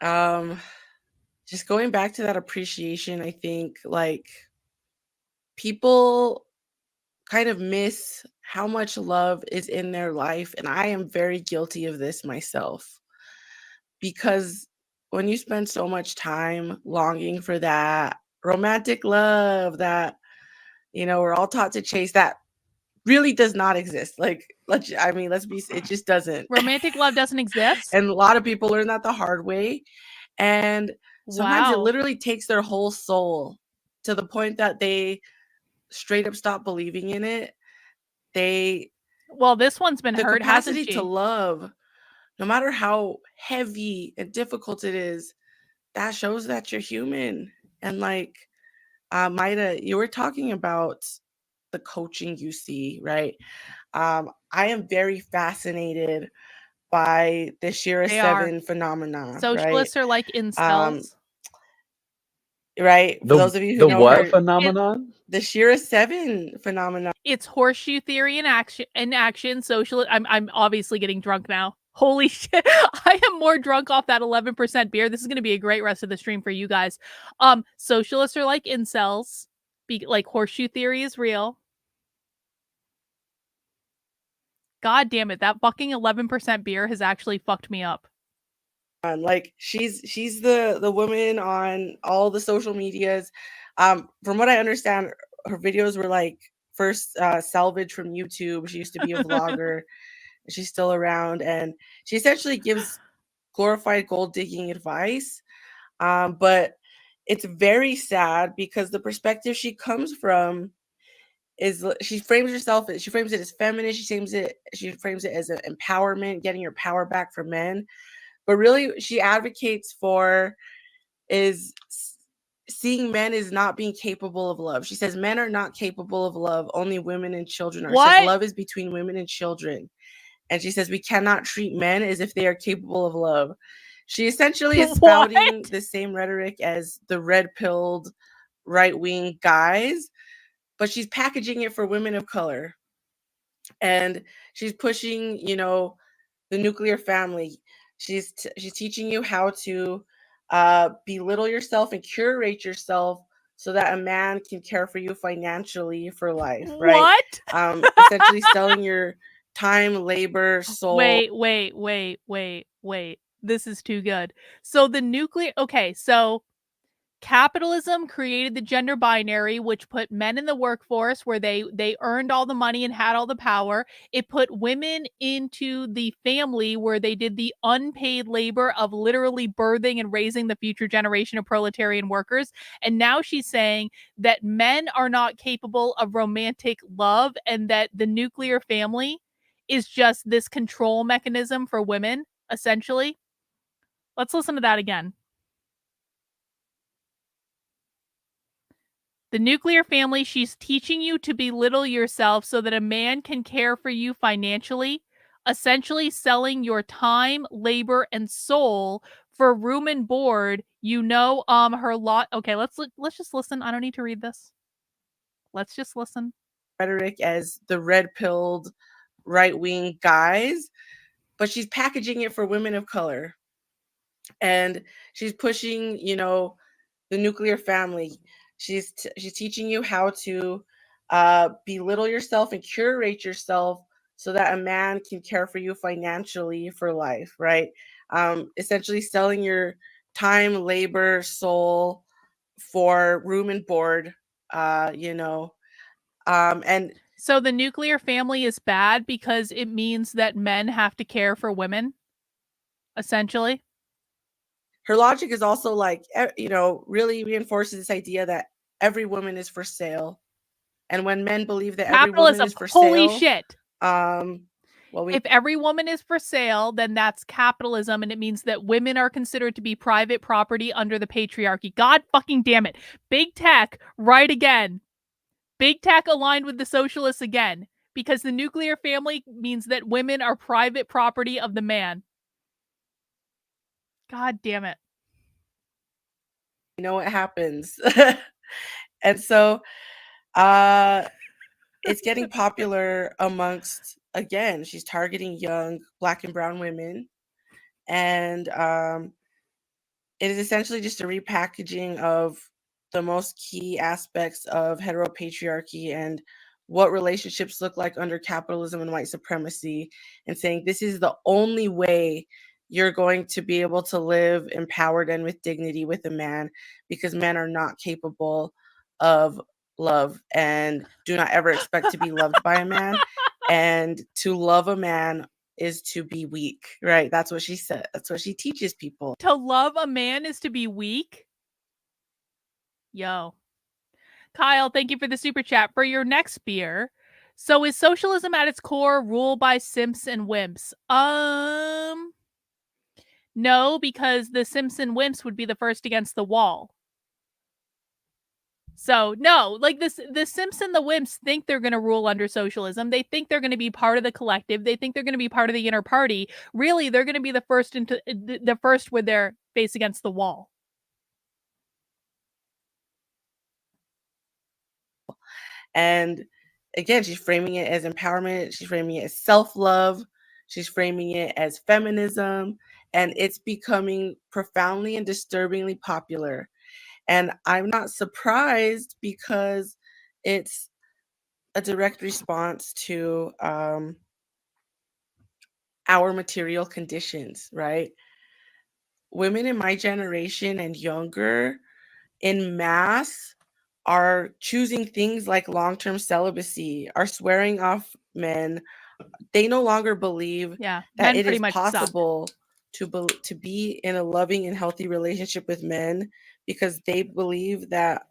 Just going back to that appreciation, I think like people kind of miss how much love is in their life, and I am very guilty of this myself. Because when you spend so much time longing for that romantic love that we're all taught to chase, that really does not exist. Like let's be, it just doesn't. Romantic love doesn't exist? And a lot of people learn that the hard way, and sometimes it Wow. literally takes their whole soul to the point that they straight up stop believing in it. Well, this one's been The hurt, hasn't capacity she? to love, no matter how heavy and difficult it is, that shows that you're human. And like Maida, you were talking about the coaching you see, right? I am very fascinated by the Shira They are. 7 phenomena. Socialists are like incels. Right? For those of you who The know what her, phenomenon? the Shira 7 phenomenon. It's horseshoe theory in action. Social. I'm obviously getting drunk now. Holy shit. I am more drunk off that 11% beer. This is going to be a great rest of the stream for you guys. Socialists are like incels. Like horseshoe theory is real. God damn it. That fucking 11% beer has actually fucked me up. Like she's the woman on all the social medias. From what I understand, her videos were like first salvaged from YouTube. She used to be a vlogger. She's still around, and she essentially gives glorified gold digging advice. But it's very sad because the perspective she comes from is she frames it as feminist. She frames it as an empowerment, getting your power back from men. But really, she advocates for is seeing men as not being capable of love. She says men are not capable of love. Only women and children are. She says love is between women and children. And she says we cannot treat men as if they are capable of love. She essentially is spouting the same rhetoric as the red-pilled right-wing guys, but she's packaging it for women of color. And she's pushing, the nuclear family. She's teaching you how to belittle yourself and curate yourself so that a man can care for you financially for life, right? What? Essentially selling your time, labor, soul. Wait. This is too good. So so capitalism created the gender binary, which put men in the workforce where they earned all the money and had all the power. It put women into the family where they did the unpaid labor of literally birthing and raising the future generation of proletarian workers. And now she's saying that men are not capable of romantic love and that the nuclear family is just this control mechanism for women, essentially. Let's listen to that again. The nuclear family, she's teaching you to belittle yourself so that a man can care for you financially, essentially selling your time, labor, and soul for room and board. Her lot. Okay, let's just listen. I don't need to read this. Let's just listen. Rhetoric as the red-pilled right-wing guys, but she's packaging it for women of color. And she's pushing, the nuclear family. She's teaching you how to belittle yourself and curate yourself so that a man can care for you financially for life, right? Essentially selling your time, labor, soul for room and board, and so the nuclear family is bad because it means that men have to care for women, essentially. Her logic is also like, really reinforces this idea that every woman is for sale. And when men believe that every woman is for holy sale, shit. If every woman is for sale, then that's capitalism, and it means that women are considered to be private property under the patriarchy. God fucking damn it. Big tech, right again. Big tech aligned with the socialists again, because the nuclear family means that women are private property of the man. God damn it. You know what happens. And so it's getting popular amongst, again, she's targeting young Black and brown women. And it is essentially just a repackaging of the most key aspects of heteropatriarchy and what relationships look like under capitalism and white supremacy, and saying this is the only way you're going to be able to live empowered and with dignity with a man, because men are not capable of love and do not ever expect to be loved by a man. And to love a man is to be weak, right? That's what she said. That's what she teaches people. To love a man is to be weak? Yo. Kyle, thank you for the super chat. For your next beer, so is socialism at its core ruled by simps and wimps? No, because the simps and wimps would be the first against the wall. So no, like the simps and the wimps think they're going to rule under socialism. They think they're going to be part of the collective. They think they're going to be part of the inner party. Really, they're going to be the first with their face against the wall. And again, she's framing it as empowerment. She's framing it as self-love. She's framing it as feminism, and it's becoming profoundly and disturbingly popular. And I'm not surprised because it's a direct response to our material conditions, right? Women in my generation and younger in mass are choosing things like long-term celibacy, are swearing off men. They no longer believe Yeah, that men it pretty is much suck. possible to be in a loving and healthy relationship with men, because they believe that,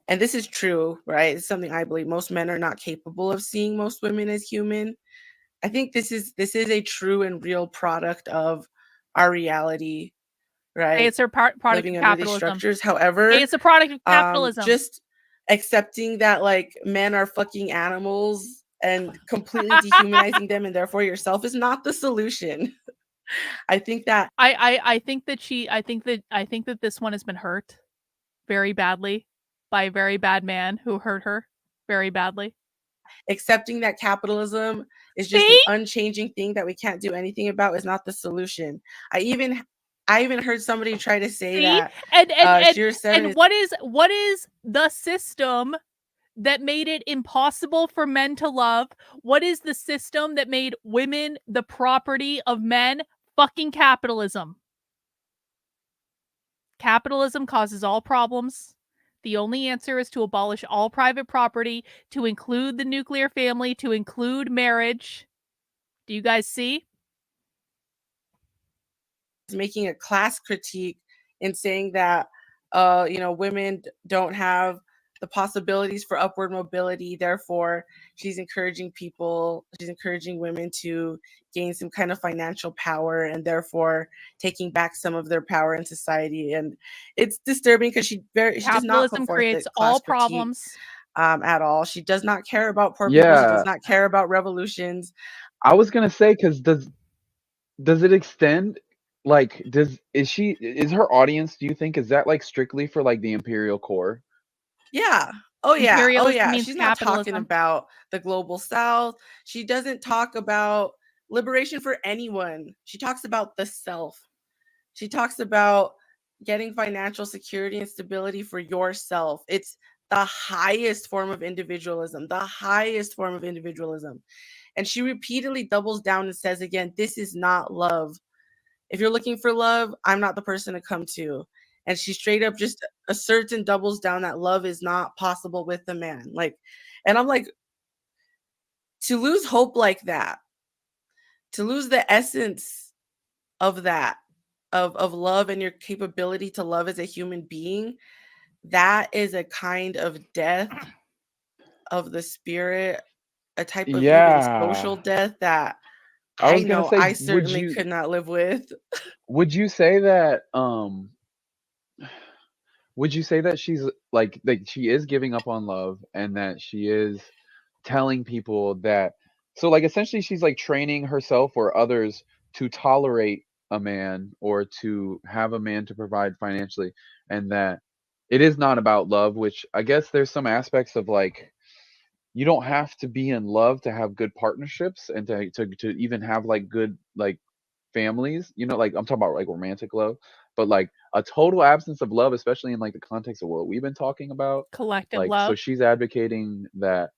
and this is true, right? It's something I believe, most men are not capable of seeing most women as human. I think this is a true and real product of our reality, Hey, right? it's a product Living of under these capitalism. structures. Hey, However, it's a product of capitalism. just accepting that like men are fucking animals and completely dehumanizing them and therefore yourself is not the solution. I think that I think that this one has been hurt very badly by a very bad man who hurt her very badly. accepting that capitalism is just See? an unchanging thing that we can't do anything about is not the solution. I even heard somebody try to say See? that And Sheer 7 is what is the system that made it impossible for men to love? What is the system that made women the property of men? Fucking capitalism. Capitalism causes all problems. The only answer is to abolish all private property, to include the nuclear family, to include marriage. Do you guys see? making a class critique and saying that women don't have the possibilities for upward mobility, therefore she's encouraging women to gain some kind of financial power and therefore taking back some of their power in society. And it's disturbing because she does not put Capitalism forth the creates class all critique problems. at all. She does not care about poor people. She Yeah, does not care about revolutions. I was gonna say, because does it extend? Like, is her audience? Do you think is that like strictly for like the imperial core? Yeah. Oh yeah. Oh Imperialism yeah. means She's not talking capitalism. about the global south. She doesn't talk about liberation for anyone. She talks about the self. She talks about getting financial security and stability for yourself. It's the highest form of individualism, the highest form of individualism. And she repeatedly doubles down and says again, this is not love. If you're looking for love, I'm not the person to come to. And she straight up just asserts and doubles down that love is not possible with a man. Like, and I'm like, to lose hope like that, to lose the essence of that, of love and your capability to love as a human being, that is a kind of death of the spirit, a type of even social Yeah, death that I I was gonna know say, I certainly could not live with. would you say that would you say that she's like she is giving up on love and that she is telling people that, so like essentially she's like training herself or others to tolerate a man or to have a man to provide financially, and that it is not about love, which I guess there's some aspects of like you don't have to be in love to have good partnerships and to even have like good like families, like I'm talking about like romantic love, but like a total absence of love, especially in like the context of what we've been talking about. Collective Like, so love. she's advocating that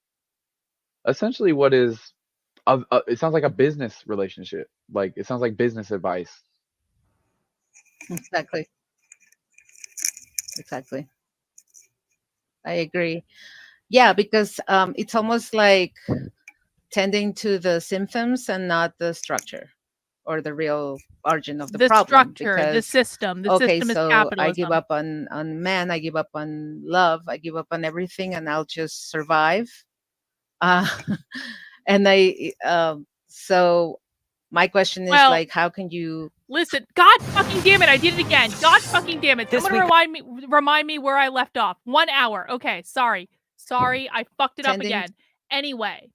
essentially what is, it sounds like a business relationship. Like, it sounds like business advice. Exactly. Exactly. I agree. Yeah, because it's almost like tending to the symptoms and not the structure or the real origin of the The problem. structure, the Because system. The okay, system is so I give capitalism. up on man, I give up on love, I give up on everything, and I'll just survive. Uh, and so my question is Well, like, how can you listen, God fucking damn it, I did it again. God fucking damn it. This Someone week- remind me where I left off. 1 hour. Okay, sorry. Sorry, I fucked it up Tending- again. Anyway.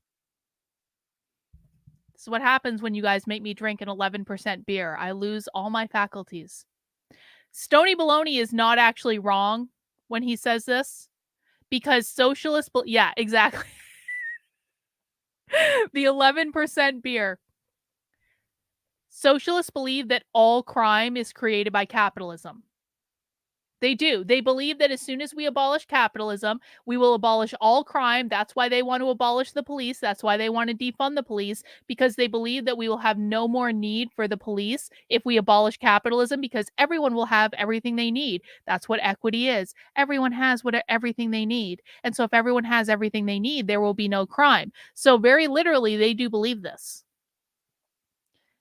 This is what happens when you guys make me drink an 11% beer. I lose all my faculties. Stony Baloney is not actually wrong when he says this, because socialist, yeah, exactly. The 11% beer. Socialists believe that all crime is created by capitalism. They do. They believe that as soon as we abolish capitalism, we will abolish all crime. That's why they want to abolish the police. That's why they want to defund the police, because they believe that we will have no more need for the police if we abolish capitalism, because everyone will have everything they need. That's what equity is. Everyone has everything they need. And so if everyone has everything they need, there will be no crime. So very literally, they do believe this.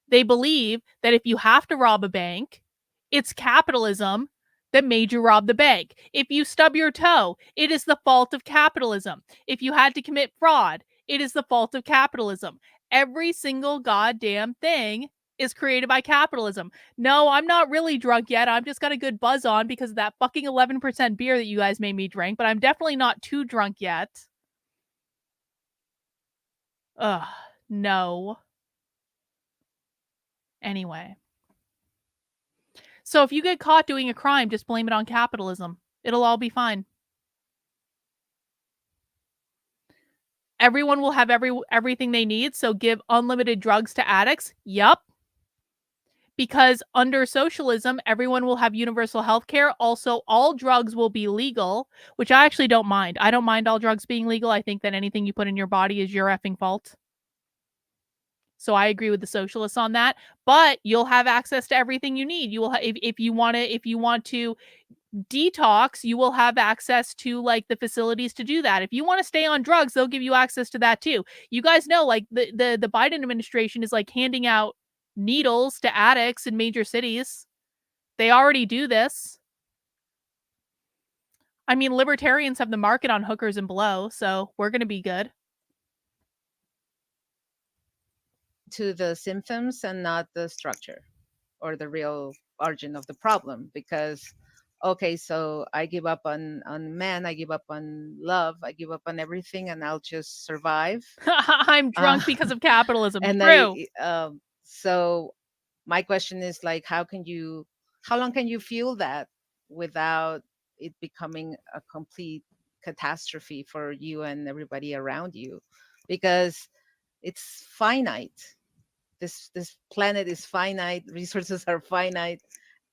They believe that if you have to rob a bank, it's capitalism that made you rob the bank. If you stub your toe, it is the fault of capitalism. If you had to commit fraud, it is the fault of capitalism. Every single goddamn thing is created by capitalism. No, I'm not really drunk yet. I've just got a good buzz on because of that fucking 11% beer that you guys made me drink, but I'm definitely not too drunk yet. Ugh, no. Anyway. So if you get caught doing a crime, just blame it on capitalism. It'll all be fine. Everyone will have everything they need, so give unlimited drugs to addicts. Yup. Because under socialism, everyone will have universal health care. Also, all drugs will be legal, which I actually don't mind. I don't mind all drugs being legal. I think that anything you put in your body is your effing fault. So I agree with the socialists on that. But you'll have access to everything you need. You will, if you want to detox, you will have access to like the facilities to do that. If you want to stay on drugs, they'll give you access to that too. You guys know, like the Biden administration is like handing out needles to addicts in major cities. They already do this. I mean, libertarians have the market on hookers and blow, so we're going to be good. To the symptoms and not the structure or the real origin of the problem. Because okay, so I give up on men, I give up on love, I give up on everything, and I'll just survive. I'm drunk because of capitalism. And True. So my question is like, how long can you feel that without it becoming a complete catastrophe for you and everybody around you? Because it's finite. This planet is finite, resources are finite,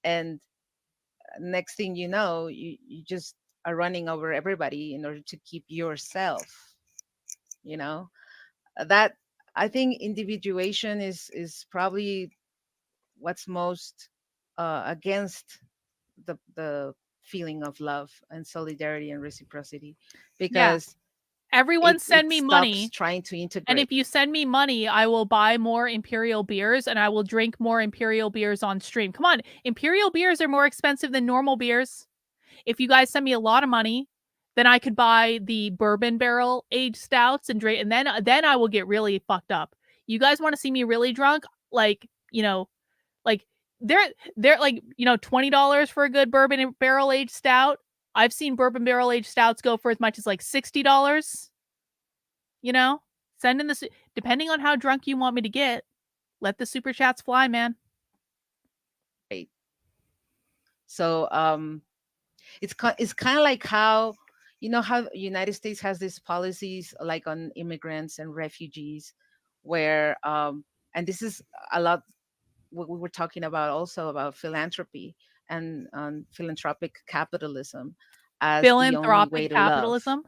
and next thing you know, you just are running over everybody in order to keep yourself, you know. That, I think individuation is probably what's most against the feeling of love and solidarity and reciprocity, because everyone send me stops money trying to integrate. And if you send me money, I will buy more Imperial beers and I will drink more Imperial beers on stream. Come on, Imperial beers are more expensive than normal beers. If you guys send me a lot of money, then I could buy the bourbon barrel aged stouts and drink, and then I will get really fucked up. You guys want to see me really drunk? Like, like they're like, $20 for a good bourbon barrel aged stout. I've seen bourbon barrel aged stouts go for as much as like $60. Send in the depending on how drunk you want me to get. Let the super chats fly, man. So it's kind of like how how the United States has these policies like on immigrants and refugees, where and this is a lot what we were talking about, also about philanthropy and philanthropic capitalism as the only way to capitalism.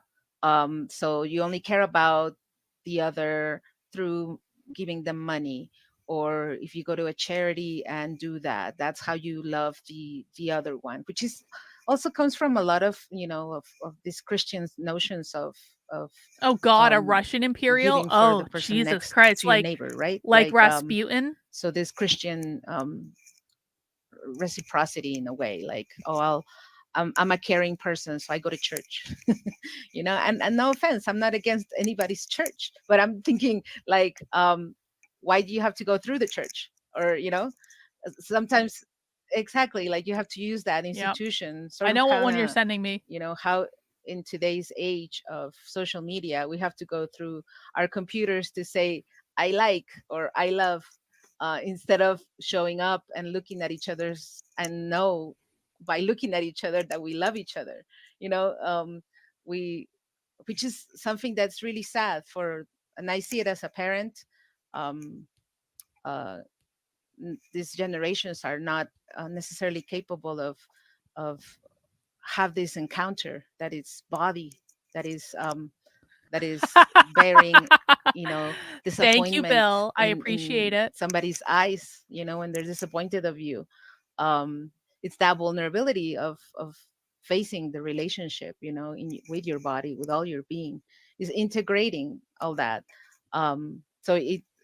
So you only care about the other through giving them money, or if you go to a charity and do that, that's how you love the other one, which is also comes from a lot of of these Christian notions of oh god, a Russian imperial, oh Jesus Christ, to your neighbor, right? Like Rasputin. So this Christian reciprocity in a way, like, oh, I'm a caring person, so I go to church. And no offense, I'm not against anybody's church, but I'm thinking like, why do you have to go through the church? Or sometimes exactly, like you have to use that institution. Yep. I know what one you're sending me. How in today's age of social media, we have to go through our computers to say I like or I love, instead of showing up and looking at each other's and know by looking at each other that we love each other. We which is something that's really sad for, and I see it as a parent, these generations are not necessarily capable of have this encounter that is body, that is bearing, Thank you, disappointment Bill. I appreciate in it. somebody's eyes, when they're disappointed of you. um it's that vulnerability of facing the relationship, with your body, with all your being, is integrating all that. So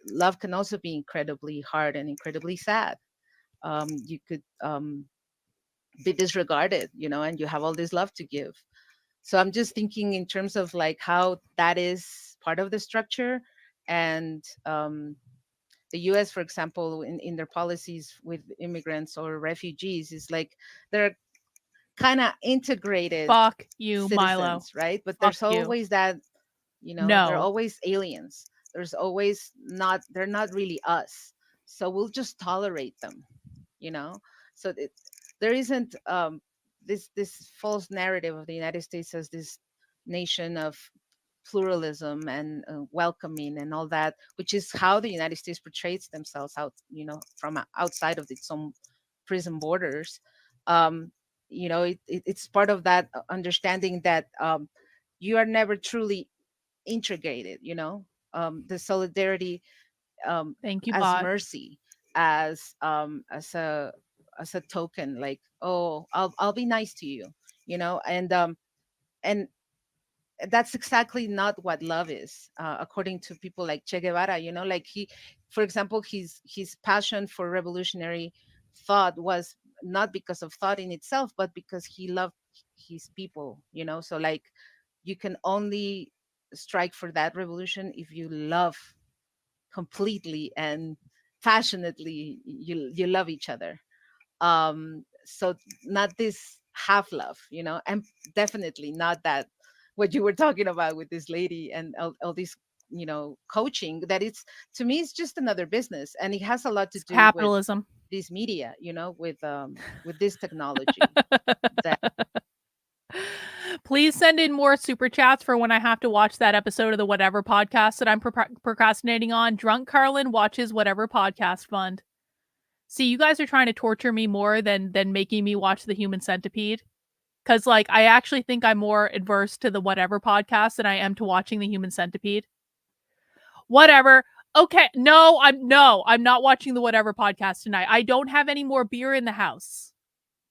love can also be incredibly hard and incredibly sad. You could be disregarded, and you have all this love to give. So I'm just thinking in terms of like how that is part of the structure. And the US, for example, in their policies with immigrants or refugees, is like they're kind of integrated Fuck you, Milo. citizens, right? But Fuck there's you. always that, they're No. always aliens. There's always not, they're not really us. So we'll just tolerate them, you know? So there isn't this false narrative of the United States as this nation of pluralism and welcoming and all that, which is how the United States portrays themselves out, from outside of its own prison borders. Um, it's part of that understanding that you are never truly integrated. The solidarity Thank you, as bot. mercy, as a token, like, oh, I'll be nice to you, and that's exactly not what love is, according to people like Che Guevara. Like for example, his passion for revolutionary thought was not because of thought in itself, but because he loved his people. So like you can only strike for that revolution if you love completely and passionately. You love each other. So not this half love, and definitely not that what you were talking about with this lady and all this, coaching, that it's, to me, it's just another business, and it has a lot to It's do with capitalism. this media, with this technology that Please send in more super chats for when I have to watch that episode of the Whatever podcast that I'm procrastinating on. Drunk Carlin watches Whatever Podcast Fund. See, you guys are trying to torture me more than making me watch the Human Centipede. Because, like, I actually think I'm more adverse to the Whatever podcast than I am to watching the Human Centipede. Whatever. Okay, I'm not watching the Whatever podcast tonight. I don't have any more beer in the house.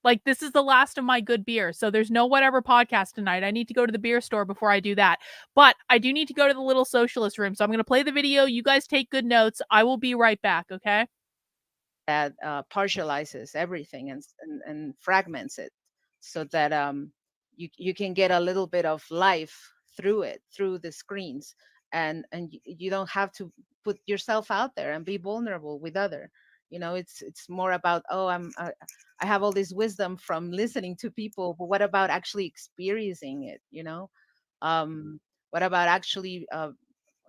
Like, this is the last of my good beer. So there's no Whatever podcast tonight. I need to go to the beer store before I do that. But I do need to go to the little socialist room. So I'm going to play the video. You guys take good notes. I will be right back, okay? that partializes everything and fragments it, so that you can get a little bit of life through it, through the screens, and you don't have to put yourself out there and be vulnerable with other. It's more about, oh, I have all this wisdom from listening to people, but what about actually experiencing it? What about actually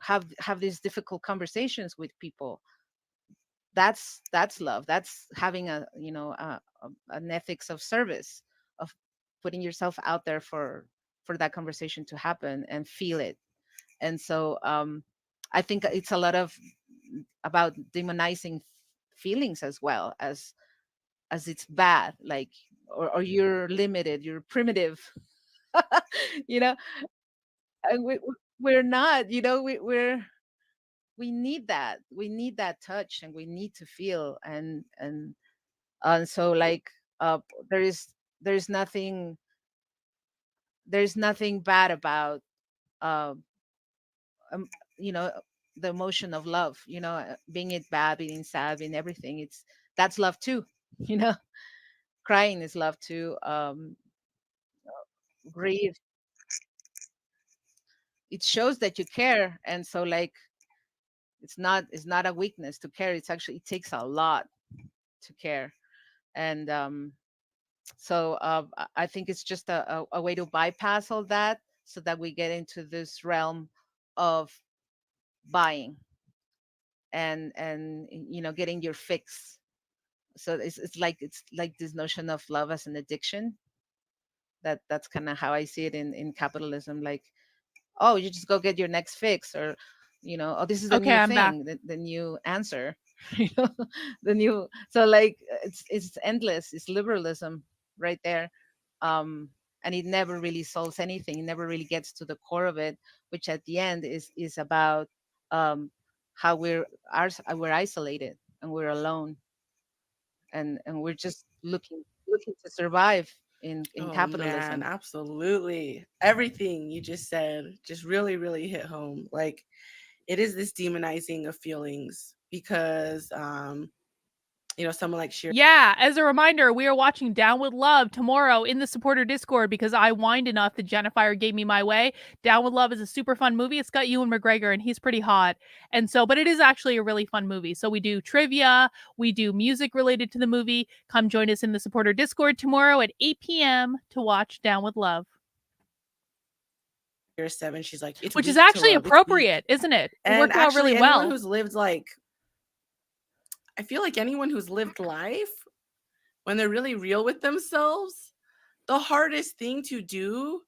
have these difficult conversations with people? That's love. That's having an ethics of service, of putting yourself out there for that conversation to happen and feel it. And so I think it's a lot of about demonizing feelings as well, as it's bad, like, or you're limited, you're primitive. you know and we're not, we need that touch, and we need to feel, and so like there is there's nothing there's nothing bad about uh um, you know the emotion of love, being it bad, being sad, being everything. That's love too. you know Crying is love too. Grief, it shows that you care. And so like it's not a weakness to care. It's actually, it takes a lot to care. And so I think it's just a way to bypass all that, so that we get into this realm of buying and getting your fix. So it's like this notion of love as an addiction. That's kind of how I see it in capitalism. Like, oh, you just go get your next fix, or oh, this is the Okay, new I'm back. thing, the new answer. you know, the new. So like it's endless. It's liberalism right there. And it never really solves anything. It never really gets to the core of it, which at the end is about how we're isolated and we're alone, and we're just looking to survive in Oh man, capitalism. absolutely. Everything you just said just really, really hit home. Like it is this demonizing of feelings because someone like Sheer Yeah, as a reminder, we are watching Down with Love tomorrow in the supporter Discord because I whined enough that Jennifer gave me my way. Down with Love is a super fun movie. It's got Ewan McGregor and he's pretty hot. And so, but it is actually a really fun movie. So we do trivia, we do music related to the movie. Come join us in the supporter Discord tomorrow at 8 p.m. to watch Down with Love. 7, she's like, it's Which is weak to actually love, it's weak. appropriate, isn't it? It And worked out actually, really anyone well. who's lived like, I feel like anyone who's lived life, when they're really real with themselves, the hardest thing to do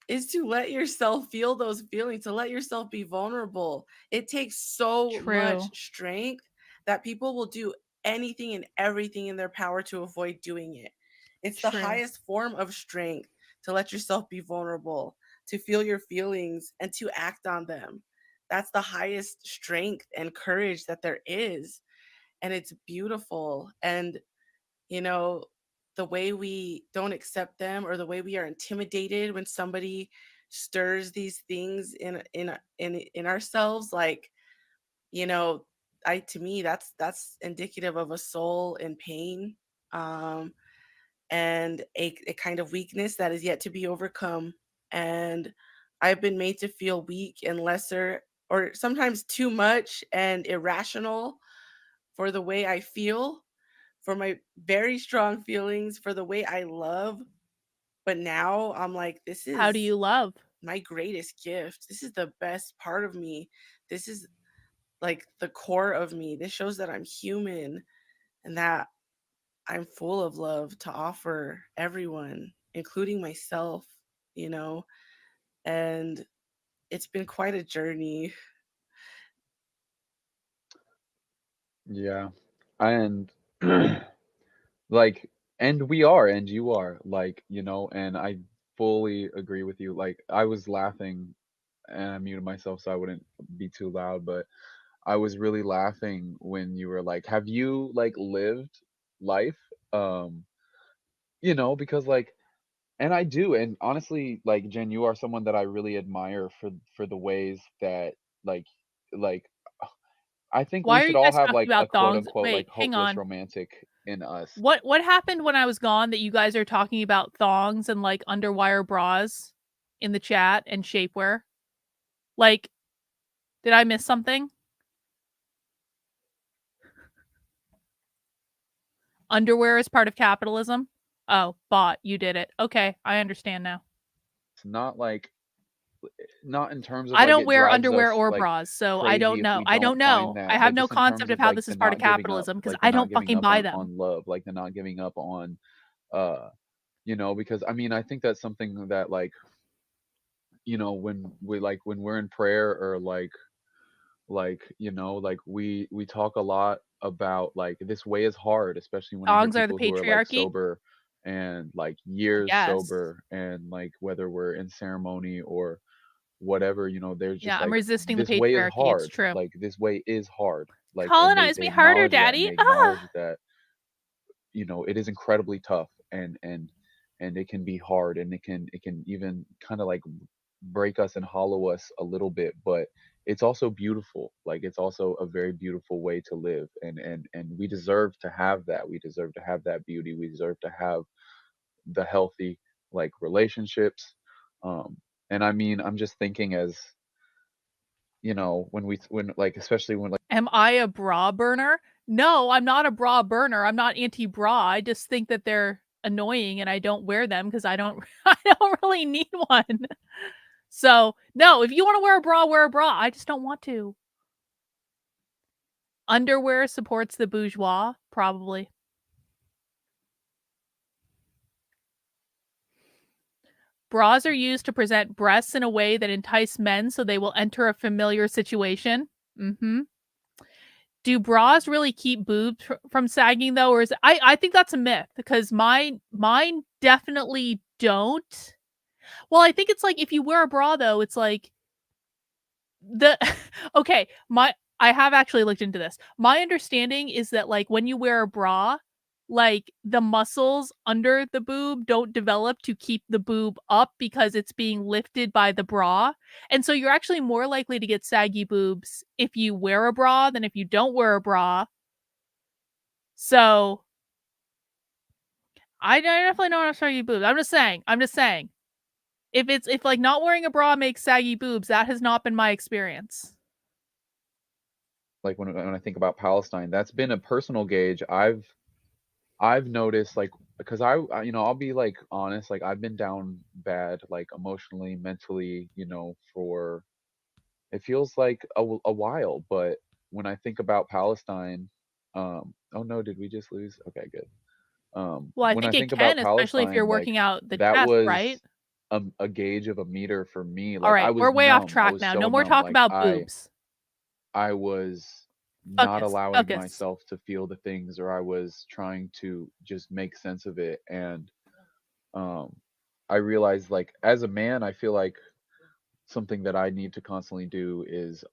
is to let yourself feel those feelings, to let yourself be vulnerable. It takes so True. much strength that people will do anything and everything in their power to avoid doing it. It's the True. highest form of strength to let yourself be vulnerable, to feel your feelings and to act on them. That's the highest strength and courage that there is. And it's beautiful. And, the way we don't accept them or the way we are intimidated when somebody stirs these things in ourselves, like, to me, that's indicative of a soul in pain, and a kind of weakness that is yet to be overcome. And I've been made to feel weak and lesser, or sometimes too much and irrational for the way I feel, for my very strong feelings, for the way I love. But now I'm like, this How do is you love? my greatest gift. This is the best part of me. This is like the core of me. This shows that I'm human and that I'm full of love to offer everyone, including myself, and it's been quite a journey. Yeah. And like, and we are, and you are, like, and I fully agree with you. Like, I was laughing and I muted myself so I wouldn't be too loud, but I was really laughing when you were like, have you like lived life? Um, because like, and I do, and honestly, like, Jen, you are someone that I really admire for the ways that like like I think we Why are should you all guys have talking like a about quote thongs? unquote Wait, like hang hopeless on. romantic in us. What happened when I was gone that you guys are talking about thongs and like underwire bras in the chat and shapewear? Like, did I miss something? Underwear is part of capitalism? Oh, bot, you did it. Okay, I understand now. It's not in terms of I like don't it wear drives underwear us or like bras, so I crazy don't if know. we I don't don't find know. I that, have but no just in terms concept of of how like this the is part of not giving up, capitalism because like the I not don't giving fucking up buy them. on love, like the not giving up on uh because I mean I think that's something that like when we're in prayer or like we talk a lot about like this way is hard, especially when I hear Thongs are the people who are like patriarchy? sober and like years Yes. sober, and like whether we're in ceremony or whatever, there's Yeah, just I'm like resisting the this way is patriarchy. It's hard, true. like this way is hard, like, and they Colonize they me harder, acknowledge that, and daddy. they Ah! acknowledge that it is incredibly tough, and it can be hard, and it can even kind of like break us and hollow us a little bit, but it's also beautiful. Like, it's also a very beautiful way to live, and we deserve to have that. We deserve to have that beauty. We deserve to have the healthy like relationships. um and I mean, I'm just thinking as when like especially when like Am I a bra burner? No, I'm not a bra burner. I'm not anti-bra. I just think that they're annoying and I don't wear them because I don't I don't really need one. So, no, if you want to wear a bra, wear a bra. I just don't want to. Underwear supports the bourgeois, probably. Bras are used to present breasts in a way that entice men so they will enter a familiar situation. Mm-hmm. do bras really keep boobs from sagging though, or is it, I think that's a myth because mine definitely don't. Well, I think it's like if you wear a bra though, it's like the okay, my I have actually looked into this. My understanding is that like when you wear a bra, like the muscles under the boob don't develop to keep the boob up because it's being lifted by the bra. And so you're actually more likely to get saggy boobs if you wear a bra than if you don't wear a bra. So I definitely don't have saggy boobs. I'm just saying. If like not wearing a bra makes saggy boobs, that has not been my experience. Like when I think about Palestine, that's been a personal gauge. I've noticed, like, because I'll be like honest, like I've been down bad, like emotionally, mentally, for it feels like a while. But when I think about Palestine, oh no, did we just lose? Okay, good. Well, I When I think it think about can, especially if you're Palestine, like working out the that chest, was right? a gauge of a meter for me. All Like I right, we're was way off numb. I track was now. so No more numb. talk Like about I boobs. I was not Focus, allowing focus. myself to feel the things, or I was trying to just make sense of it. And um I realized, like, as a man, I feel like something that I need to constantly do is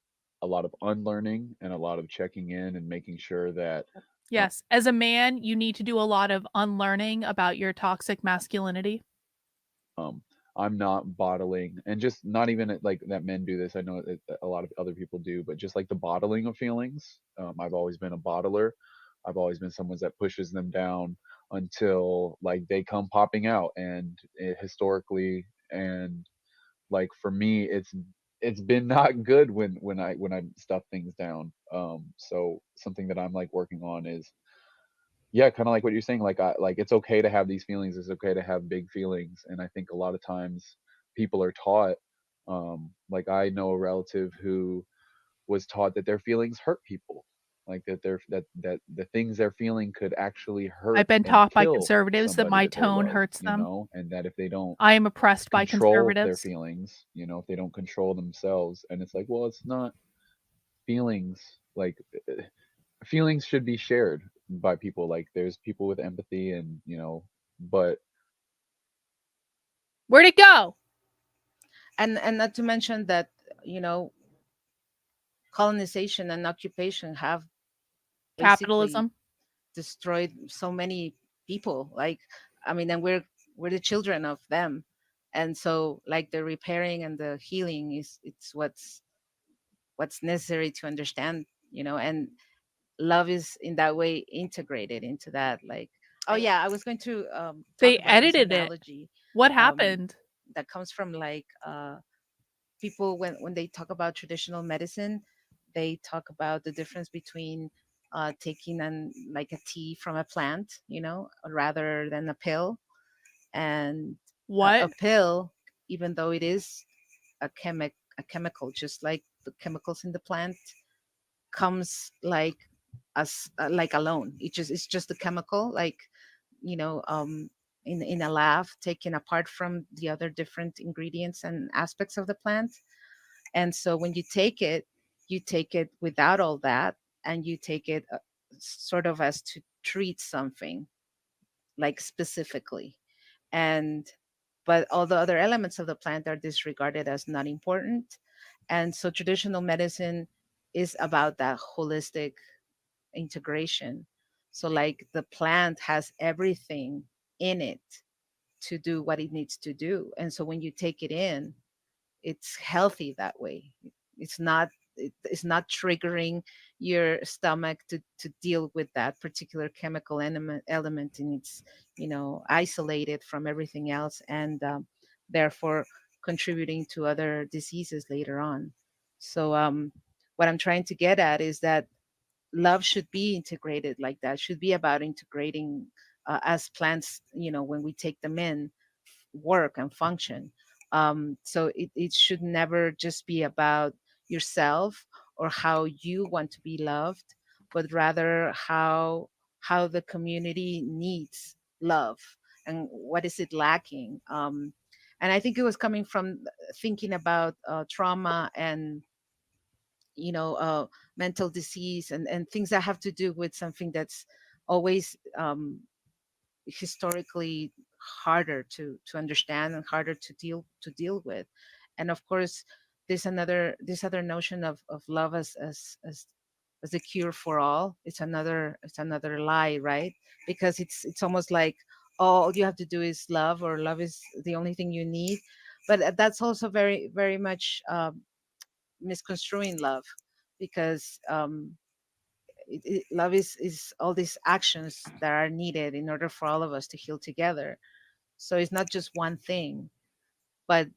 a lot of unlearning and a lot of checking in and making sure that uh, Yes, as a man, you need to do a lot of unlearning about your toxic masculinity. um I'm not bottling, and just not even like that men do this. I know a lot of other people do, but just like the bottling of feelings. I've always been a bottler. I've always been someone that pushes them down until like they come popping out. And historically, and like for me, it's been not good when I stuff things down. So something that I'm like working on is, yeah, kind of like what you're saying. Like, it's okay to have these feelings. It's okay to have big feelings. And I think a lot of times people are taught, like I know a relative who was taught that their feelings hurt people, like that the things they're feeling could actually I've hurt been and taught by kill conservatives that somebody my that they tone love, hurts them. and that if they don't I am oppressed by control their conservatives. feelings, if they don't control themselves. And it's like, well, it's not feelings. Like, feelings should be shared by people. Like, there's people with empathy, and but Where'd it go? And not to mention that, you know colonization and occupation have basically Capitalism. destroyed so many people. Like, I mean, and we're the children of them. And so, like, the repairing and the healing is it's what's necessary to understand, and love is in that way integrated into that. Like, oh yeah, I was going to talk They about this edited it. analogy What um, happened? that comes from, like, people, when they talk about traditional medicine, they talk about the difference between taking like a tea from a plant, rather than a pill. And a What? pill, even though it is a chemical, just like the chemicals in the plant, comes like as like alone. It's just a chemical, like, in a lab, taken apart from the other different ingredients and aspects of the plant. And so when you take it without all that, and you take it sort of as to treat something, like, specifically. And but all the other elements of the plant are disregarded as not important. And so traditional medicine is about that holistic integration. So, like, the plant has everything in it to do what it needs to do. And so when you take it in, it's healthy that way. It's not triggering your stomach to deal with that particular chemical element, and it's, isolated from everything else, and therefore contributing to other diseases later on. So, what I'm trying to get at is that love should be integrated like that, should be about integrating, as plants, when we take them in, work and function. So it should never just be about yourself or how you want to be loved, but rather how the community needs love, and what is it lacking. And I think it was coming from thinking about trauma mental disease and things that have to do with something that's always historically harder to understand and harder to deal with. And of course, this other notion of love as a cure for all. It's another lie, right? Because it's almost like, oh, all you have to do is love, or love is the only thing you need. But that's also very very much misconstruing love, because love is all these actions that are needed in order for all of us to heal together. So it's not just one thing, but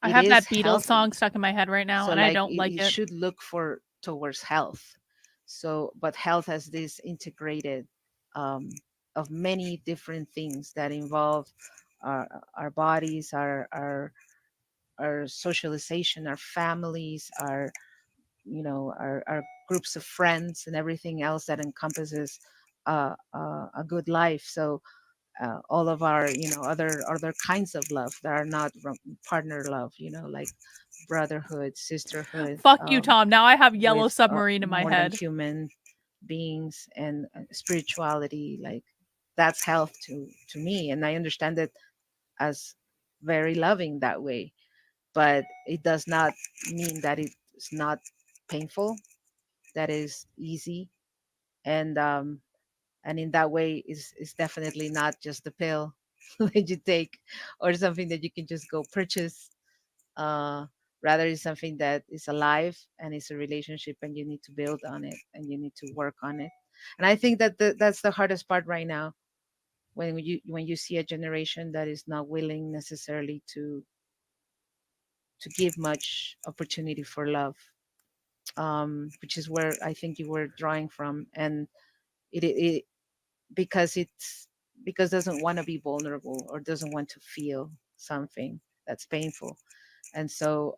I it have is that Beatles song healthy. stuck in my head right now, So and I like don't like it it. should look for towards health. So but health has this integrated um, of many different things that involve our bodies, our socialization, our families, our groups of friends, and everything else that encompasses a good life. So all of our other kinds of love that are not partner love, like brotherhood, sisterhood, Fuck you, Tom. Now I have Yellow with Submarine in my more than head. human beings, and spirituality. Like, that's health to me, and I understand it as very loving that way. But it does not mean that it's not painful, that is easy. And in that way is definitely not just a pill that you take, or something that you can just go purchase. uh Rather, it's something that is alive, and it's a relationship, and you need to build on it, and you need to work on it. And I think that that's the hardest part right now, when you see a generation that is not willing necessarily to give much opportunity for love, which is where I think you were drawing from. And it because it's because doesn't want to be vulnerable, or doesn't want to feel something that's painful. And so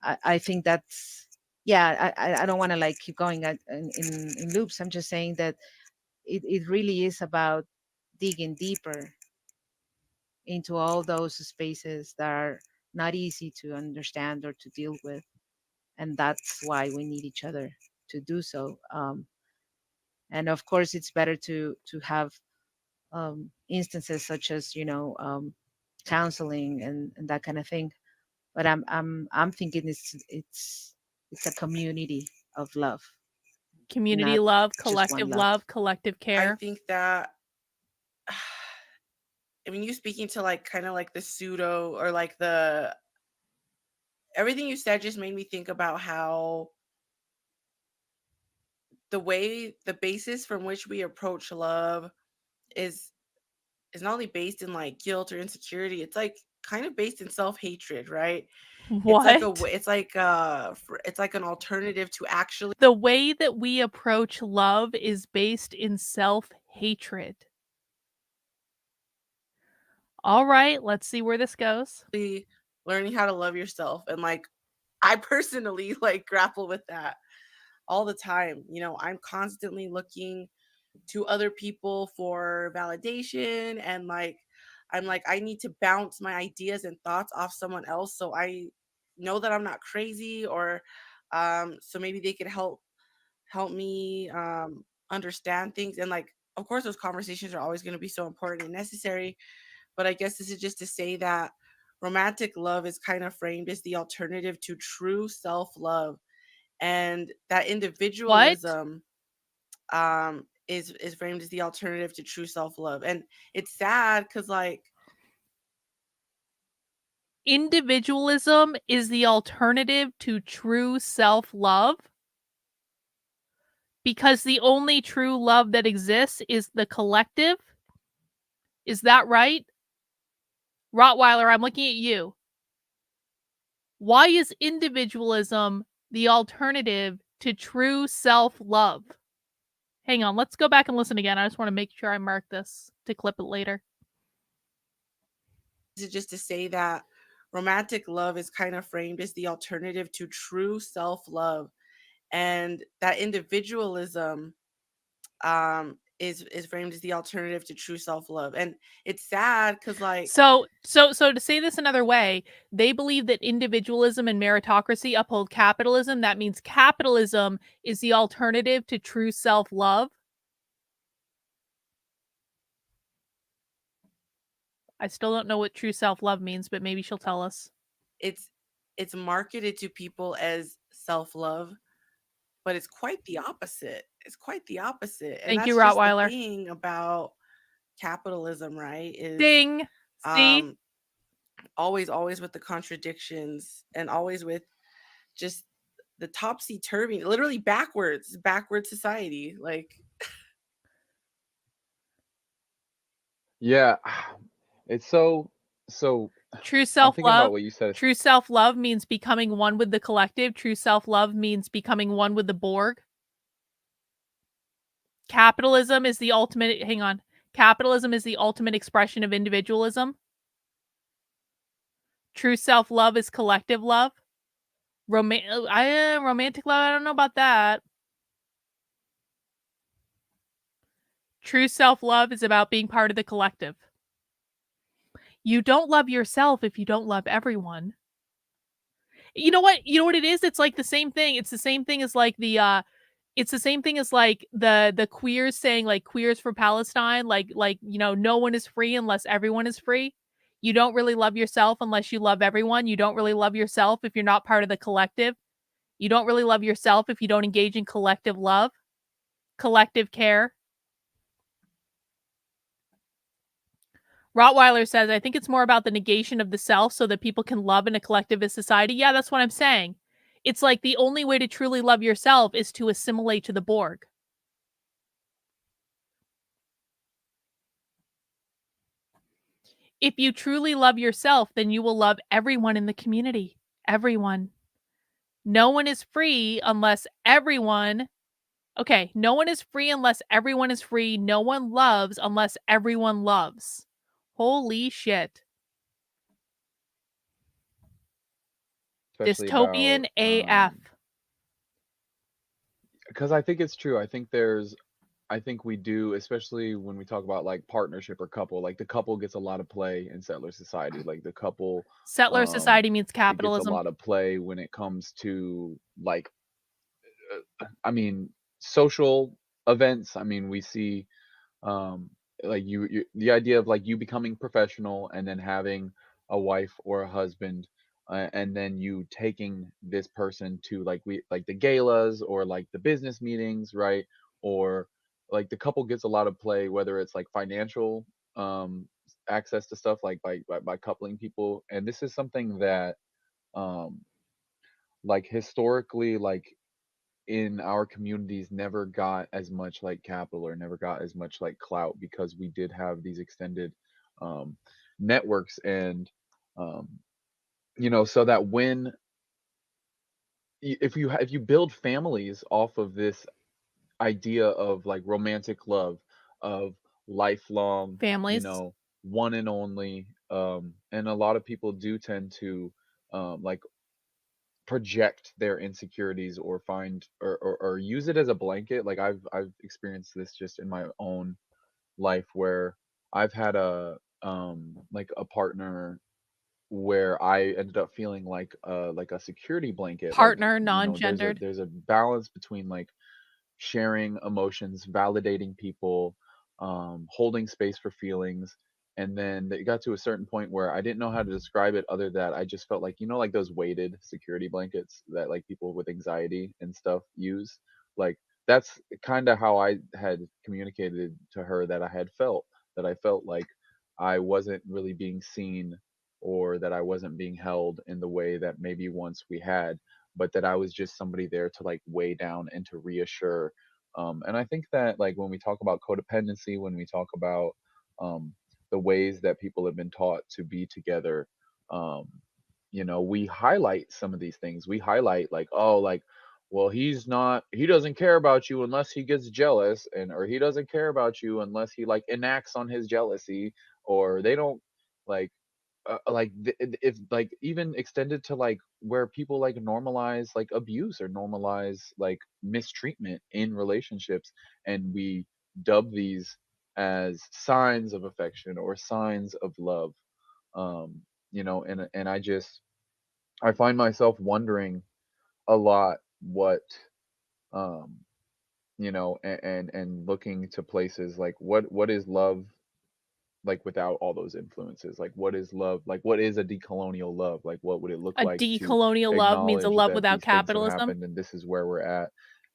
I think that's, yeah, I don't want to like keep going in loops. I'm just saying that it really is about digging deeper into all those spaces that are not easy to understand or to deal with. And that's why we need each other to do so. And of course, it's better to have instances such as counseling and that kind of thing. But I'm thinking it's a community of love, Community not love, just one collective I care. think that I mean, you speaking to like kind of like the pseudo or like the everything you said just made me think about how the basis from which we approach love is is not only based in like guilt or insecurity, it's like kind of based in self-hatred, right? It's like What? it's like an alternative to actually The way that we approach love is based in self-hatred. All right, let's see where this goes. learning how to love yourself. And like I personally like grapple with that all the time. I'm constantly looking to other people for validation, and like I'm like I need to bounce my ideas and thoughts off someone else so I know that I'm not crazy, or so maybe they could help me understand things. And like of course those conversations are always going to be so important and necessary, but I guess this is just to say that romantic love is kind of framed as the alternative to true self-love, and that What? individualism is framed as the alternative to true self-love. And it's sad because like Individualism is the alternative to true self-love? Because the only true love that exists is the collective? Is that right? Rottweiler, I'm looking at you. Why is individualism the alternative to true self-love? Hang on, let's go back and listen again. I just want to make sure I mark this to clip it later. this is just to say that romantic love is kind of framed as the alternative to true self-love, and that individualism is framed as the alternative to true self-love. And it's sad because like So to say this another way, they believe that individualism and meritocracy uphold capitalism. That means capitalism is the alternative to true self-love. I still don't know what true self-love means, but maybe she'll tell us. it's it's marketed to people as self-love, but it's quite the opposite. It's quite the opposite. And Thank you, that's just the Rottweiler. thing about capitalism, right? Is Ding. See? always with the contradictions, and always with just the topsy-turvy, literally backwards society. Like, Yeah, it's so. True I'm thinking self-love. about what you said. True self-love means becoming one with the collective. True self-love means becoming one with the Borg. Capitalism is the ultimate, hang on. Capitalism is the ultimate expression of individualism. True self-love is collective love. Romantic love, I don't know about that. True self-love is about being part of the collective. You don't love yourself if you don't love everyone. You know what? You know what it is? It's like the same thing. It's the same thing as like the the queers saying like queers for Palestine, like no one is free unless everyone is free. You don't really love yourself unless you love everyone. You don't really love yourself if you're not part of the collective. You don't really love yourself if you don't engage in collective love, collective care. Rottweiler says, I think it's more about the negation of the self so that people can love in a collectivist society. Yeah, that's what I'm saying. It's like the only way to truly love yourself is to assimilate to the Borg. If you truly love yourself, then you will love everyone in the community. Everyone. No one is free unless everyone. Okay, no one is free unless everyone is free. No one loves unless everyone loves. Holy shit. Especially Dystopian about AF. because I think it's true. I think we do, especially when we talk about like partnership or couple. Like the couple gets a lot of play in settler society. Like the couple, Settler society means it gets a capitalism. lot of play when it comes to like, I mean, social events. I mean, we see like the idea of like you becoming professional and then having a wife or a husband, and then you taking this person to like we like the galas or like the business meetings, right? Or like the couple gets a lot of play, whether it's like financial access to stuff like by coupling people. And this is something that um like historically, like in our communities never got as much like capital or never got as much like clout because we did have these extended um, networks. And um, so that when if you build families off of this idea of like romantic love, of lifelong, Families. one and only, and a lot of people do tend to like project their insecurities or find or use it as a blanket. Like I've experienced this just in my own life where I've had a like a partner where I ended up feeling like a security blanket. Like, Partner, there's a non-gendered. balance between like sharing emotions, validating people, holding space for feelings. And then it got to a certain point where I didn't know how to describe it other than I just felt like, like those weighted security blankets that like people with anxiety and stuff use. Like that's kind of how I had communicated to her that I felt like I wasn't really being seen, or that I wasn't being held in the way that maybe once we had, but that I was just somebody there to like weigh down and to reassure. And I think that like when we talk about codependency, when we talk about um, the ways that people have been taught to be together, um, we highlight some of these things. We highlight like, oh, like, well, he doesn't care about you unless he gets jealous, or he doesn't care about you unless he like enacts on his jealousy, or they don't like if like even extended to like where people like normalize like abuse or normalize like mistreatment in relationships, and we dub these as signs of affection or signs of love. You know, and I find myself wondering a lot what um you know, and looking to places like what is love like without all those influences? Like what is love? Like what is a decolonial love? Like what would it look A like to decolonial love means a acknowledge love that without these things have capitalism. happened and this is where we're at?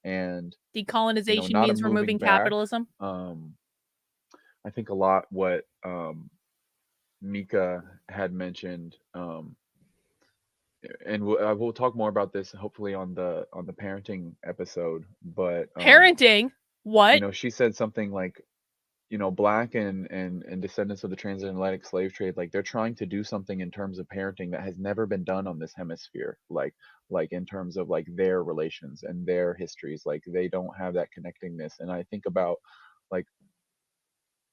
And you know, Decolonization not a means moving removing back. capitalism. I think a lot what Mika had mentioned, and we'll talk more about this hopefully on the parenting episode. But Parenting? you What? know, she said something like, you know, black and descendants of the transatlantic slave trade, like they're trying to do something in terms of parenting that has never been done on this hemisphere, like in terms of like their relations and their histories, like they don't have that connectingness. And I think about like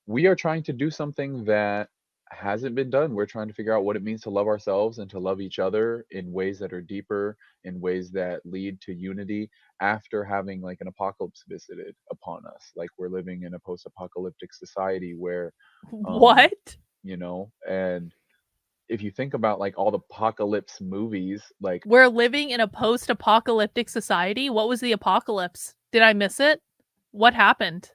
we are trying to do something that hasn't been done. We're trying to figure out what it means to love ourselves and to love each other in ways that are deeper, in ways that lead to unity after having like an apocalypse visited upon us. Like we're living in a post-apocalyptic society where um, What? you know, and if you think about like all the apocalypse movies, like We're living in a post-apocalyptic society? What was the apocalypse? Did I miss it? What happened?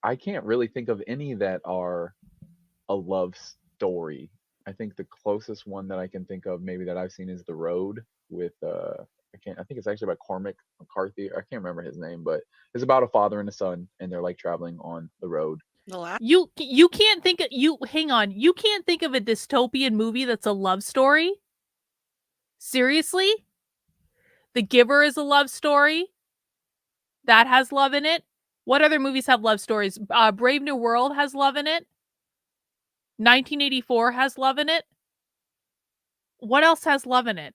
I can't really think of any that are a love story. I think the closest one that I can think of maybe that I've seen is The Road with I think it's actually about Cormac McCarthy. I can't remember his name, but it's about a father and a son and they're like traveling on the road. The last You can't think of hang on. You can't think of a dystopian movie that's a love story? Seriously? The Giver is a love story. That has love in it. What other movies have love stories? Brave New World has love in it. 1984 has love in it. What else has love in it?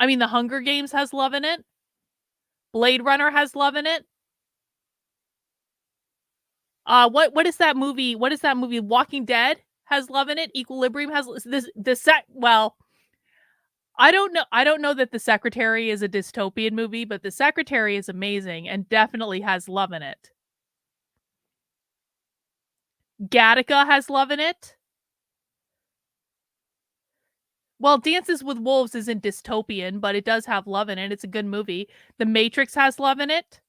I mean, The Hunger Games has love in it. Blade Runner has love in it. What is that movie? What is that movie? Walking Dead has love in it. Equilibrium has well, I don't know that The Secretary is a dystopian movie, but The Secretary is amazing and definitely has love in it. Gattaca has love in it. Well, Dances with Wolves isn't dystopian, but it does have love in it. It's a good movie. The Matrix has love in it.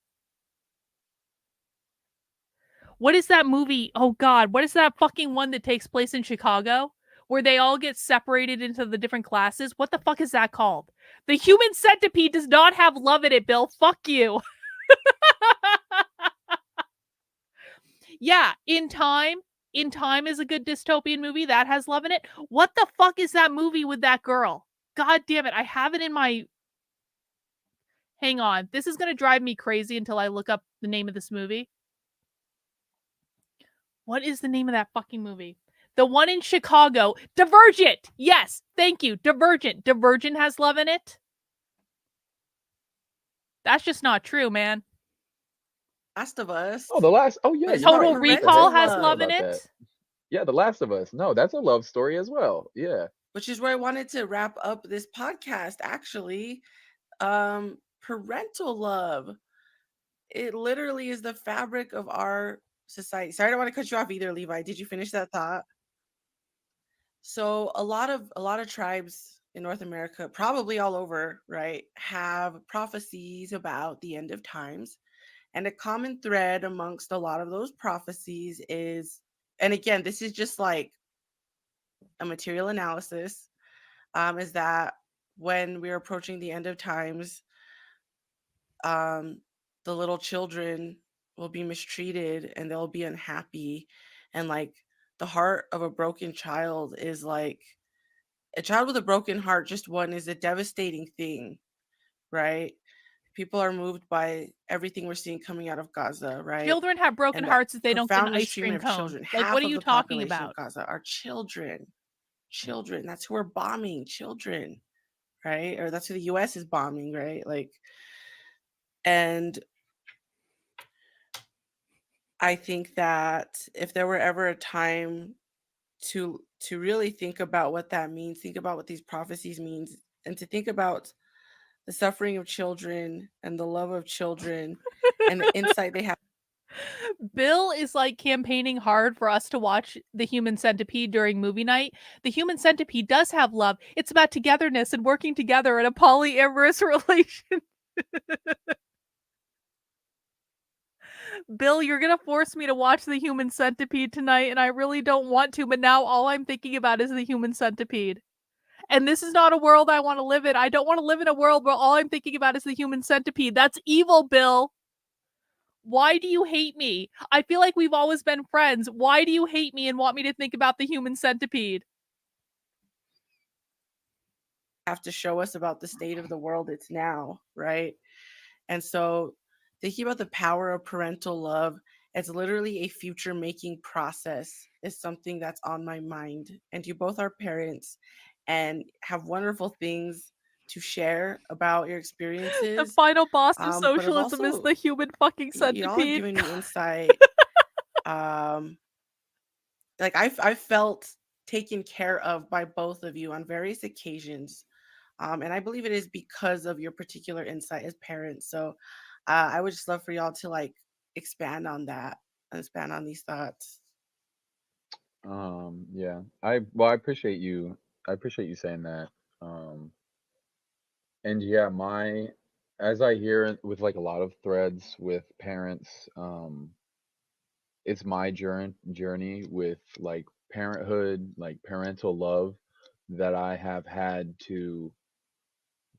What is that movie? Oh God, what is that fucking one that takes place in Chicago? Where they all get separated into the different classes? What the fuck is that called? The Human Centipede does not have love in it, Bill. Fuck you. Yeah, In Time. In Time is a good dystopian movie that has love in it. What the fuck is that movie with that girl? God damn it. I have it in my... Hang on. This is going to drive me crazy until I look up the name of this movie. What is the name of that fucking movie? The one in Chicago. Divergent. Yes. Thank you. Divergent. Divergent has love in it. That's just not true, man. Last of Us. Oh, the last. Oh yeah, But it's you're Total right. Recall has love. love in About it. that. Yeah, The Last of Us. No, that's a love story as well. Yeah. Which is where I wanted to wrap up this podcast, actually. Parental love. It literally is the fabric of our society. Sorry, I don't want to cut you off either, Levi. Did you finish that thought? So a lot of tribes in North America, probably all over, right, have prophecies about the end of times. And a common thread amongst a lot of those prophecies is, and again, this is just like a material analysis, is that when we're approaching the end of times, the little children will be mistreated and they'll be unhappy. And like the heart of a broken child is like a child with a broken heart, just one, is a devastating thing, right? People are moved by everything we're seeing coming out of Gaza, right? Children have broken And the hearts if they don't get an profound ice cream mistreatment of cone. children. Like, Half what are of you the talking population about? of Gaza are children. Children. That's who we're bombing. Children, right? Or that's who the U.S. is bombing, right? Like, and I think that if there were ever a time to really think about what that means, think about what these prophecies means, and to think about the suffering of children and the love of children and the insight they have. Bill is like campaigning hard for us to watch The Human Centipede during movie night. The Human Centipede does have love. It's about togetherness and working together in a polyamorous relation. Bill, you're going to force me to watch The Human Centipede tonight, and I really don't want to, but now all I'm thinking about is The Human Centipede. And this is not a world I want to live in. I don't want to live in a world where all I'm thinking about is The Human Centipede. That's evil, Bill. Why do you hate me? I feel like we've always been friends. Why do you hate me and want me to think about The Human Centipede? Have to show us about the state of the world it's now, right? And so thinking about the power of parental love, it's literally a future making process, is something that's on my mind. And you both are parents and have wonderful things to share about your The experiences. final boss of But I've socialism is also, the human fucking y'all have centipede. given me insight. Like I've felt taken care of by both of you on various occasions. And I believe it is because of your particular insight as parents. So I would just love for y'all to like expand on that and expand on these thoughts. Yeah. I appreciate you. I appreciate you saying that. Um, and yeah, as I hear it with like a lot of threads with parents, it's my journey with like parenthood, like parental love that I have had to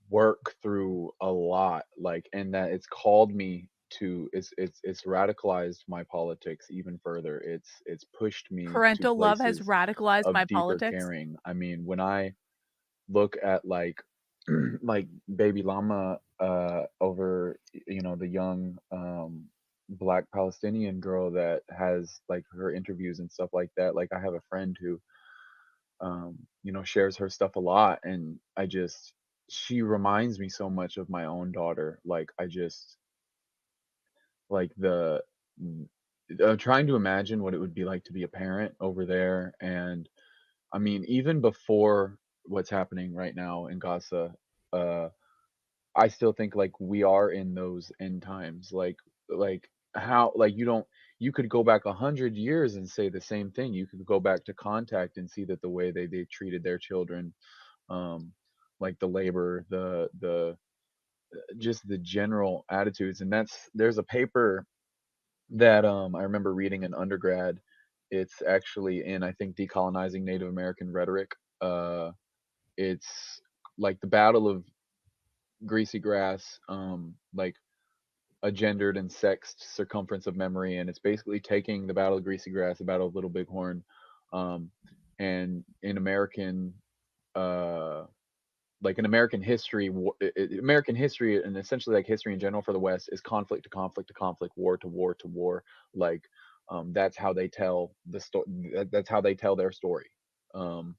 work through a lot, like, and that it's called me to it's radicalized my politics even further. It's pushed me to Parental love has places radicalized my of deeper politics. caring. I mean, when I look at like like baby llama over the young black Palestinian girl that has like her interviews and stuff like that. Like, I have a friend who shares her stuff a lot, and she reminds me so much of my own daughter. Like, I just like the trying to imagine what it would be like to be a parent over there. And I mean, even before what's happening right now in Gaza, uh I still think like we are in those end times. Like how, like, you could go back 100 years and say the same thing. You could go back to Contact and see that the way they treated their children, um, like the labor, the just the general attitudes. And there's a paper that I remember reading in undergrad. It's actually in, I think, Decolonizing Native American Rhetoric. It's like the Battle of Greasy Grass, like a gendered and sexed circumference of memory. And it's basically taking the Battle of Greasy Grass, the Battle of Little Bighorn, um, and in American, uh, like in American history, American history, and essentially like history in general for the West, is conflict to conflict to conflict, war to war to war. Like, that's how they tell the story. That's how they tell their story. Um,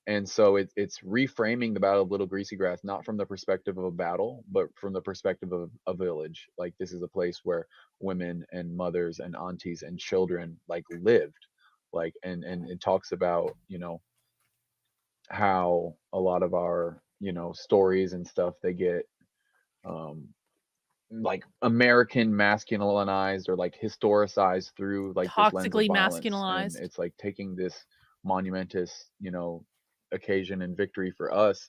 and so it's reframing the Battle of Little Greasy Grass not from the perspective of a battle, but from the perspective of a village. Like, this is a place where women and mothers and aunties and children like lived. Like, and it talks about how a lot of our stories and stuff, they get um like American masculinized or like historicized through like this lens of Toxically violence. And masculinized. it's like taking this monumentous, occasion and victory for us,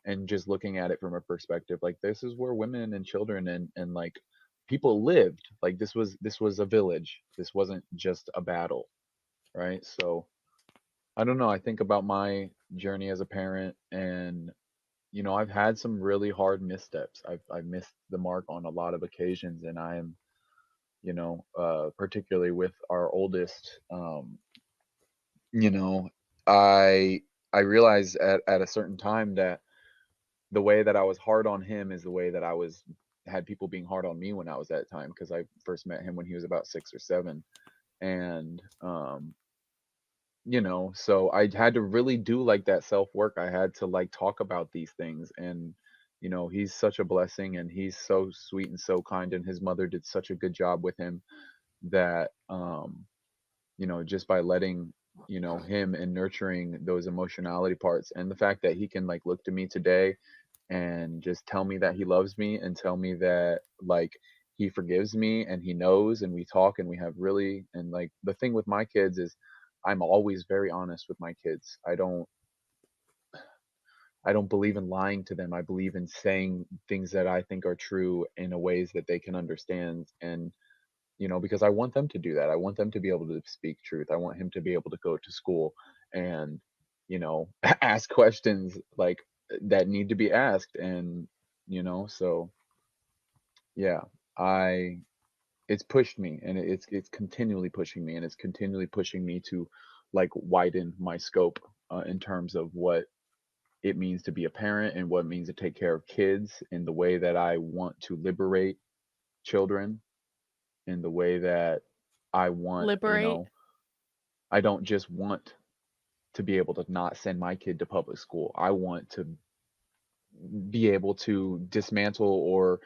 and just looking at it from a perspective like, this is where women and children and like people lived. Like, this was a village. This wasn't just a battle, right? So I don't know. I think about my journey as a parent, and I've had some really hard missteps. I've missed the mark on a lot of occasions, and I am, particularly with our oldest, you know, I I realized at a certain time that the way that I was hard on him is the way that I had people being hard on me when I was at time, because I first met him when he was about 6 or 7. And so I had to really do like that self work. I had to like talk about these things. And he's such a blessing, and he's so sweet and so kind, and his mother did such a good job with him that just by letting him and nurturing those emotionality parts, and the fact that he can like look to me today and just tell me that he loves me and tell me that like he forgives me and he knows, and we talk and we have really, and like the thing with my kids is I'm always very honest with my kids. I don't believe in lying to them. I believe in saying things that I think are true in a ways that they can understand. And because I want them to do that. I want them to be able to speak truth. I want him to be able to go to school and, ask questions like that need to be asked. And, so yeah, I, it's pushed me, and it's continually pushing me, and it's continually pushing me to like widen my scope in terms of what it means to be a parent and what it means to take care of kids in the way that I want to liberate children, in the way that I want, Liberate. I don't just want to be able to not send my kid to public school. I want to be able to dismantle or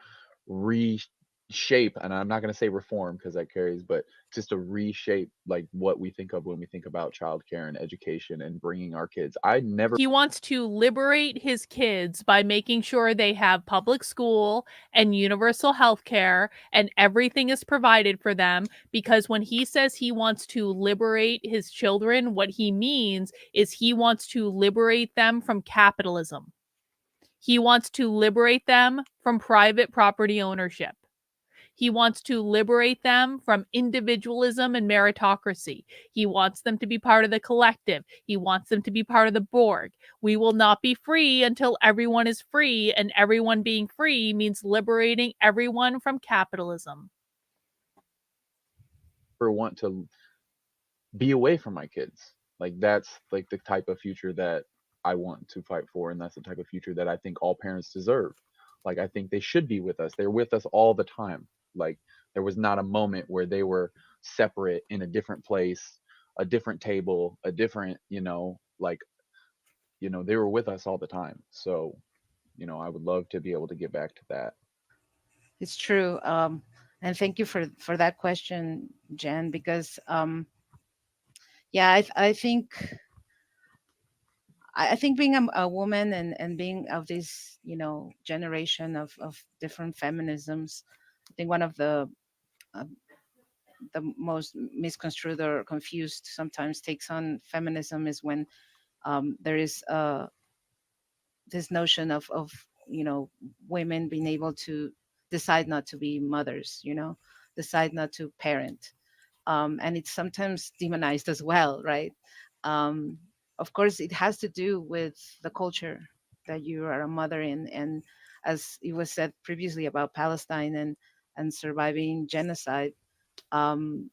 reshape, and I'm not going to say reform because that carries, but just to reshape like what we think of when we think about childcare and education and bringing our kids. I never He wants to liberate his kids by making sure they have public school and universal health care and everything is provided for them. Because when he says he wants to liberate his children, what he means is he wants to liberate them from capitalism. He wants to liberate them from private property ownership. He wants to liberate them from individualism and meritocracy. He wants them to be part of the collective. He wants them to be part of the Borg. We will not be free until everyone is free, and everyone being free means liberating everyone from capitalism. want to be away from my kids. Like that's like the type of future that I want to fight for, and that's the type of future that I think all parents deserve. Like I think they should be with us. They're with us all the time. Like there was not a moment where they were separate in a different place, a different table, a different, like they were with us all the time. So, I would love to be able to get back to that. It's true. And thank you for that question, Jen, because yeah, I think I think being a woman and being of this, generation of different feminisms, I think one of uh, the most misconstrued or confused sometimes takes on feminism is when there is this notion of women being able to decide not to be mothers, decide not to parent, and it's sometimes demonized as well, right? um, of course it has to do with the culture that you are a mother in, and as it was said previously about Palestine and surviving genocide, um,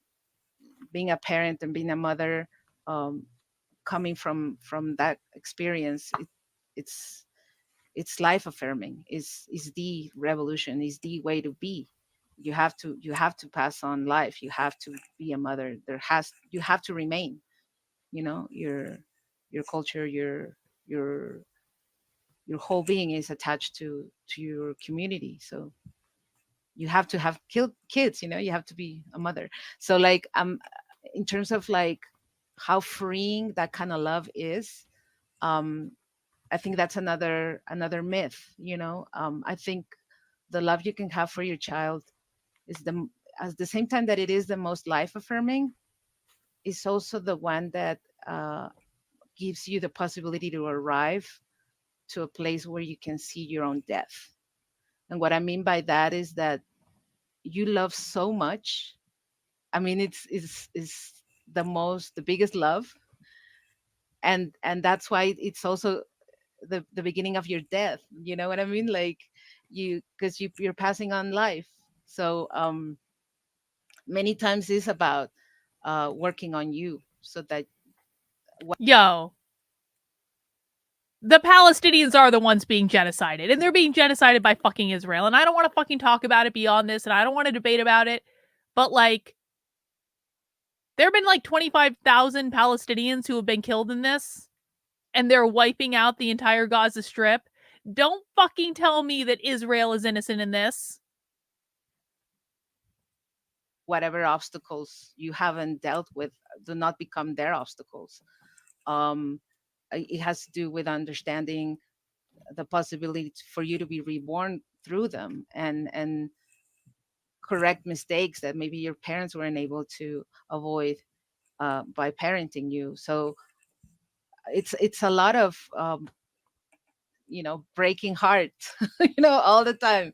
being a parent and being a mother, um, coming from that experience, it's it's life affirming, is the revolution, is the way to be. You have to pass on life, you have to be a mother, you have to remain, your culture, your your whole being is attached to your community, so you have to have kids, you have to be a mother. So like in terms of like how freeing that kind of love is, um I think that's another myth. I think the love you can have for your child is at the same time that it is the most life affirming, is also the one that gives you the possibility to arrive to a place where you can see your own death. And what I mean by that is that you love so much. I mean, it's the biggest love, and that's why it's also the beginning of your death. You know what I mean? Like because you're passing on life. So many times it's about working on you so that Yo, the Palestinians are the ones being genocided, and they're being genocided by fucking Israel. And I don't want to fucking talk about it beyond this, and I don't want to debate about it, but like, there have been like 25,000 Palestinians who have been killed in this, and they're wiping out the entire Gaza Strip. Don't fucking tell me that Israel is innocent in this. whatever obstacles you haven't dealt with do not become their obstacles. um, it has to do with understanding the possibility for you to be reborn through them, and correct mistakes that maybe your parents weren't able to avoid by parenting you. So it's a lot of breaking hearts, all the time.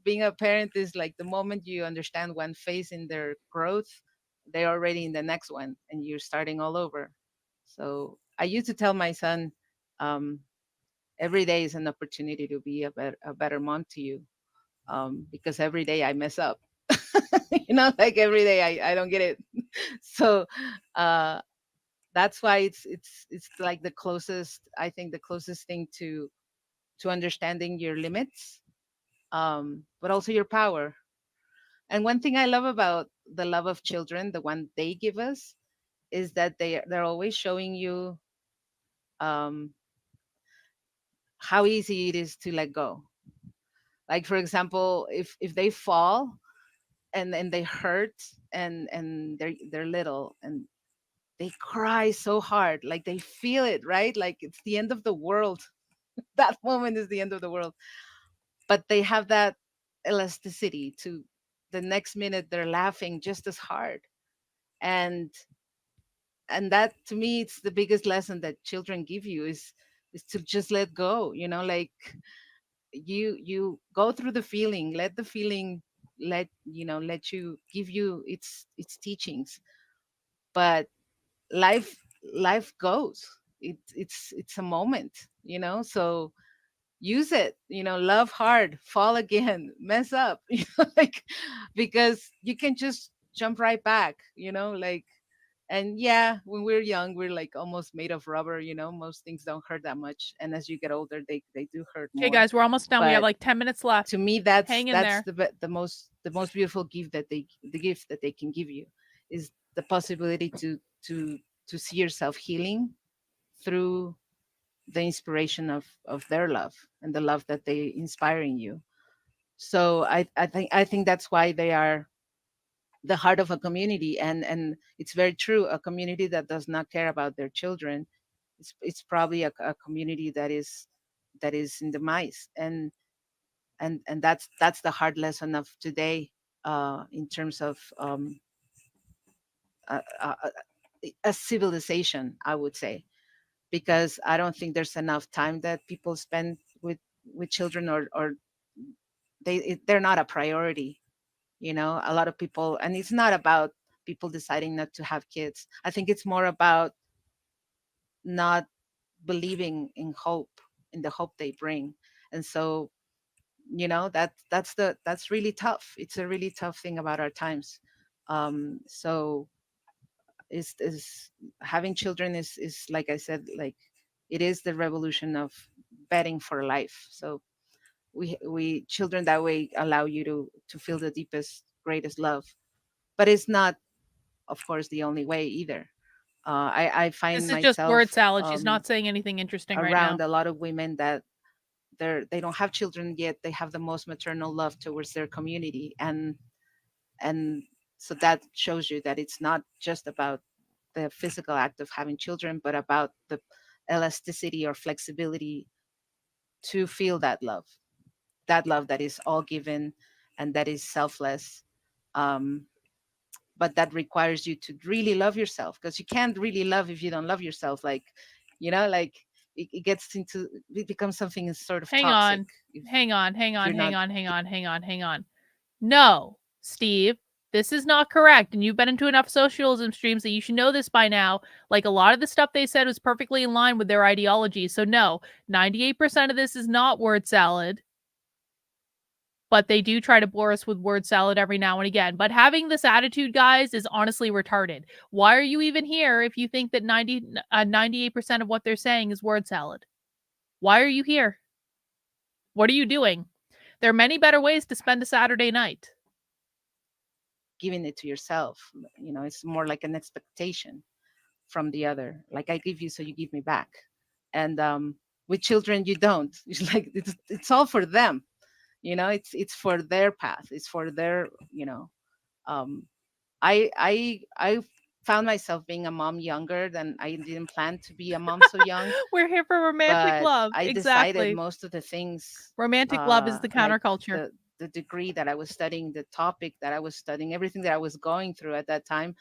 Being a parent is like the moment you understand one phase in their growth, they're already in the next one, and you're starting all over. So I used to tell my son, um, every day is an opportunity to be a better mom to you, because every day I mess up. Like every day I don't get it. So uh, that's why it's like the closest, I think, the closest thing to understanding your limits, but also your power. And one thing I love about the love of children, the one they give us, is that they're always showing you um, how easy it is to let go. Like, for example, if they fall and they hurt, and they're little, and they cry so hard, like they feel it, right? Like it's the end of the world. That moment is the end of the world. But they have that elasticity to the next minute they're laughing just as hard. And and that, to me, it's the biggest lesson that children give you, is to just let go, like you go through the feeling, let the feeling, let you give you its teachings. But life life goes. It's a moment, so use it, love hard, fall again, mess up, like, because you can just jump right back, like. And yeah, when we're young, we're like almost made of rubber, most things don't hurt that much, and as you get older, they do hurt Okay, more. guys, we're almost done. We have But like 10 minutes left. to me, that's Hang in that's there. the most beautiful gift the gift that they can give you, is the possibility to see yourself healing through the inspiration of their love, and the love that they inspire in you. So I think that's why they are the heart of a community. And it's very true, a community that does not care about their children, it's probably a community that is in demise. And that's the hard lesson of today, in terms of a, a, a civilization, I would say, because I don't think there's enough time that people spend with children, or they're not a priority. A lot of people, and it's not about people deciding not to have kids. I think it's more about not believing in hope, in the hope they bring. And so, that's really tough. It's a really tough thing about our times. So is having children is, like I said, like, it is the revolution of betting for life. So we children that way allow you to feel the deepest, greatest love. But it's not, of course, the only way either. I find This is just word myself salad. She's not saying anything interesting right now. around a lot of women that they don't have children yet they have the most maternal love towards their community. And so that shows you that it's not just about the physical act of having children, but about the elasticity or flexibility to feel that love that is all given and that is selfless. um, but that requires you to really love yourself, because you can't really love if you don't love yourself. Like, like, it becomes something sort of Hang toxic on. if Hang on. Hang on. you're Hang not. on. Hang on. Hang on. Hang on. No, Steve, this is not correct. And you've been into enough socialism streams that you should know this by now. Like, a lot of the stuff they said was perfectly in line with their ideology. So no, 98% of this is not word salad. But they do try to bore us with word salad every now and again. But having this attitude, guys, is honestly retarded. Why are you even here if you think that 98% of what they're saying is word salad? Why are you here? What are you doing? There are many better ways to spend a Saturday night. Giving it to yourself, it's more like an expectation from the other, like, I give you, so you give me back. And with children, you don't. It's like it's all for them. It's for their path, it's for their. um I found myself being a mom younger than I didn't plan to be a mom so young. We're here for romantic But love. I decided Exactly. most of the things, Romantic love is the like counterculture. the degree that I was studying, the topic that I was studying, everything that I was going through at that time,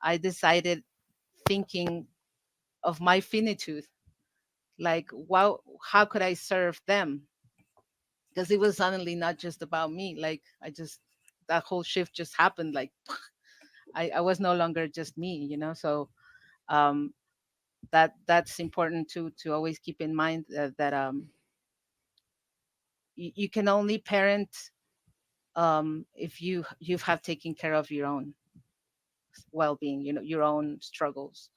I decided thinking of my finitude, like, wow, how could I serve them? Because it was suddenly not just about me. Like, that whole shift just happened. Like, I was no longer just me, So um, that's important to always keep in mind that you can only parent if you have taken care of your own well-being, your own struggles.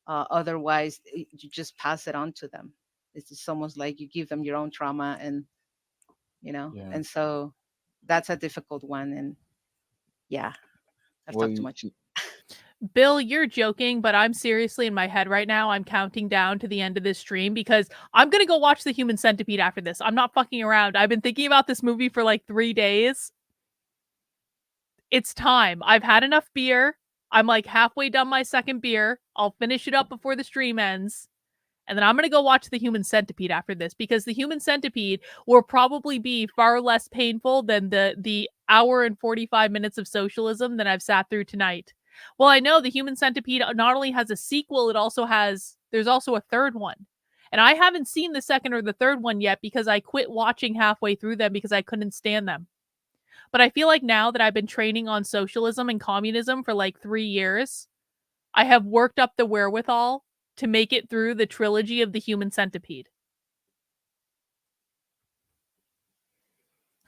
Otherwise, you just pass it on to them. It's just almost like you give them your own trauma, Yeah. and so that's a difficult one. And yeah, I've Well, talked too much. Bill, you're joking, but I'm seriously in my head right now. I'm counting down to the end of this stream because I'm going to go watch The Human Centipede after this. I'm not fucking around. I've been thinking about this movie for like 3 days. It's time. I've had enough beer. I'm like halfway done my second beer. I'll finish it up before the stream ends. And then I'm going to go watch The Human Centipede after this because The Human Centipede will probably be far less painful than the hour and 45 minutes of socialism that I've sat through tonight. Well, I know The Human Centipede not only has a sequel, there's also a third one. And I haven't seen the second or the third one yet because I quit watching halfway through them because I couldn't stand them. But I feel like now that I've been training on socialism and communism for like 3 years, I have worked up the wherewithal to make it through the trilogy of The Human Centipede.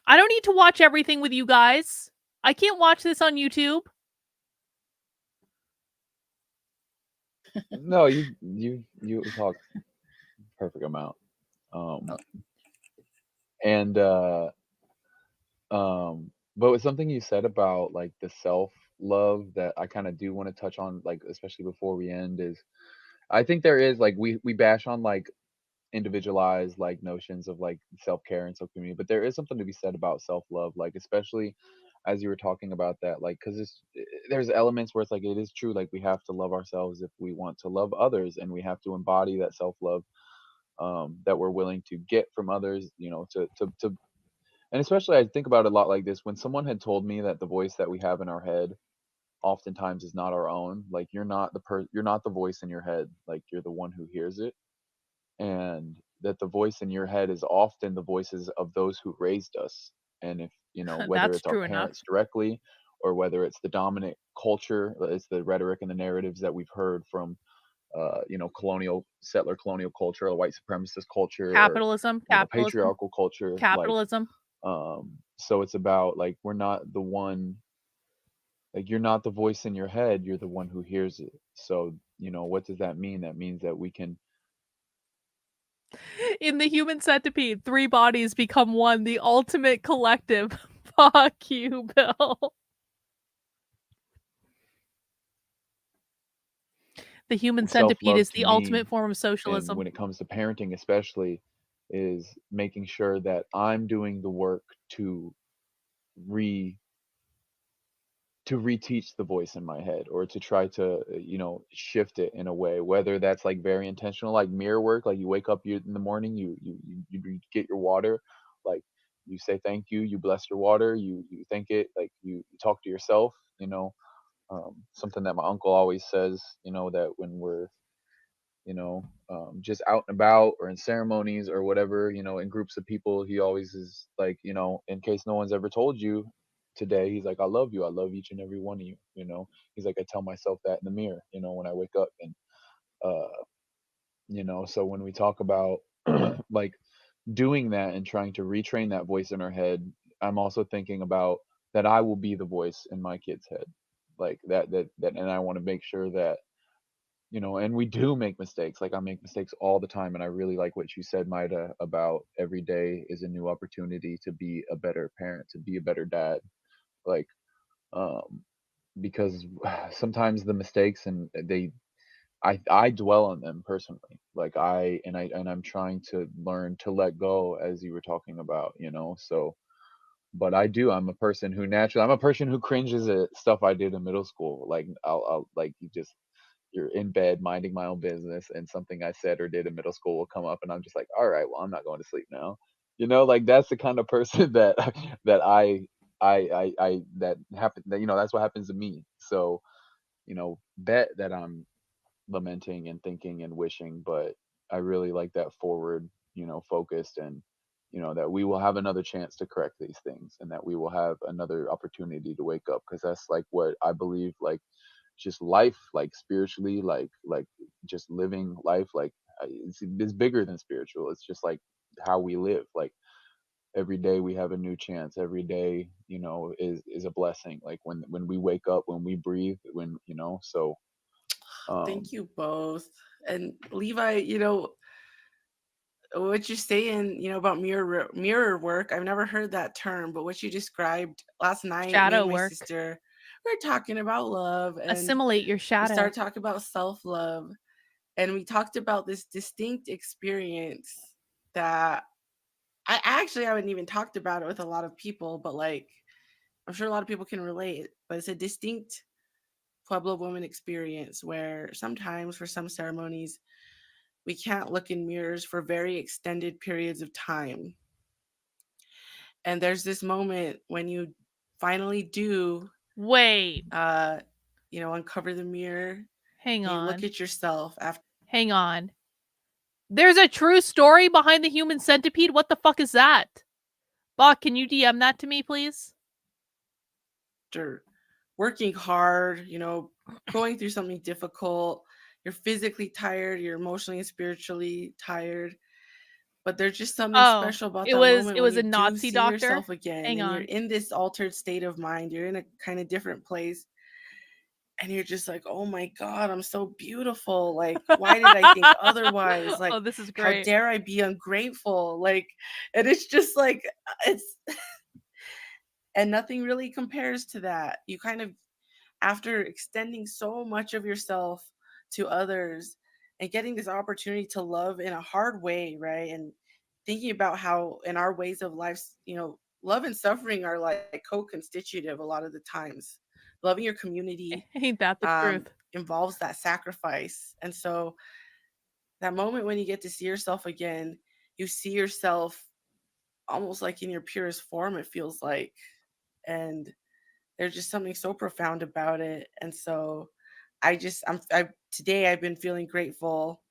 I don't need to watch everything with you guys. I can't watch this on YouTube. No, you talk perfect amount. Um, and but with something you said about like the self love that I kind of do want to touch on, like especially before we end, is I think there is like we bash on like individualized like notions of like self-care and self-community, but there is something to be said about self-love, like especially as you were talking about that, like because there's elements where it's like it is true, like we have to love ourselves if we want to love others, and we have to embody that self-love that we're willing to get from others, to and especially I think about it a lot like this when someone had told me that the voice that we have in our head oftentimes is not our own, like you're not the voice in your head, like you're the one who hears it, and that the voice in your head is often the voices of those who raised us. And if whether That's it's our true enough. parents directly, or whether it's the dominant culture, it's the rhetoric and the narratives that we've heard from colonial settler colonial culture, or white supremacist culture, or Capitalism, patriarchal culture, like capitalism. so it's about like we're not the one, like you're not the voice in your head, you're the one who hears it. So what does that mean? That means that we can. In The Human Centipede, 3 bodies become one, the ultimate collective. Fuck you, Bill. The Human Centipede Self-love is to the me, ultimate form of and socialism. when it comes to parenting especially, is making sure that I'm doing the work to re to reteach the voice in my head, or to try to shift it in a way, whether that's like very intentional, like mirror work, like you wake up in the morning, you get your water, like you say thank you, you bless your water, you thank it, like you talk to yourself, something that my uncle always says, that when we're just out and about or in ceremonies or whatever, in groups of people, he always is like, in case no one's ever told you today, he's like, I love you. I love each and every one of you. He's like, I tell myself that in the mirror, when I wake up. And, so when we talk about like doing that and trying to retrain that voice in our head, I'm also thinking about that I will be the voice in my kid's head. Like and I want to make sure that and we do make mistakes. Like I make mistakes all the time. And I really like what you said, Maida, about every day is a new opportunity to be a better parent, to be a better dad. Like, um, because sometimes the mistakes and I dwell on them personally. Like I'm trying to learn to let go, as you were talking about, so but I'm a person who cringes at stuff I did in middle school. Like I'll like you're in bed minding my own business, and something I said or did in middle school will come up, and I'm just like, all right, well, I'm not going to sleep now. Like that's the kind of person that that I that happen that that's what happens to me. So bet that I'm lamenting and thinking and wishing, but I really like that forward, focused, and that we will have another chance to correct these things, and that we will have another opportunity to wake up, because that's like what I believe, like just life, like spiritually, like just living life, like it's bigger than spiritual. It's just like how we live. Like every day we have a new chance. Every day, is a blessing. Like when we wake up, when we breathe, when so Thank you both. And Levi, what you're saying, about mirror work, I've never heard that term, but what you described last night, me Shadow and my work. sister, we were talking about love, and Assimilate your we shadow. started talking about self-love, and we talked about this distinct experience that I haven't even talked about it with a lot of people, but like I'm sure a lot of people can relate. But it's a distinct Pueblo woman experience where sometimes for some ceremonies we can't look in mirrors for very extended periods of time. And there's this moment when you finally do Wait, uncover the mirror. hang And you on. look at yourself after Hang on. There's a true story behind the human centipede? What the fuck is that? Bach, can you DM that to me, please? working hard, going through something difficult. You're physically tired, you're emotionally and spiritually tired. But there's just something special about that moment it when was you a Nazi do see doctor. yourself again, Hang and on. you're in this altered state of mind. You're in a kind of different place, and you're just like, "Oh my God, I'm so beautiful! Like, why did I think otherwise? Like, Oh, this is how great. dare I be ungrateful? Like," and it's just like it's, and nothing really compares to that. You kind of, after extending so much of yourself to others and getting this opportunity to love in a hard way, right? And thinking about how in our ways of life, love and suffering are like co-constitutive a lot of the times. Loving your community Ain't that the truth? involves that sacrifice. And so that moment when you get to see yourself again, you see yourself almost like in your purest form, it feels like. And there's just something so profound about it. And so today I've been feeling grateful,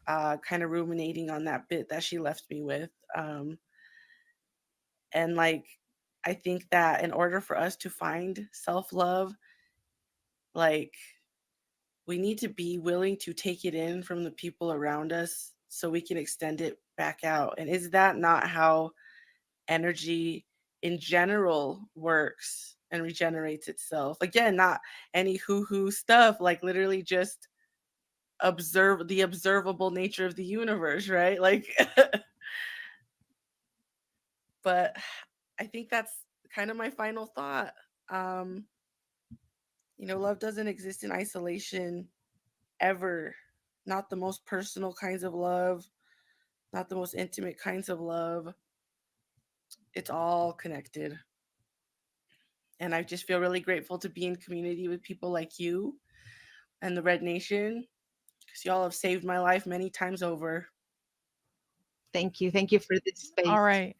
kind of ruminating on that bit that she left me with. And like, I think that in order for us to find self-love, like we need to be willing to take it in from the people around us so we can extend it back out. And is that not how energy in general works and regenerates itself? Again, not any hoo-hoo stuff, like literally just observe the observable nature of the universe, right? Like but I think that's kind of my final thought. Love doesn't exist in isolation ever. Not the most personal kinds of love, not the most intimate kinds of love. It's all connected. And I just feel really grateful to be in community with people like you and the Red Nation, because y'all have saved my life many times over. Thank you. Thank you for this space. All right.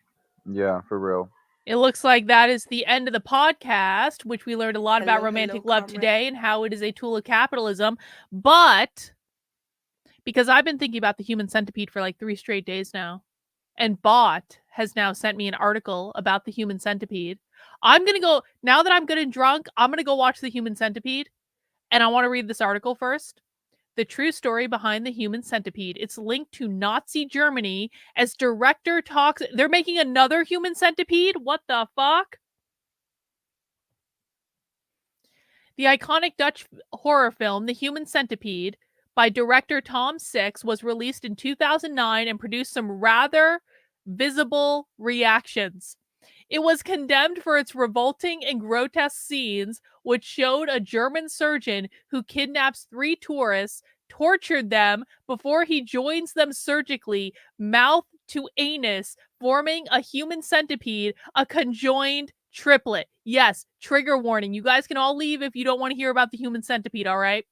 Yeah, for real. It looks like that is the end of the podcast, which we learned a lot about romantic love comrade. today and how it is a tool of capitalism. But because I've been thinking about the human centipede for like 3 straight days now, and Bot has now sent me an article about the human centipede. I'm going to go, now that I'm good and drunk, I'm going to go watch the human centipede. And I want to read this article first. The true story behind the human centipede. It's linked to Nazi Germany as director talks. They're making another human centipede? What the fuck? The iconic Dutch horror film, The Human Centipede, by director Tom Six, was released in 2009 and produced some rather visible reactions. It was condemned for its revolting and grotesque scenes, which showed a German surgeon who kidnaps 3 tourists, tortured them before he joins them surgically, mouth to anus, forming a human centipede, a conjoined triplet. Yes, trigger warning. You guys can all leave if you don't want to hear about the human centipede, all right?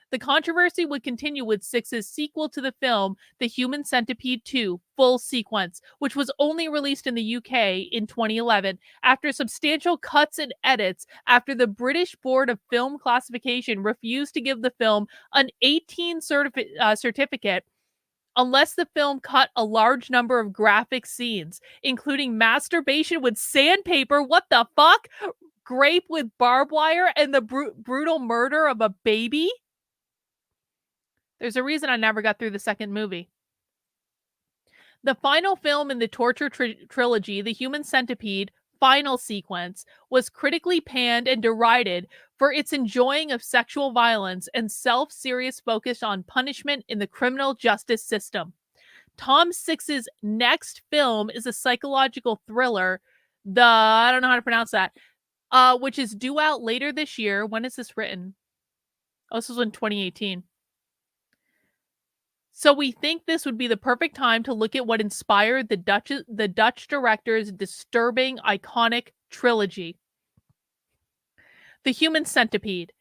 The controversy would continue with Six's sequel to the film, The Human Centipede 2 Full Sequence, which was only released in the UK in 2011 after substantial cuts and edits after the British Board of Film Classification refused to give the film an 18 certificate unless the film cut a large number of graphic scenes, including masturbation with sandpaper. What the fuck? Grape with barbed wire and the brutal murder of a baby? There's a reason I never got through the second movie. The final film in the torture trilogy, The Human Centipede Final Sequence, was critically panned and derided for its enjoying of sexual violence and self-serious focus on punishment in the criminal justice system. Tom Six's next film is a psychological thriller, I don't know how to pronounce that, which is due out later this year. When is this written? Oh, this was in 2018. So we think this would be the perfect time to look at what inspired the Dutch director's disturbing, iconic trilogy. The Human Centipede.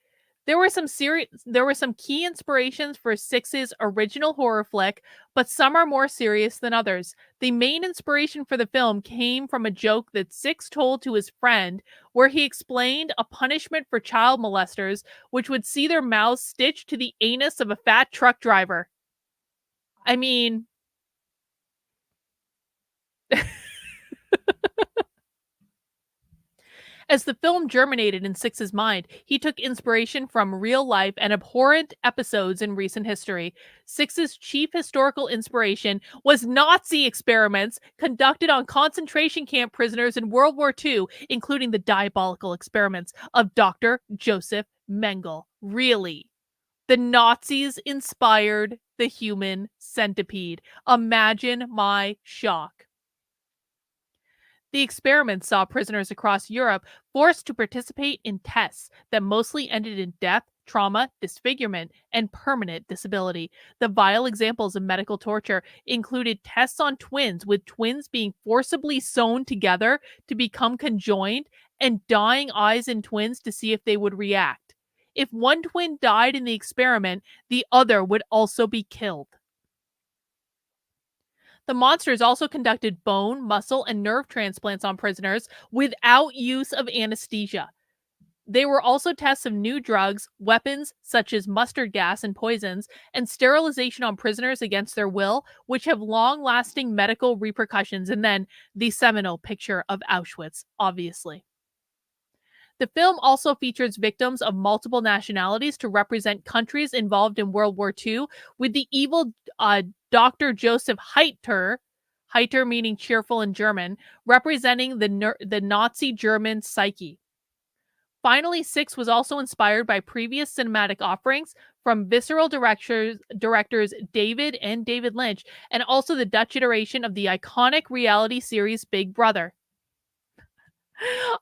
There were some key inspirations for Six's original horror flick, but some are more serious than others. The main inspiration for the film came from a joke that Six told to his friend, where he explained a punishment for child molesters, which would see their mouths stitched to the anus of a fat truck driver. I mean, as the film germinated in Six's mind, he took inspiration from real life and abhorrent episodes in recent history. Six's chief historical inspiration was Nazi experiments conducted on concentration camp prisoners in World War II, including the diabolical experiments of Dr. Joseph Mengele. Really? The Nazis inspired the human centipede. Imagine my shock. The experiments saw prisoners across Europe forced to participate in tests that mostly ended in death, trauma, disfigurement, and permanent disability. The vile examples of medical torture included tests on twins, with twins being forcibly sewn together to become conjoined, and dyeing eyes in twins to see if they would react. If one twin died in the experiment, the other would also be killed. The monsters also conducted bone, muscle, and nerve transplants on prisoners without use of anesthesia. They were also tests of new drugs, weapons such as mustard gas and poisons, and sterilization on prisoners against their will, which have long-lasting medical repercussions. And then the seminal picture of Auschwitz, obviously. The film also features victims of multiple nationalities to represent countries involved in World War II, with the evil Dr. Joseph Heiter meaning cheerful in German, representing the Nazi German psyche. Finally, Six was also inspired by previous cinematic offerings from visceral directors David Lynch, and also the Dutch iteration of the iconic reality series Big Brother.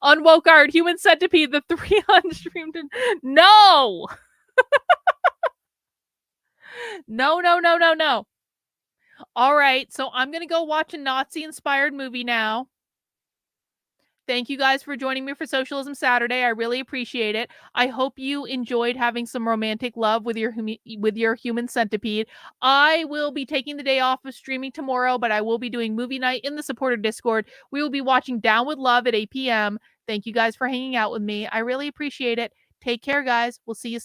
Unwoke Art, Human Centipede, the 3 unstreamed. No! No. All right, so I'm going to go watch a Nazi-inspired movie now. Thank you guys for joining me for Socialism Saturday. I really appreciate it. I hope you enjoyed having some romantic love with your human centipede. I will be taking the day off of streaming tomorrow, but I will be doing movie night in the supporter Discord. We will be watching Down with Love at 8 p.m. Thank you guys for hanging out with me. I really appreciate it. Take care, guys. We'll see you soon.